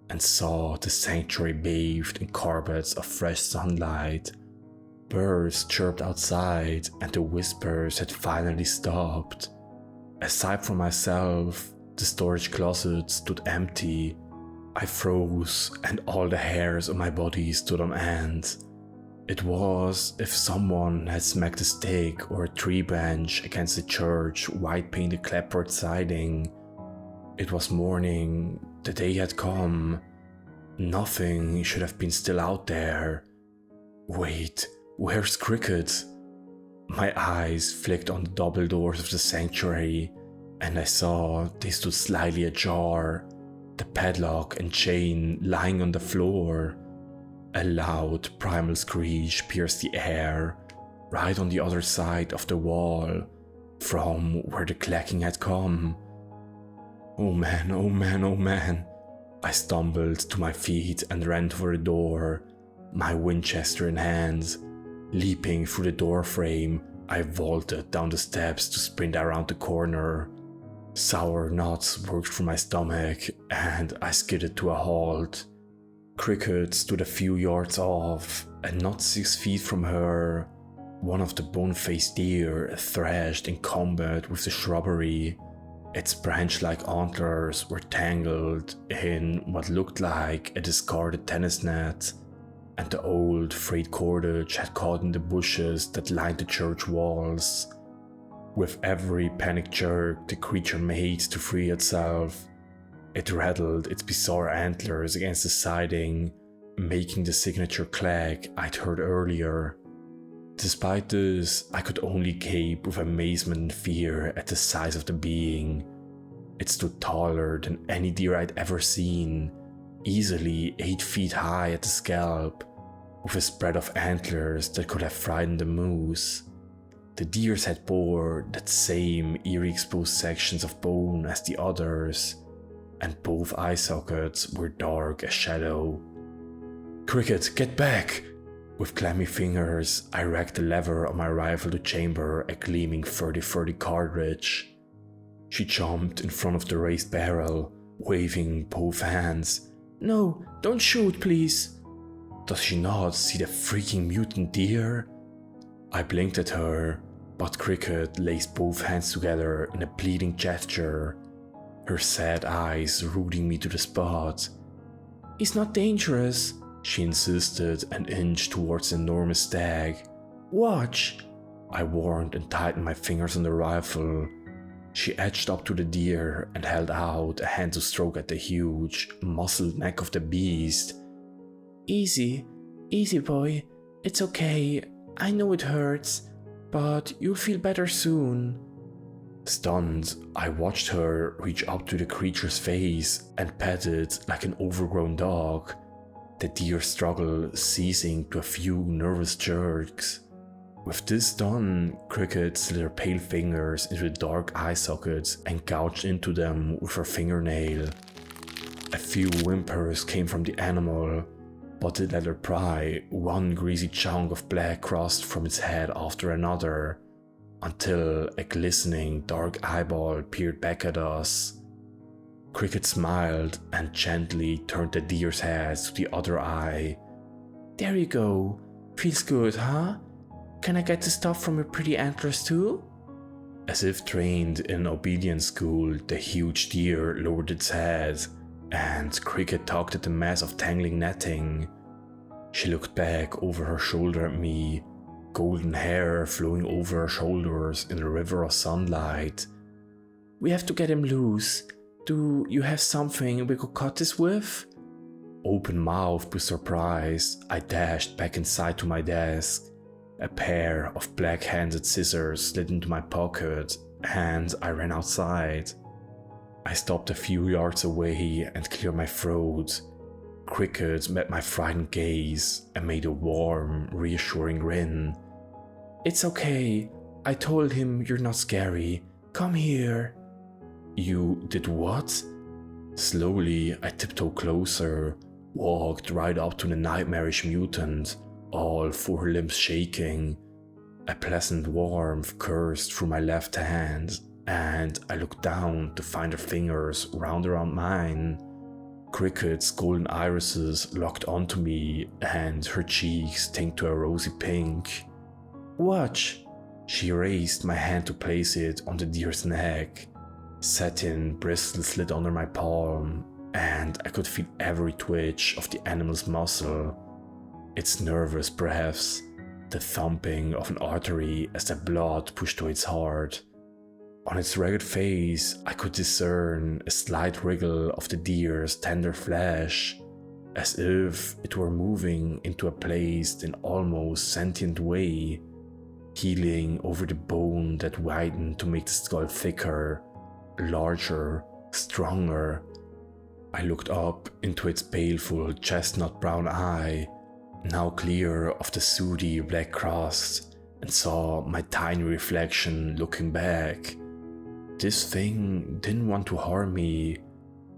and saw the sanctuary bathed in carpets of fresh sunlight. Birds chirped outside and the whispers had finally stopped. Aside from myself, the storage closet stood empty. I froze and all the hairs on my body stood on end. It was as if someone had smacked a stick or a tree branch against the church white-painted clapboard siding. It was morning, the day had come. Nothing should have been still out there. Wait, where's Cricket? My eyes flicked on the double doors of the sanctuary, and I saw they stood slightly ajar, the padlock and chain lying on the floor. A loud primal screech pierced the air, right on the other side of the wall, from where the clacking had come. Oh man, oh man, oh man. I stumbled to my feet and ran for the door, my Winchester in hand. Leaping through the door frame, I vaulted down the steps to sprint around the corner. Sour knots worked through my stomach, and I skidded to a halt. Cricket stood a few yards off, and not 6 feet from her. One of the bone-faced deer thrashed in combat with the shrubbery. Its branch-like antlers were tangled in what looked like a discarded tennis net, and the old frayed cordage had caught in the bushes that lined the church walls. With every panicked jerk the creature made to free itself, it rattled its bizarre antlers against the siding, making the signature clack I'd heard earlier. Despite this, I could only gape with amazement and fear at the size of the being. It stood taller than any deer I'd ever seen, easily 8 feet high at the scalp, with a spread of antlers that could have frightened a moose. The deer's head bore that same eerie exposed sections of bone as the others, and both eye sockets were dark as shadow. "Cricket, get back!" With clammy fingers, I racked the lever on my rifle to chamber a gleaming 30-30 cartridge. She jumped in front of the raised barrel, waving both hands. "No, don't shoot, please!" Does she not see the freaking mutant deer? I blinked at her, but Cricket laced both hands together in a pleading gesture, her sad eyes rooting me to the spot. "He's not dangerous," she insisted and inched towards the enormous stag. "Watch!" I warned and tightened my fingers on the rifle. She edged up to the deer and held out a hand to stroke at the huge, muscled neck of the beast. "Easy, easy boy, it's okay, I know it hurts, but you'll feel better soon." Stunned, I watched her reach up to the creature's face and pet it like an overgrown dog, the deer struggle ceasing to a few nervous jerks. With this done, Cricket slid her pale fingers into the dark eye sockets and gouged into them with her fingernail. A few whimpers came from the animal, but it let her pry one greasy chunk of black crust from its head after another, until a glistening dark eyeball peered back at us. Cricket smiled and gently turned the deer's head to the other eye. "There you go. Feels good, huh? Can I get the stuff from your pretty antlers too?" As if trained in an obedience school, the huge deer lowered its head, and Cricket tugged at the mass of tangling netting. She looked back over her shoulder at me, golden hair flowing over her shoulders in a river of sunlight. "We have to get him loose. Do you have something we could cut this with?" Open-mouthed with surprise, I dashed back inside to my desk. A pair of black-handed scissors slid into my pocket, and I ran outside. I stopped a few yards away and cleared my throat. Cricket met my frightened gaze and made a warm, reassuring grin. "It's okay. I told him you're not scary. Come here." "You did what?" Slowly, I tiptoed closer, walked right up to the nightmarish mutant, all 4 limbs shaking. A pleasant warmth coursed through my left hand, and I looked down to find her fingers wound around mine. Cricket's golden irises locked onto me, and her cheeks tinged to a rosy pink. "Watch!" She raised my hand to place it on the deer's neck. Satin bristles slid under my palm, and I could feel every twitch of the animal's muscle. Its nervous breaths, the thumping of an artery as the blood pushed to its heart. On its ragged face, I could discern a slight wriggle of the deer's tender flesh, as if it were moving into a placed and almost sentient way, healing over the bone that widened to make the skull thicker, larger, stronger. I looked up into its baleful chestnut brown eye, now clear of the sooty black crust, and saw my tiny reflection looking back. This thing didn't want to harm me.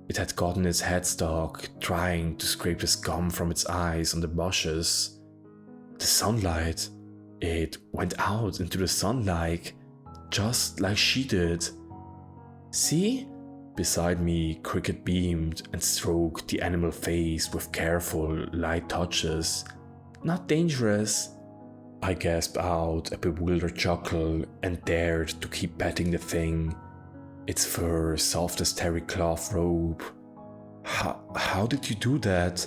It had gotten its head stuck, trying to scrape the scum from its eyes on the bushes. The sunlight. It went out into the sunlight, just like she did. "See?" Beside me, Cricket beamed and stroked the animal face with careful, light touches. "Not dangerous." I gasped out a bewildered chuckle and dared to keep petting the thing, its fur soft as terry cloth robe. How did you do that?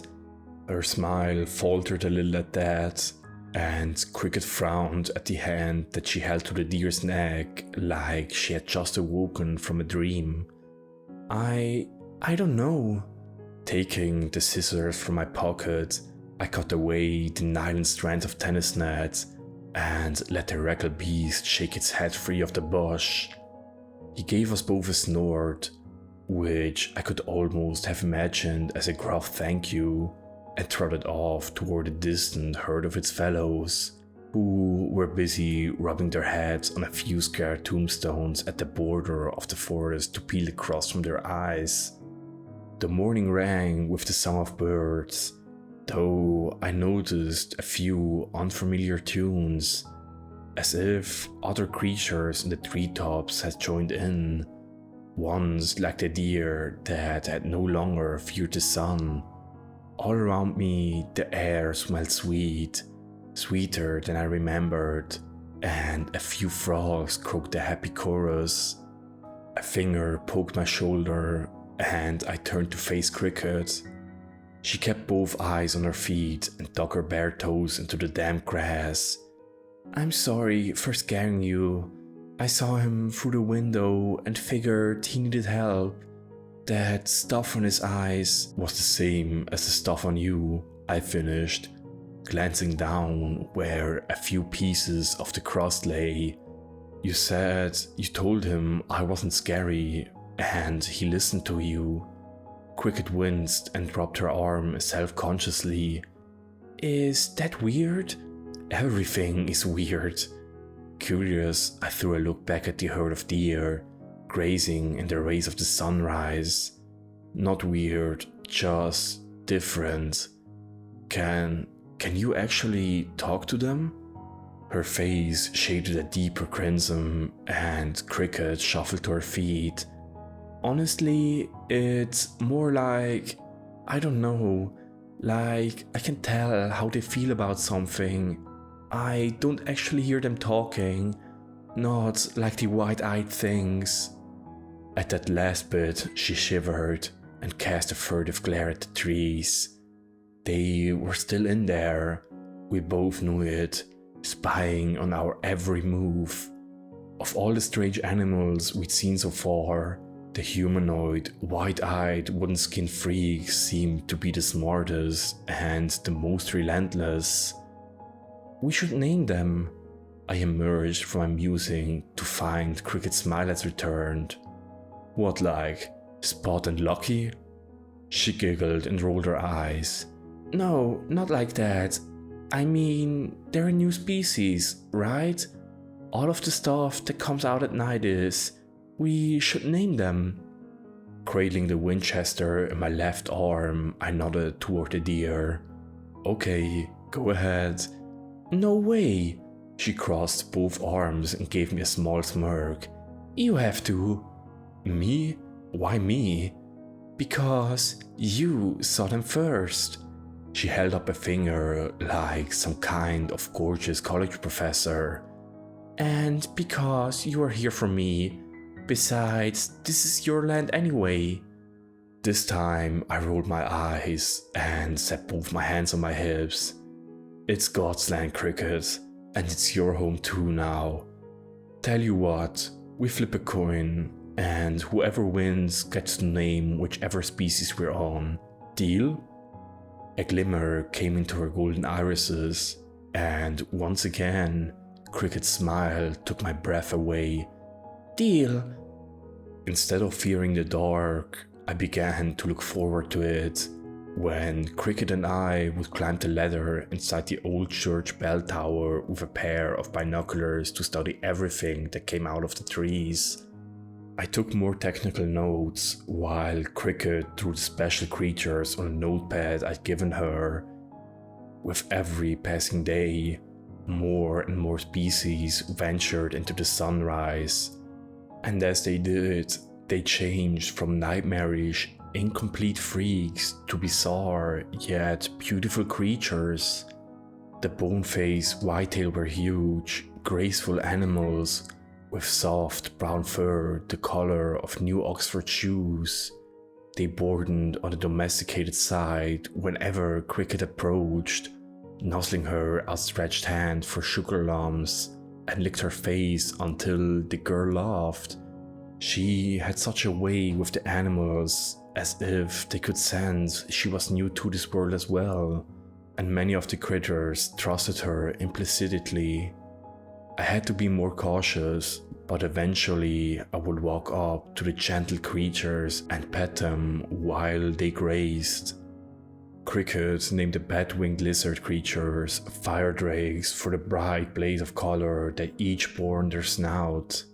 Her smile faltered a little at that, and Cricket frowned at the hand that she held to the deer's neck like she had just awoken from a dream. I don't know. Taking the scissors from my pocket, I cut away the nylon strand of tennis net and let the regal beast shake its head free of the bush. He gave us both a snort, which I could almost have imagined as a gruff thank you, and trotted off toward a distant herd of its fellows, who were busy rubbing their heads on a few square tombstones at the border of the forest to peel the crust from their eyes. The morning rang with the song of birds, though I noticed a few unfamiliar tunes, as if other creatures in the treetops had joined in, ones like the deer that had no longer feared the sun. All around me the air smelled sweet, sweeter than I remembered, and a few frogs croaked a happy chorus. A finger poked my shoulder, and I turned to face Cricket. She kept both eyes on her feet and dug her bare toes into the damp grass. "I'm sorry for scaring you. I saw him through the window and figured he needed help. That stuff on his eyes was the same as the stuff on you," I finished, glancing down where a few pieces of the crust lay. "You said you told him I wasn't scary, and he listened to you." Cricket winced and dropped her arm self-consciously. "Is that weird?" "Everything is weird." Curious, I threw a look back at the herd of deer, grazing in the rays of the sunrise. "Not weird, just different. Can you actually talk to them?" Her face shaded a deeper crimson, and Cricket shuffled to her feet. "Honestly, it's more like, I don't know, like I can tell how they feel about something. I don't actually hear them talking, not like the wide-eyed things." At that last bit, she shivered and cast a furtive glare at the trees. They were still in there. We both knew it, spying on our every move. Of all the strange animals we'd seen so far, the humanoid, wide-eyed, wooden-skinned freaks seemed to be the smartest and the most relentless. "We should name them." I emerged from my musing to find Cricket's smile had returned. "What, like Spot and Lucky?" She giggled and rolled her eyes. "No, not like that. I mean, they're a new species, right? All of the stuff that comes out at night is. We should name them." Cradling the Winchester in my left arm, I nodded toward the deer. "Okay, go ahead." "No way!" She crossed both arms and gave me a small smirk. "You have to." "Me? Why me?" "Because you saw them first." She held up a finger like some kind of gorgeous college professor. "And because you are here for me. Besides, this is your land anyway." This time I rolled my eyes and set both my hands on my hips. "It's God's land, Cricket, and it's your home too now. Tell you what, we flip a coin, and whoever wins gets to name whichever species we're on. Deal?" A glimmer came into her golden irises, and once again, Cricket's smile took my breath away. "Deal." Instead of fearing the dark, I began to look forward to it, when Cricket and I would climb the ladder inside the old church bell tower with a pair of binoculars to study everything that came out of the trees. I took more technical notes while Cricket drew the special creatures on a notepad I'd given her. With every passing day, more and more species ventured into the sunrise, and as they did, they changed from nightmarish, incomplete freaks to bizarre yet beautiful creatures. The bone-faced whitetail were huge, graceful animals with soft brown fur the color of new Oxford shoes. They bordered on the domesticated side whenever Cricket approached, nuzzling her outstretched hand for sugar lumps, and licked her face until the girl laughed. She had such a way with the animals, as if they could sense she was new to this world as well, and many of the critters trusted her implicitly. I had to be more cautious, but eventually I would walk up to the gentle creatures and pet them while they grazed. Cricket named the bat-winged lizard creatures fire drakes for the bright blaze of color that each bore on their snout.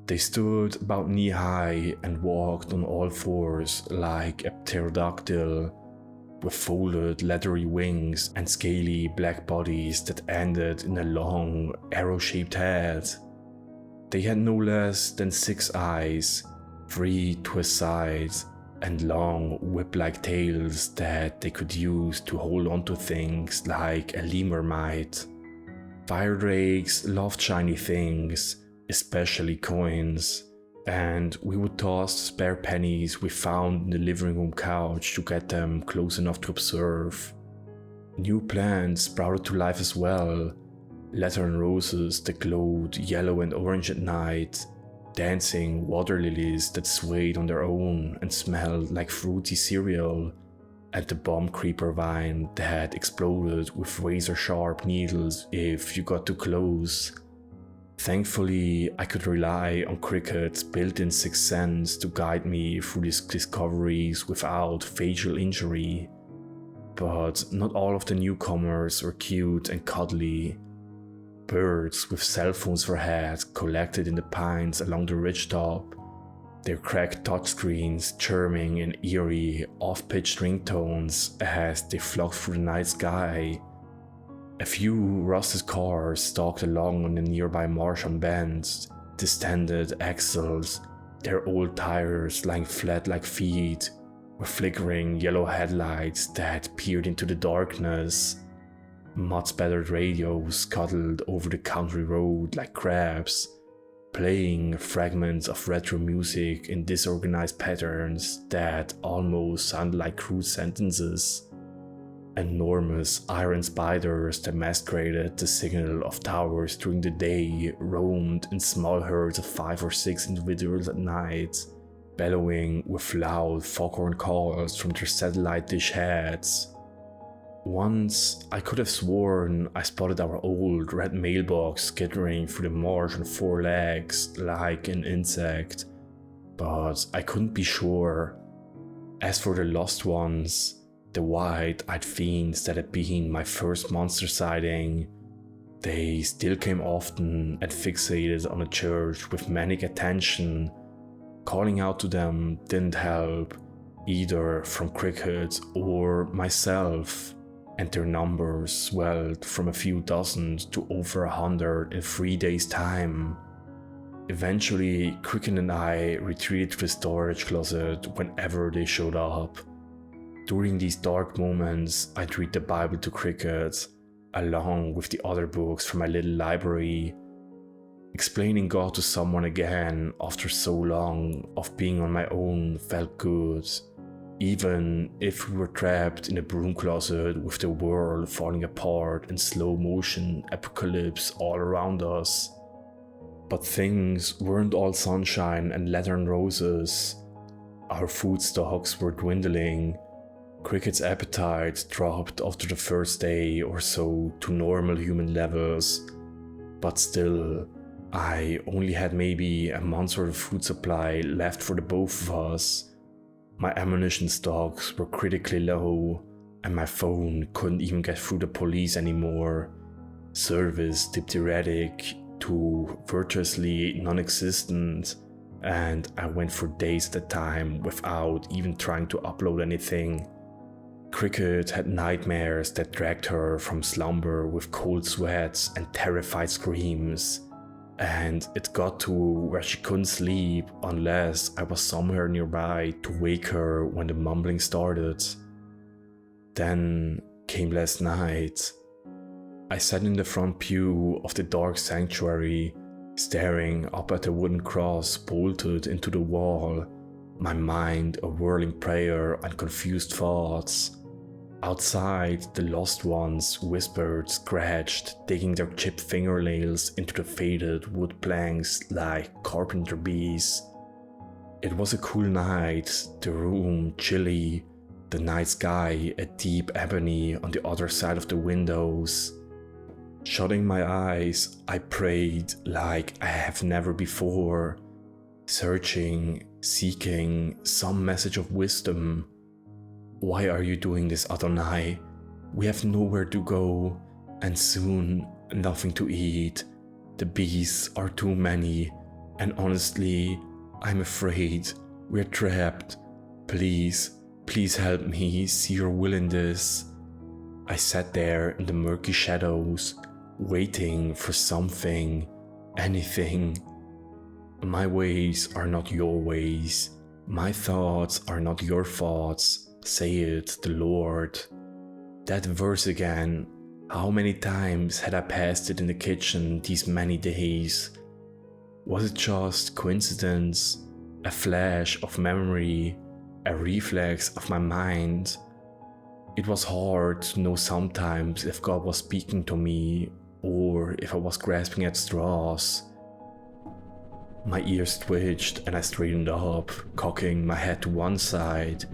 They stood about knee-high and walked on all fours like a pterodactyl, with folded leathery wings and scaly black bodies that ended in a long, arrow-shaped head. They had no less than 6 eyes, 3 to a side, and long whip-like tails that they could use to hold onto things like a lemur might. Fire drakes loved shiny things, especially coins, and we would toss spare pennies we found in the living room couch to get them close enough to observe. New plants sprouted to life as well, lantern roses that glowed yellow and orange at night, dancing water lilies that swayed on their own and smelled like fruity cereal, and the bomb creeper vine that exploded with razor-sharp needles if you got too close. Thankfully, I could rely on Cricket's built-in sixth sense to guide me through these discoveries without facial injury. But not all of the newcomers were cute and cuddly. Birds with cell phones for heads collected in the pines along the ridgetop, their cracked touchscreens chirping in eerie, off-pitched ringtones as they flocked through the night sky. A few rusted cars stalked along on the nearby marsh on bends, distended axles, their old tires lying flat like feet, with flickering yellow headlights that peered into the darkness. Mud-spattered radios scuttled over the country road like crabs, playing fragments of retro music in disorganized patterns that almost sounded like crude sentences. Enormous iron spiders that masqueraded the signal of towers during the day roamed in small herds of 5 or 6 individuals at night, bellowing with loud foghorn calls from their satellite dish heads. Once, I could have sworn I spotted our old red mailbox skittering through the marsh on 4 legs like an insect, but I couldn't be sure. As for the lost ones, the wide-eyed fiends that had been my first monster sighting, they still came often and fixated on the church with manic attention. Calling out to them didn't help, either from Cricket or myself, and their numbers swelled from a few dozen to over 100 in 3 days' time. Eventually, Cricket and I retreated to the storage closet whenever they showed up. During these dark moments, I'd read the Bible to Cricket, along with the other books from my little library. Explaining God to someone again after so long of being on my own felt good, even if we were trapped in a broom closet with the world falling apart in slow motion apocalypse all around us. But things weren't all sunshine and lantern roses. Our food stocks were dwindling. Cricket's appetite dropped after the first day or so to normal human levels, but still, I only had maybe a month's worth of food supply left for the both of us. My ammunition stocks were critically low, and my phone couldn't even get through the police anymore. Service dipped erratic to virtuously non-existent, and I went for days at a time without even trying to upload anything. Cricket had nightmares that dragged her from slumber with cold sweats and terrified screams, and it got to where she couldn't sleep unless I was somewhere nearby to wake her when the mumbling started. Then came last night. I sat in the front pew of the dark sanctuary, staring up at the wooden cross bolted into the wall, my mind a whirling prayer and confused thoughts. Outside, the lost ones whispered, scratched, digging their chipped fingernails into the faded wood planks like carpenter bees. It was a cool night, the room chilly, the night sky a deep ebony on the other side of the windows. Shutting my eyes, I prayed like I have never before, searching, seeking some message of wisdom. Why are you doing this, Adonai? We have nowhere to go, and soon nothing to eat. The beasts are too many, and honestly, I'm afraid we're trapped. Please help me see your will in this. I sat there in the murky shadows, waiting for something, anything. My ways are not your ways. My thoughts are not your thoughts, saith the Lord. That verse again. How many times had I passed it in the kitchen these many days? Was it just coincidence, a flash of memory, a reflex of my mind? It was hard to know sometimes if God was speaking to me or if I was grasping at straws. My ears twitched and I straightened up, cocking my head to one side.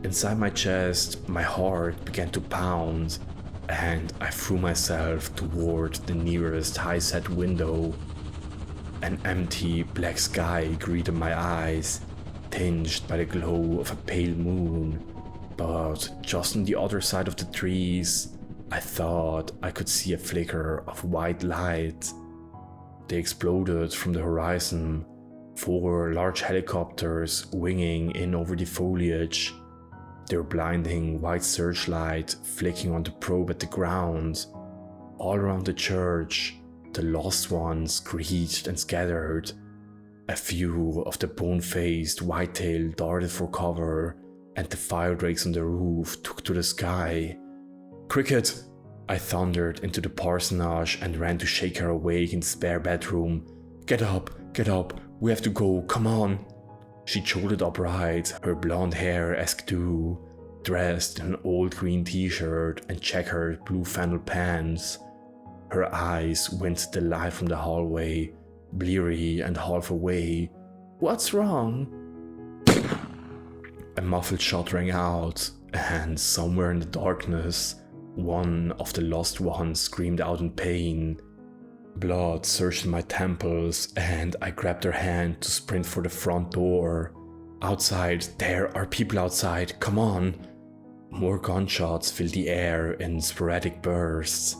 Inside my chest, my heart began to pound, and I threw myself toward the nearest high-set window. An empty black sky greeted my eyes, tinged by the glow of a pale moon, but just on the other side of the trees, I thought I could see a flicker of white light. They exploded from the horizon, 4 large helicopters winging in over the foliage, their blinding white searchlight flicking on the probe at the ground. All around the church, the lost ones screeched and scattered. A few of the bone-faced whitetail darted for cover, and the fire drakes on the roof took to the sky. "Cricket!" I thundered into the parsonage and ran to shake her awake in the spare bedroom. Get up, we have to go, come on!" She jolted upright, her blonde hair askew, dressed in an old green t-shirt and checkered blue flannel pants. Her eyes winced the light from the hallway, bleary and half away. "What's wrong?" A muffled shot rang out, and somewhere in the darkness, one of the lost ones screamed out in pain. Blood surged in my temples, and I grabbed her hand to sprint for the front door. "Outside, there are people outside, come on!" More gunshots filled the air in sporadic bursts,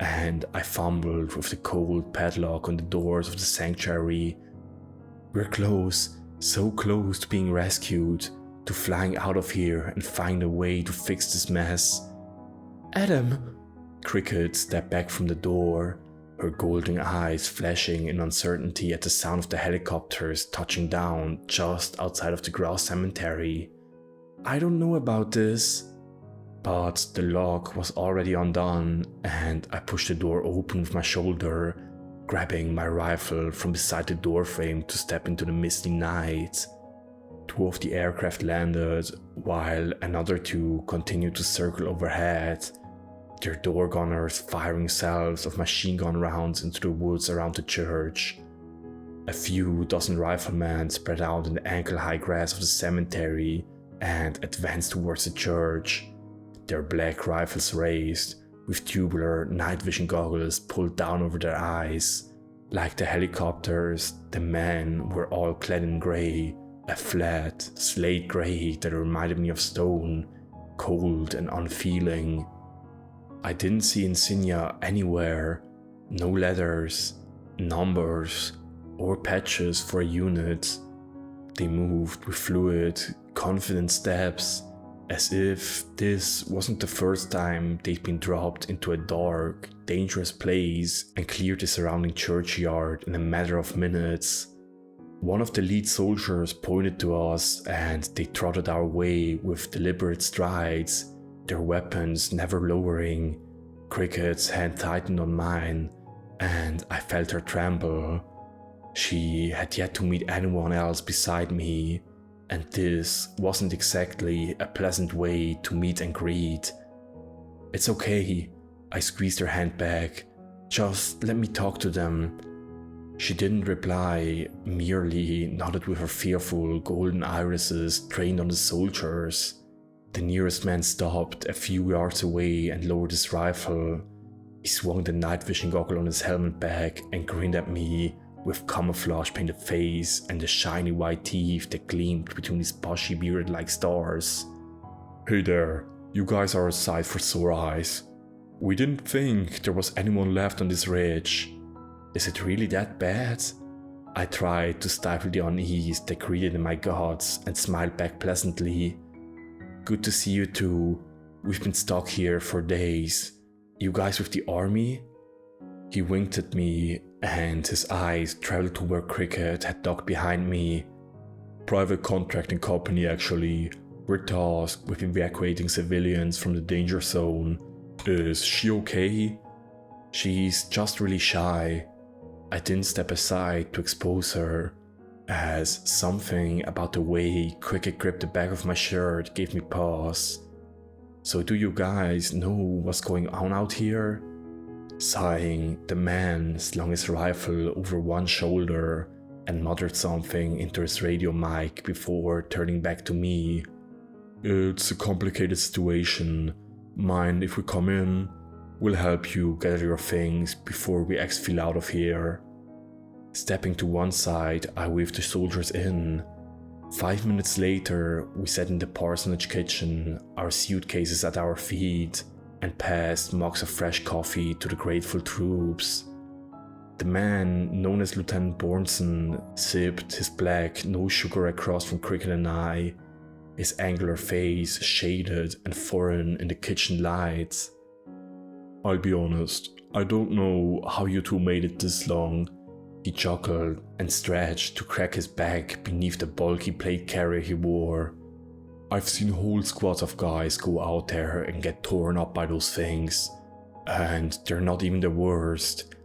and I fumbled with the cold padlock on the doors of the sanctuary. We're close, so close to being rescued, to flying out of here and find a way to fix this mess. "Adam!" Cricket stepped back from the door, her golden eyes flashing in uncertainty at the sound of the helicopters touching down just outside of the grass cemetery. "I don't know about this." But the lock was already undone, and I pushed the door open with my shoulder, grabbing my rifle from beside the doorframe to step into the misty night. 2 of the aircraft landed, while another 2 continued to circle overhead, their door gunners firing salves of machine gun rounds into the woods around the church. A few dozen riflemen spread out in the ankle-high grass of the cemetery and advanced towards the church, their black rifles raised, with tubular night vision goggles pulled down over their eyes. Like the helicopters, the men were all clad in grey, a flat, slate grey that reminded me of stone, cold and unfeeling. I didn't see insignia anywhere, no letters, numbers, or patches for a unit. They moved with fluid, confident steps, as if this wasn't the first time they'd been dropped into a dark, dangerous place and cleared the surrounding churchyard in a matter of minutes. One of the lead soldiers pointed to us, and they trotted our way with deliberate strides, their weapons never lowering. Cricket's hand tightened on mine, and I felt her tremble. She had yet to meet anyone else beside me, and this wasn't exactly a pleasant way to meet and greet. "It's okay," I squeezed her hand back. "Just let me talk to them." She didn't reply, merely nodded with her fearful golden irises trained on the soldiers. The nearest man stopped a few yards away and lowered his rifle. He swung the night vision goggle on his helmet back and grinned at me with camouflage painted face and the shiny white teeth that gleamed between his bushy beard like stars. "Hey there, you guys are a sight for sore eyes. We didn't think there was anyone left on this ridge. Is it really that bad?" I tried to stifle the unease that greeted in my guts and smiled back pleasantly. "Good to see you too. We've been stuck here for days. You guys with the army?" He winked at me, and his eyes traveled to where Cricket had ducked behind me. "Private contracting company actually. We're tasked with evacuating civilians from the danger zone. Is she okay?" "She's just really shy." I didn't step aside to expose her, as something about the way Cricket gripped the back of my shirt gave me pause. "So do you guys know what's going on out here?" Sighing, the man slung his rifle over one shoulder and muttered something into his radio mic before turning back to me. "It's a complicated situation. Mind if we come in? We'll help you gather your things before we exfil out of here." Stepping to one side, I waved the soldiers in. 5 minutes later, we sat in the parsonage kitchen, our suitcases at our feet, and passed mugs of fresh coffee to the grateful troops. The man, known as Lieutenant Bornson, sipped his black, no sugar across from Cricket and I, his angular face shaded and foreign in the kitchen lights. "I'll be honest, I don't know how you two made it this long." He chuckled and stretched to crack his back beneath the bulky plate carrier he wore. "I've seen whole squads of guys go out there and get torn up by those things, and they're not even the worst.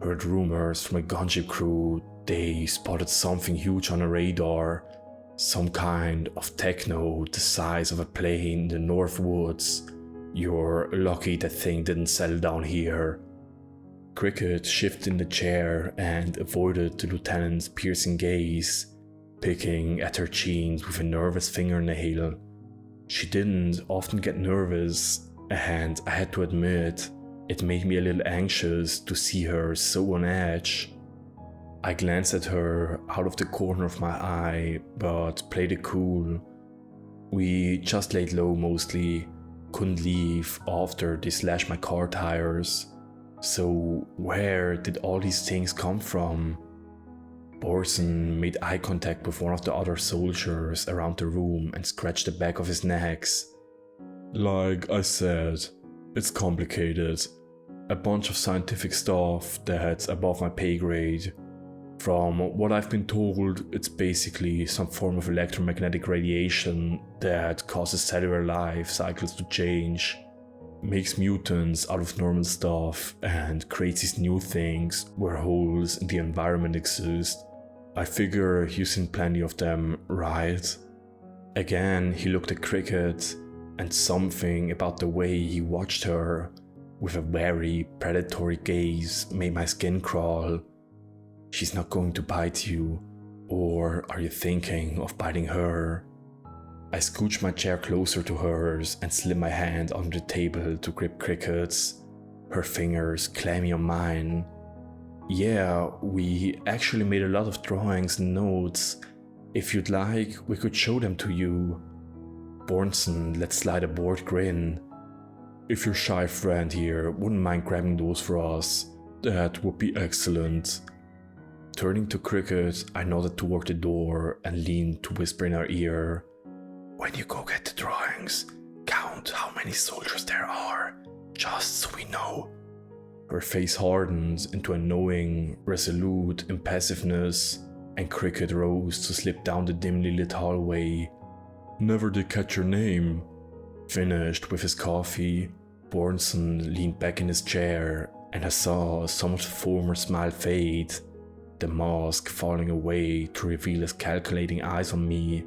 Heard rumors from a gunship crew they spotted something huge on a radar, some kind of techno the size of a plane in the North Woods. You're lucky that thing didn't settle down here." Cricket shifted in the chair and avoided the lieutenant's piercing gaze, picking at her jeans with a nervous fingernail. She didn't often get nervous, and I had to admit, it made me a little anxious to see her so on edge. I glanced at her out of the corner of my eye, but played it cool. "We just laid low mostly, couldn't leave after they slashed my car tires. So where did all these things come from?" Borson made eye contact with one of the other soldiers around the room and scratched the back of his neck. "Like I said, it's complicated. A bunch of scientific stuff that's above my pay grade. From what I've been told, it's basically some form of electromagnetic radiation that causes cellular life cycles to change, makes mutants out of normal stuff, and creates these new things where holes in the environment exist. I figure you've seen plenty of them, right?" Again, he looked at Cricket, and something about the way he watched her, with a very predatory gaze, made my skin crawl. "She's not going to bite you, or are you thinking of biting her?" I scooched my chair closer to hers and slid my hand under the table to grip Cricket's, her fingers clammy on mine. "Yeah, we actually made a lot of drawings and notes. If you'd like, we could show them to you." Bornson let slide a bored grin. "If your shy friend here wouldn't mind grabbing those for us, that would be excellent." Turning to Cricket, I nodded toward the door and leaned to whisper in her ear, "When you go get the drawings, count how many soldiers there are, just so we know." Her face hardened into a knowing, resolute impassiveness, and Cricket rose to slip down the dimly lit hallway. "Never did catch your name," finished with his coffee. Bornson leaned back in his chair, and I saw some of the former smile fade, the mask falling away to reveal his calculating eyes on me.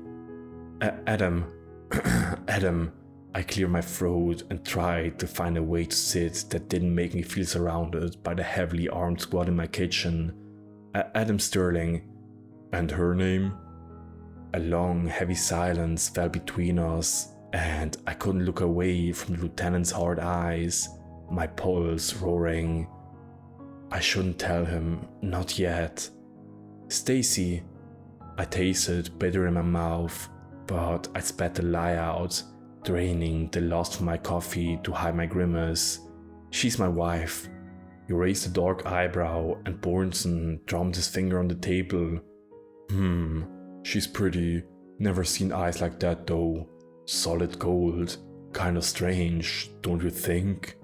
Adam, Adam, I cleared my throat and tried to find a way to sit that didn't make me feel surrounded by the heavily armed squad in my kitchen. Adam Sterling. And her name? A long, heavy silence fell between us, and I couldn't look away from the lieutenant's hard eyes, my pulse roaring. I shouldn't tell him, not yet. Stacy. I tasted bitter in my mouth, but I spat the lie out, draining the last of my coffee to hide my grimace. She's my wife. He raised a dark eyebrow, and Bornson drummed his finger on the table. She's pretty. Never seen eyes like that though. Solid gold. Kinda strange, don't you think?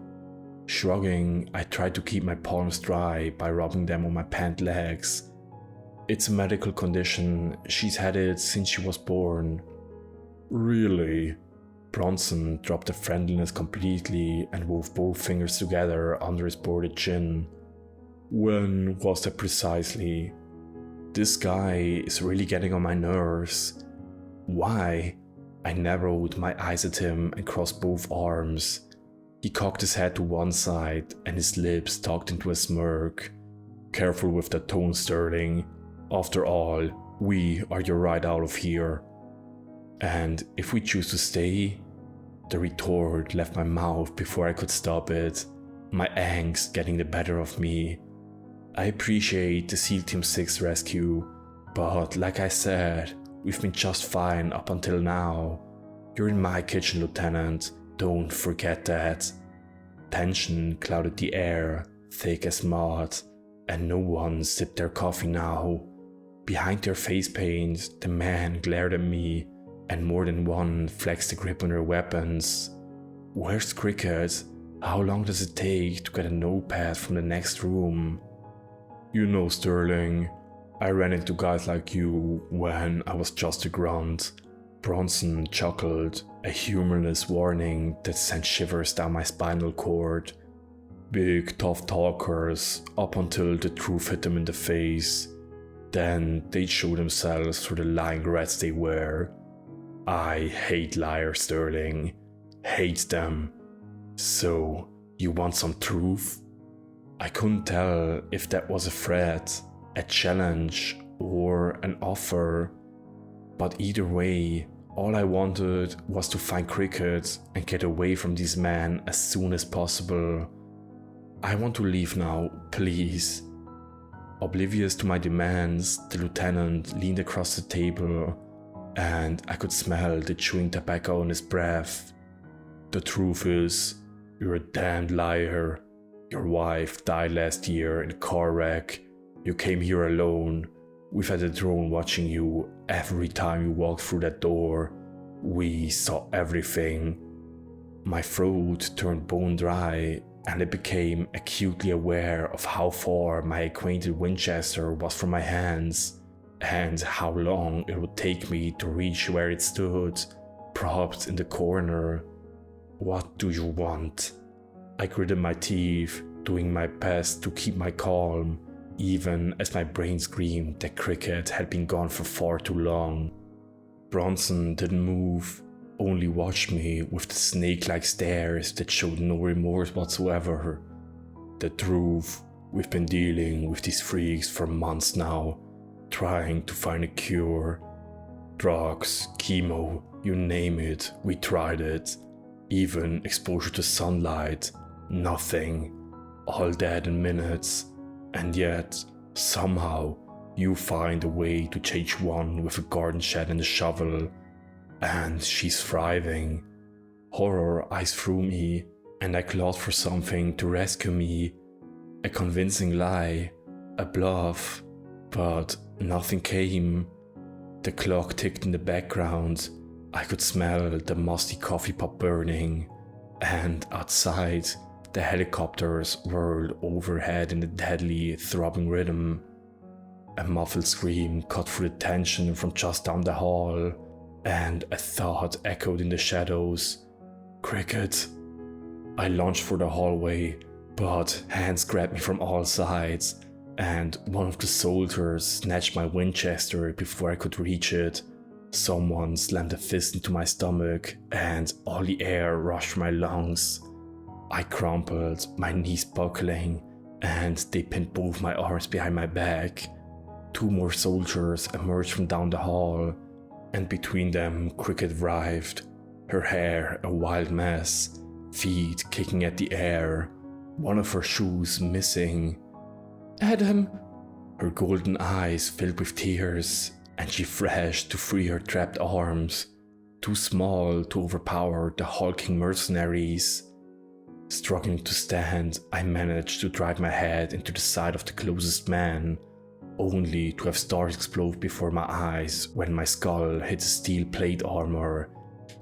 Shrugging, I tried to keep my palms dry by rubbing them on my pant legs. It's a medical condition. She's had it since she was born. Really? Bronson dropped the friendliness completely and wove both fingers together under his boarded chin. When was that precisely? This guy is really getting on my nerves. Why? I narrowed my eyes at him and crossed both arms. He cocked his head to one side and his lips tucked into a smirk. Careful with that tone, Sterling. After all, we are your ride out of here. And if we choose to stay? The retort left my mouth before I could stop it, my angst getting the better of me. I appreciate the SEAL Team 6 rescue, but like I said, we've been just fine up until now. You're in my kitchen, Lieutenant, don't forget that. Tension clouded the air, thick as mud, and no one sipped their coffee now. Behind their face paint, the men glared at me, and more than one flexed the grip on their weapons. Where's Cricket? How long does it take to get a notepad from the next room? You know, Sterling, I ran into guys like you when I was just a grunt. Bronson chuckled, a humorless warning that sent shivers down my spinal cord. Big, tough talkers up until the truth hit them in the face. Then they'd show themselves for the lying rats they were. I hate liars, Sterling. Hate them. So, you want some truth? I couldn't tell if that was a threat, a challenge, or an offer. But either way, all I wanted was to find Cricket and get away from these men as soon as possible. I want to leave now, please. Oblivious to my demands, the lieutenant leaned across the table, and I could smell the chewing tobacco on his breath. The truth is, you're a damned liar. Your wife died last year in a car wreck. You came here alone. We've had a drone watching you every time you walked through that door. We saw everything. My throat turned bone dry, and I became acutely aware of how far my acquainted Winchester was from my hands, and how long it would take me to reach where it stood, propped in the corner. What do you want? I gritted my teeth, doing my best to keep my calm, even as my brain screamed that Cricket had been gone for far too long. Bronson didn't move, only watched me with the snake-like stares that showed no remorse whatsoever. The truth, we've been dealing with these freaks for months now, trying to find a cure. Drugs, chemo, you name it, we tried it. Even exposure to sunlight, nothing. All dead in minutes. And yet, somehow, you find a way to change one with a garden shed and a shovel. And she's thriving. Horror eyes through me, and I clawed for something to rescue me. A convincing lie, a bluff, but nothing came. The clock ticked in the background. I could smell the musty coffee pot burning, and outside, the helicopters whirled overhead in a deadly, throbbing rhythm. A muffled scream cut through the tension from just down the hall, and a thought echoed in the shadows. Cricket. I lunged for the hallway, but hands grabbed me from all sides, and one of the soldiers snatched my Winchester before I could reach it. Someone slammed a fist into my stomach, and all the air rushed from my lungs. I crumpled, my knees buckling, and they pinned both my arms behind my back. 2 more soldiers emerged from down the hall, and between them Cricket writhed, her hair a wild mess, feet kicking at the air, one of her shoes missing. "Adam!" Her golden eyes filled with tears, and she thrashed to free her trapped arms, too small to overpower the hulking mercenaries. Struggling to stand, I managed to drive my head into the side of the closest man, only to have stars explode before my eyes when my skull hit the steel plate armor.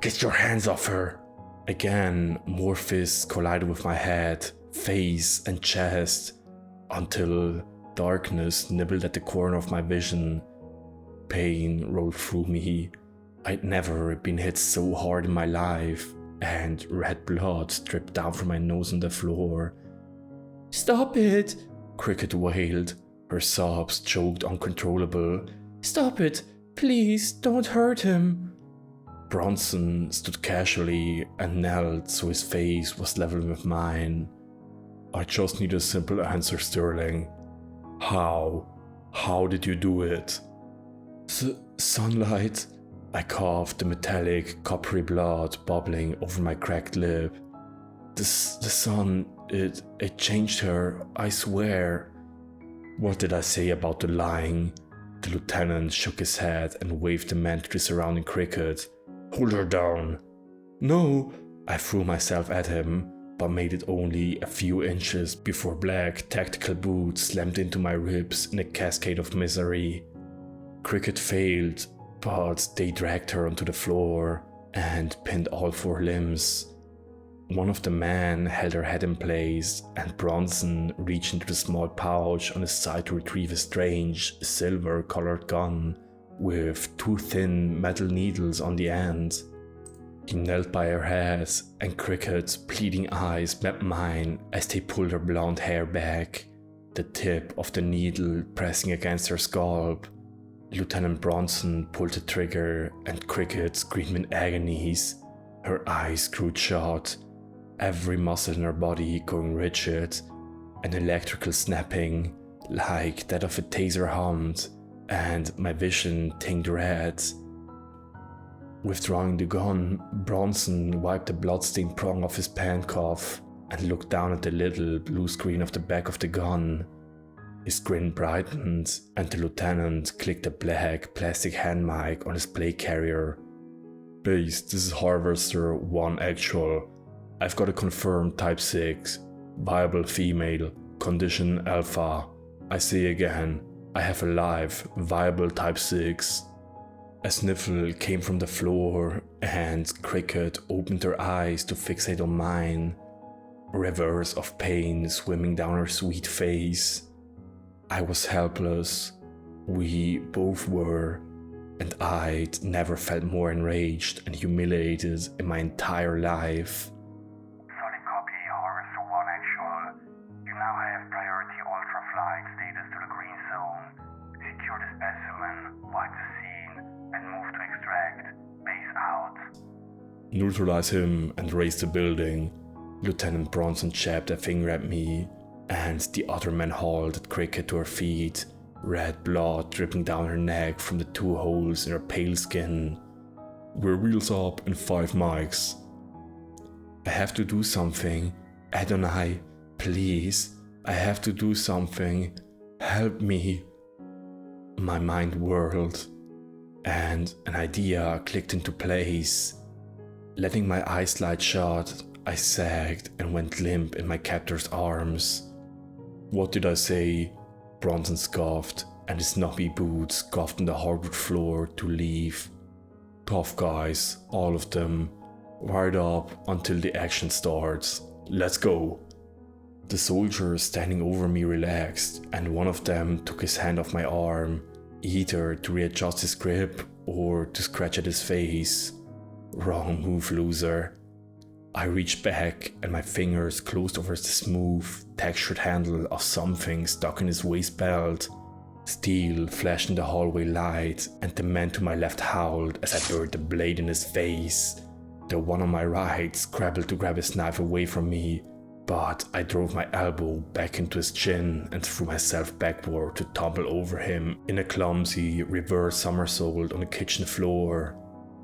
"Get your hands off her!" Again, more fists collided with my head, face and chest, until darkness nibbled at the corner of my vision. Pain rolled through me. I'd never been hit so hard in my life, and red blood dripped down from my nose on the floor. "Stop it!" Cricket wailed, her sobs choked uncontrollable. "Stop it! Please, don't hurt him!" Bronson stood casually and knelt so his face was level with mine. "I just need a simple answer, Sterling. How? How did you do it?" Sunlight," I coughed, the metallic, coppery blood bubbling over my cracked lip. The sun, it changed her, I swear." What did I say about the lying? The lieutenant shook his head and waved the man to the surrounding Cricket. "Hold her down." "No!" I threw myself at him, but made it only a few inches before black tactical boots slammed into my ribs in a cascade of misery. Cricket failed, but they dragged her onto the floor and pinned all 4 limbs. One of the men held her head in place, and Bronson reached into the small pouch on his side to retrieve a strange, silver-colored gun with 2 thin metal needles on the end. He knelt by her head, and Cricket's pleading eyes met mine as they pulled her blonde hair back, the tip of the needle pressing against her scalp. Lieutenant Bronson pulled the trigger, and Cricket screamed in agonies, her eyes screwed shut, every muscle in her body going rigid, an electrical snapping, like that of a taser hummed, and my vision tinged red. Withdrawing the gun, Bronson wiped the bloodstained prong off his pant cuff and looked down at the little blue screen of the back of the gun. His grin brightened, and the lieutenant clicked a black plastic hand mic on his plate carrier. "Base, this is Harvester 1 Actual. I've got a confirmed Type 6, viable female, condition Alpha. I say again, I have a live, viable Type 6. A sniffle came from the floor, and Cricket opened her eyes to fixate on mine, rivers of pain swimming down her sweet face. I was helpless. We both were, and I'd never felt more enraged and humiliated in my entire life. Solid copy, Harvester 1 Actual. You now have priority ultra flight status to the green zone. Secure the specimen, wipe the scene, and move to extract. Base out. "Neutralize him and raise the building." Lieutenant Bronson jabbed a finger at me, and the other man hauled at Cricket to her feet, red blood dripping down her neck from the 2 holes in her pale skin. "We're wheels up in 5 mics. I have to do something. Adonai, please. I have to do something. Help me." My mind whirled, and an idea clicked into place. Letting my eyes slide shut, I sagged and went limp in my captor's arms. "What did I say?" Bronson scoffed, and his knobby boots scuffed on the hardwood floor to leave. "Tough guys, all of them. Wired up until the action starts. Let's go." The soldiers standing over me relaxed, and one of them took his hand off my arm, either to readjust his grip or to scratch at his face. Wrong move, loser. I reached back and my fingers closed over the smooth, textured handle of something stuck in his waist belt. Steel flashed in the hallway light, and the man to my left howled as I buried the blade in his face. The one on my right scrabbled to grab his knife away from me, but I drove my elbow back into his chin and threw myself backward to topple over him in a clumsy reverse somersault on the kitchen floor.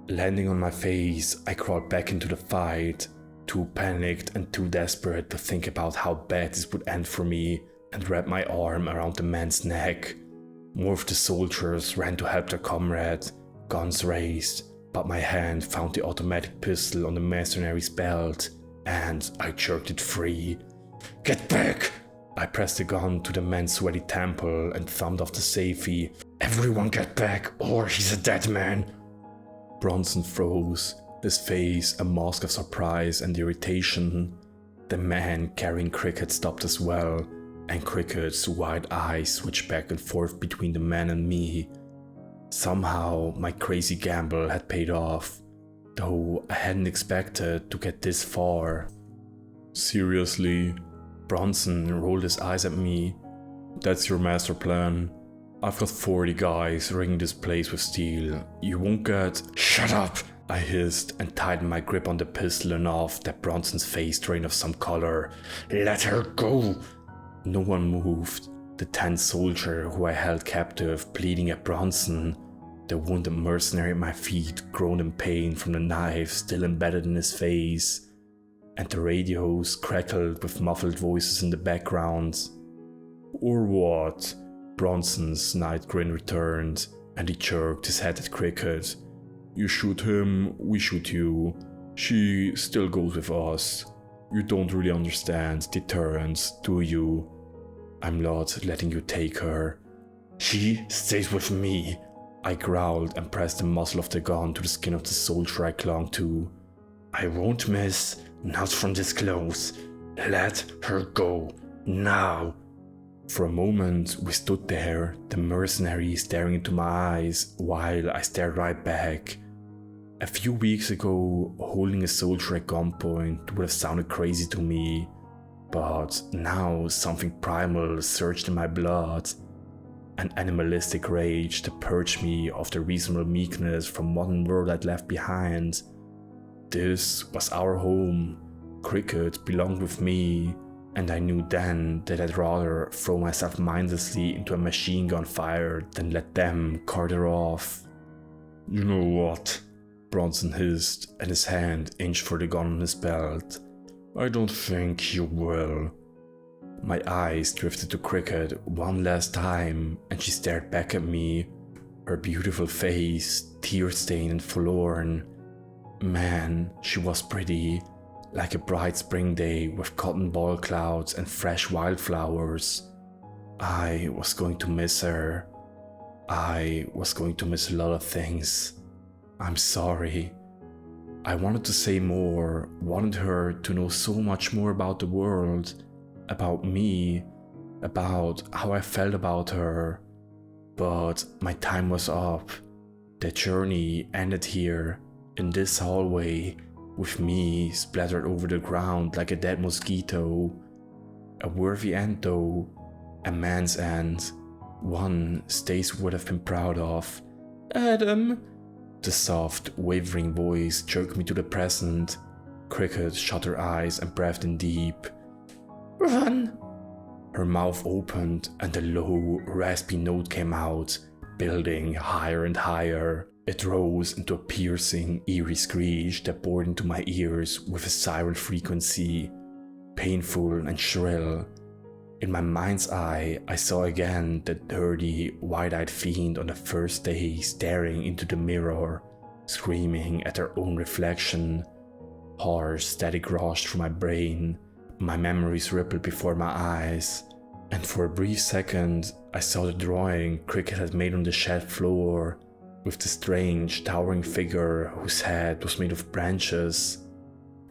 Landing on my face, I crawled back into the fight, too panicked and too desperate to think about how bad this would end for me, and wrapped my arm around the man's neck. More of the soldiers ran to help their comrade, guns raised, but my hand found the automatic pistol on the mercenary's belt, and I jerked it free. "Get back!" I pressed the gun to the man's sweaty temple and thumbed off the safety. "Everyone get back, or he's a dead man!" Bronson froze, his face a mask of surprise and irritation. The man carrying Cricket stopped as well, and Cricket's wide eyes switched back and forth between the man and me. Somehow my crazy gamble had paid off, though I hadn't expected to get this far. Seriously? Bronson rolled his eyes at me. That's your master plan? I've got 40 guys rigging this place with steel. You won't get— "Shut up!" I hissed and tightened my grip on the pistol enough that Bronson's face drained of some color. "Let her go!" No one moved. The tense soldier who I held captive bleeding at Bronson. The wounded mercenary at my feet groaned in pain from the knife still embedded in his face. And the radios crackled with muffled voices in the background. Or what? Bronson's snide grin returned, and he jerked his head at Cricket. You shoot him, we shoot you. She still goes with us. You don't really understand deterrence, do you? I'm not letting you take her. She stays with me. I growled and pressed the muzzle of the gun to the skin of the soldier I clung to. I won't miss, not from this close. Let her go, now. For a moment we stood there, the mercenary staring into my eyes while I stared right back. A few weeks ago, holding a soldier at gunpoint would have sounded crazy to me, but now something primal surged in my blood. An animalistic rage that purged me of the reasonable meekness from modern world I'd left behind. This was our home. Cricket belonged with me, and I knew then that I'd rather throw myself mindlessly into a machine gun fire than let them cart her off. You know what? Bronson hissed, and his hand inched for the gun on his belt. I don't think you will. My eyes drifted to Cricket one last time, and she stared back at me, her beautiful face tear-stained and forlorn. Man, she was pretty, like a bright spring day with cotton ball clouds and fresh wildflowers. I was going to miss her. I was going to miss a lot of things. I'm sorry. I wanted to say more, wanted her to know so much more about the world, about me, about how I felt about her. But my time was up. The journey ended here, in this hallway, with me splattered over the ground like a dead mosquito. A worthy end though, a man's end, one Stace would have been proud of. "Adam!" The soft, wavering voice jerked me to the present. Cricket shut her eyes and breathed in deep. "Run!" Her mouth opened and a low, raspy note came out, building higher and higher. It rose into a piercing, eerie screech that bored into my ears with a siren frequency, painful and shrill. In my mind's eye, I saw again the dirty, wide-eyed fiend on the first day staring into the mirror, screaming at her own reflection. Harsh static rushed through my brain. My memories rippled before my eyes, and for a brief second, I saw the drawing Cricket had made on the shed floor, with the strange, towering figure whose head was made of branches.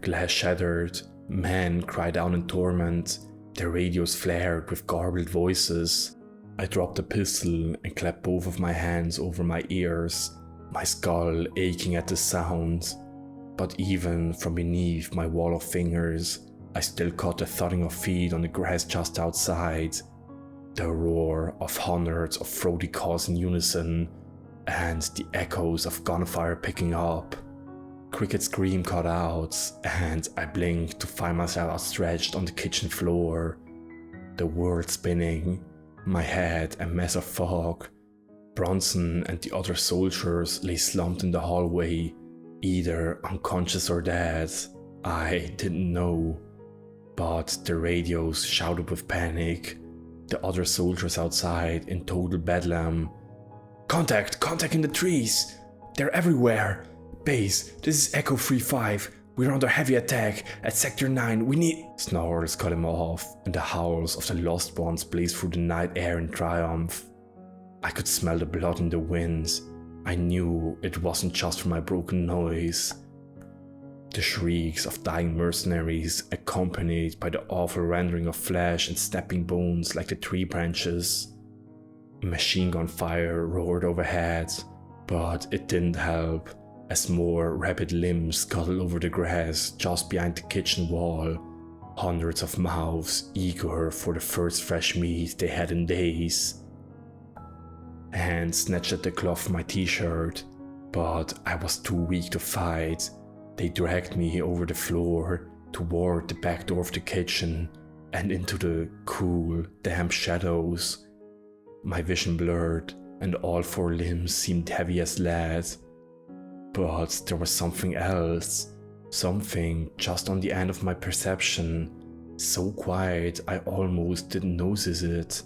Glass shattered, men cried out in torment, their radios flared with garbled voices. I dropped the pistol and clapped both of my hands over my ears, my skull aching at the sound. but even from beneath my wall of fingers, I still caught the thudding of feet on the grass just outside, the roar of hundreds of throaty calls in unison, and the echoes of gunfire picking up. Cricket's scream cut out, and I blinked to find myself outstretched on the kitchen floor, the world spinning, my head a mess of fog. Bronson and the other soldiers lay slumped in the hallway, either unconscious or dead. I didn't know. But the radios shouted with panic, the other soldiers outside in total bedlam. Contact in the trees! They're everywhere! Base, this is Echo 3-5. We're under heavy attack at Sector 9. We need... Snarls cut him off, and the howls of the lost ones blazed through the night air in triumph. I could smell the blood in the wind. I knew it wasn't just from my broken noise. The shrieks of dying mercenaries, accompanied by the awful rending of flesh and snapping bones like the tree branches. Machine gun fire roared overhead, but it didn't help, as more rabid limbs scuttled over the grass just behind the kitchen wall, hundreds of mouths eager for the first fresh meat they had in days. A hand snatched at the cloth of my t-shirt, but I was too weak to fight. They dragged me over the floor, toward the back door of the kitchen, and into the cool, damp shadows. My vision blurred, and all four limbs seemed heavy as lead. But there was something else, something just on the end of my perception, so quiet I almost didn't notice it.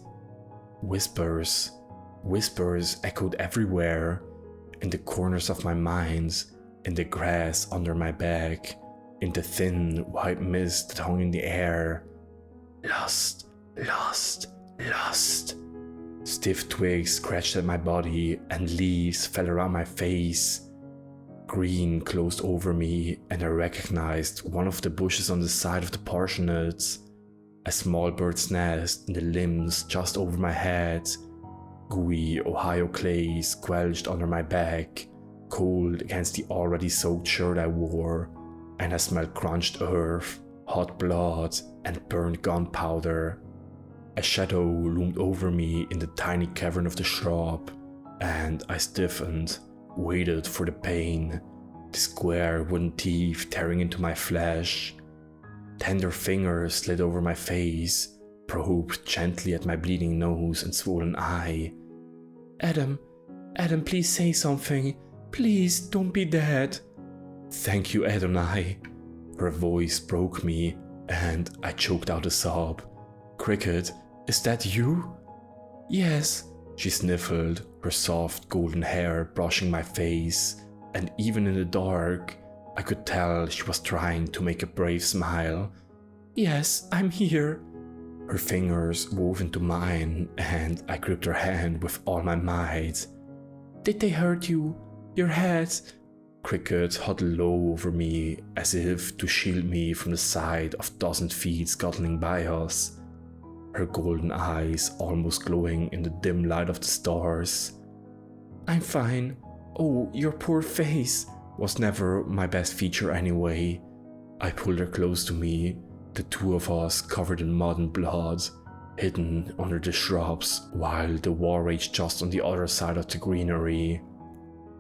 Whispers echoed everywhere, in the corners of my mind, in the grass under my back, in the thin white mist that hung in the air. Lost. Stiff twigs scratched at my body and leaves fell around my face. Green closed over me, and I recognized one of the bushes on the side of the parsonage, a small bird's nest in the limbs just over my head. Gooey Ohio clay squelched under my back, cold against the already soaked shirt I wore, and I smelled crunched earth, hot blood, and burnt gunpowder. A shadow loomed over me in the tiny cavern of the shrub, and I stiffened, waited for the pain, the square wooden teeth tearing into my flesh. Tender fingers slid over my face, probed gently at my bleeding nose and swollen eye. Adam, please say something. Please, don't be dead. Thank you, Adonai. Her voice broke me, and I choked out a sob. Cricket, is that you? Yes, she sniffled, her soft golden hair brushing my face, and even in the dark, I could tell she was trying to make a brave smile. Yes, I'm here. Her fingers wove into mine, and I gripped her hand with all my might. Did they hurt you? Your head? Cricket huddled low over me, as if to shield me from the sight of dozen feet scuttling by us, her golden eyes almost glowing in the dim light of the stars. I'm fine. Oh, your poor face was never my best feature anyway. I pulled her close to me, the two of us covered in mud and blood, hidden under the shrubs, while the war raged just on the other side of the greenery.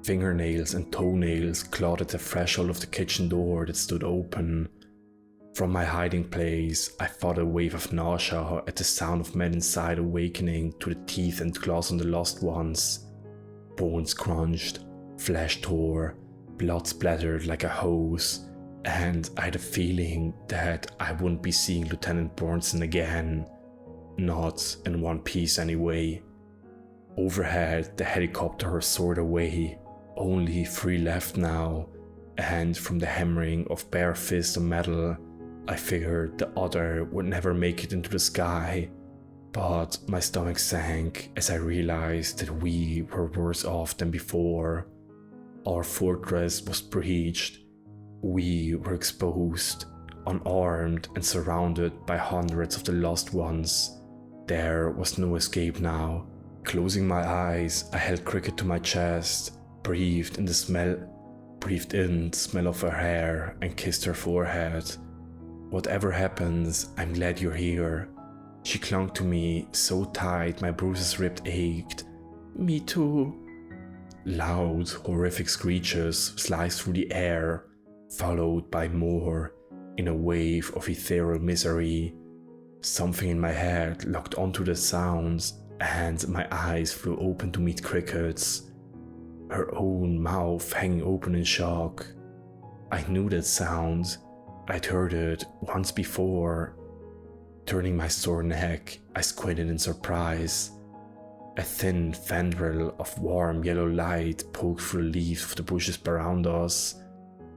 Fingernails and toenails clawed at the threshold of the kitchen door that stood open. From my hiding place, I fought a wave of nausea at the sound of men inside awakening to the teeth and claws on the lost ones. Bones crunched, flesh tore, blood splattered like a hose, and I had a feeling that I wouldn't be seeing Lieutenant Bjornsson again. Not in one piece anyway. Overhead, the helicopter soared away, only 3 left now, and from the hammering of bare fists on metal, I figured the other would never make it into the sky. But my stomach sank as I realized that we were worse off than before. Our fortress was breached. We were exposed, unarmed and surrounded by hundreds of the lost ones. There was no escape now. Closing my eyes, I held Cricket to my chest, breathed in the smell. breathed in the smell of her hair and kissed her forehead. Whatever happens, I'm glad you're here. She clung to me so tight my bruises ribs ached. Me too. Loud, horrific screeches sliced through the air, followed by more, in a wave of ethereal misery. Something in my head locked onto the sounds, and my eyes flew open to meet Cricket's, her own mouth hanging open in shock. I knew that sound. I'd heard it once before. Turning my sore neck, I squinted in surprise. A thin tendril of warm yellow light poked through the leaves of the bushes around us.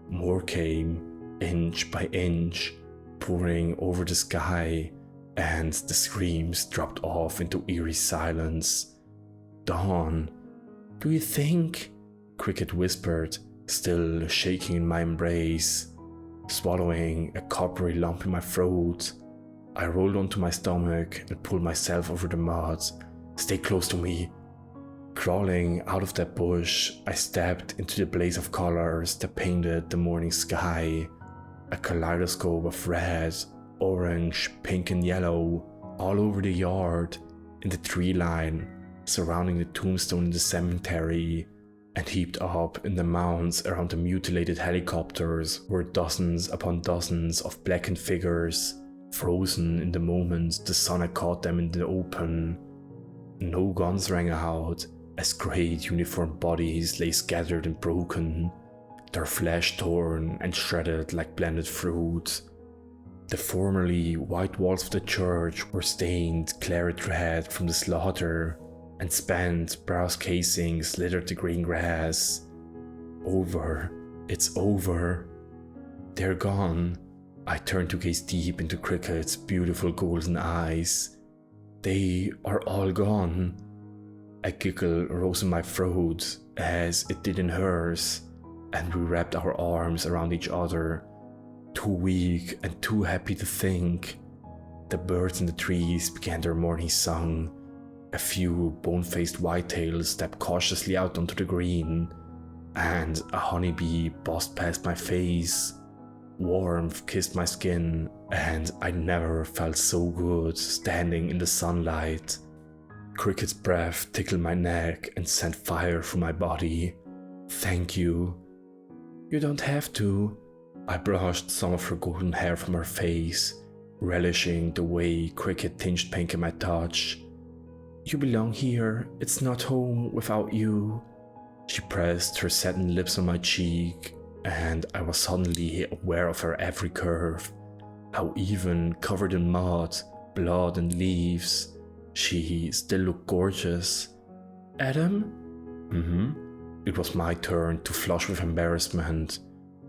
More came, inch by inch, pouring over the sky, and the screams dropped off into eerie silence. Dawn, do you think? Cricket whispered, still shaking in my embrace. Swallowing a coppery lump in my throat, I rolled onto my stomach and pulled myself over the mud. Stay close to me. Crawling out of that bush, I stepped into the blaze of colors that painted the morning sky. A kaleidoscope of red, orange, pink and yellow, all over the yard, in the tree line, surrounding the tombstone in the cemetery, and heaped up in the mounds around the mutilated helicopters were dozens upon dozens of blackened figures, frozen in the moment the sun had caught them in the open. No guns rang out, as great uniformed bodies lay scattered and broken, their flesh torn and shredded like blended fruit. The formerly white walls of the church were stained claret red from the slaughter, and spent brass casings littered the green grass. Over. It's over. They're gone. I turned to gaze deep into Cricket's beautiful golden eyes. They are all gone. A giggle rose in my throat as it did in hers, and we wrapped our arms around each other, too weak and too happy to think. The birds in the trees began their morning song. A few bone-faced whitetails stepped cautiously out onto the green, and a honeybee buzzed past my face. Warmth kissed my skin, and I never felt so good standing in the sunlight. Cricket's breath tickled my neck and sent fire through my body. Thank you. You don't have to. I brushed some of her golden hair from her face, relishing the way Cricket tinged pink in my touch. You belong here. It's not home without you. She pressed her satin lips on my cheek, and I was suddenly aware of her every curve, how even covered in mud, blood and leaves, she still looked gorgeous. Adam? It was my turn to flush with embarrassment,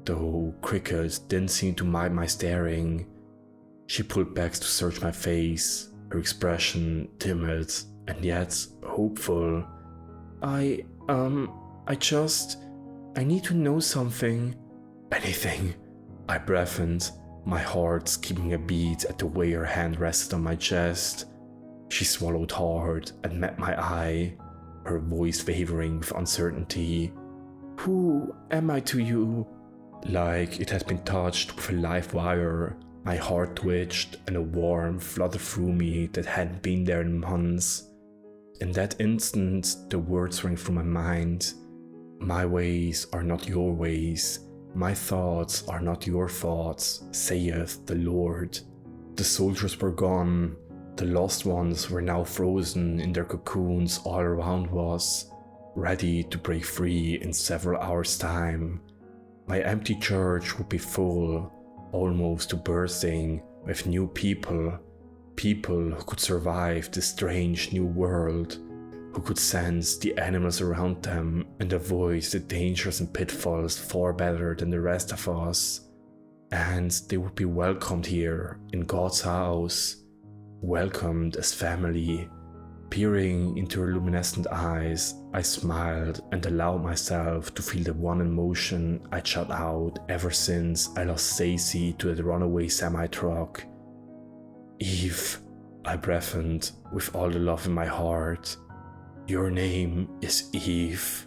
though Cricket didn't seem to mind my staring. She pulled back to search my face, her expression timid and yet hopeful. I need to know something. Anything, I breathed, my heart skipping a beat at the way her hand rested on my chest. She swallowed hard and met my eye, her voice wavering with uncertainty. Who am I to you? Like it had been touched with a live wire, my heart twitched and a warmth flooded through me that hadn't been there in months. In that instant, the words rang through my mind. My ways are not your ways. My thoughts are not your thoughts, saith the Lord. The soldiers were gone. The lost ones were now frozen in their cocoons all around us, ready to break free in several hours' time. My empty church would be full, almost to bursting, with new people who could survive this strange new world, who could sense the animals around them and avoid the dangers and pitfalls far better than the rest of us. And they would be welcomed here in God's house, welcomed as family. Peering into her luminescent eyes, I smiled and allowed myself to feel the one emotion I'd shut out ever since I lost Stacy to that runaway semi-truck. Eve, I breathed with all the love in my heart. Your name is Eve.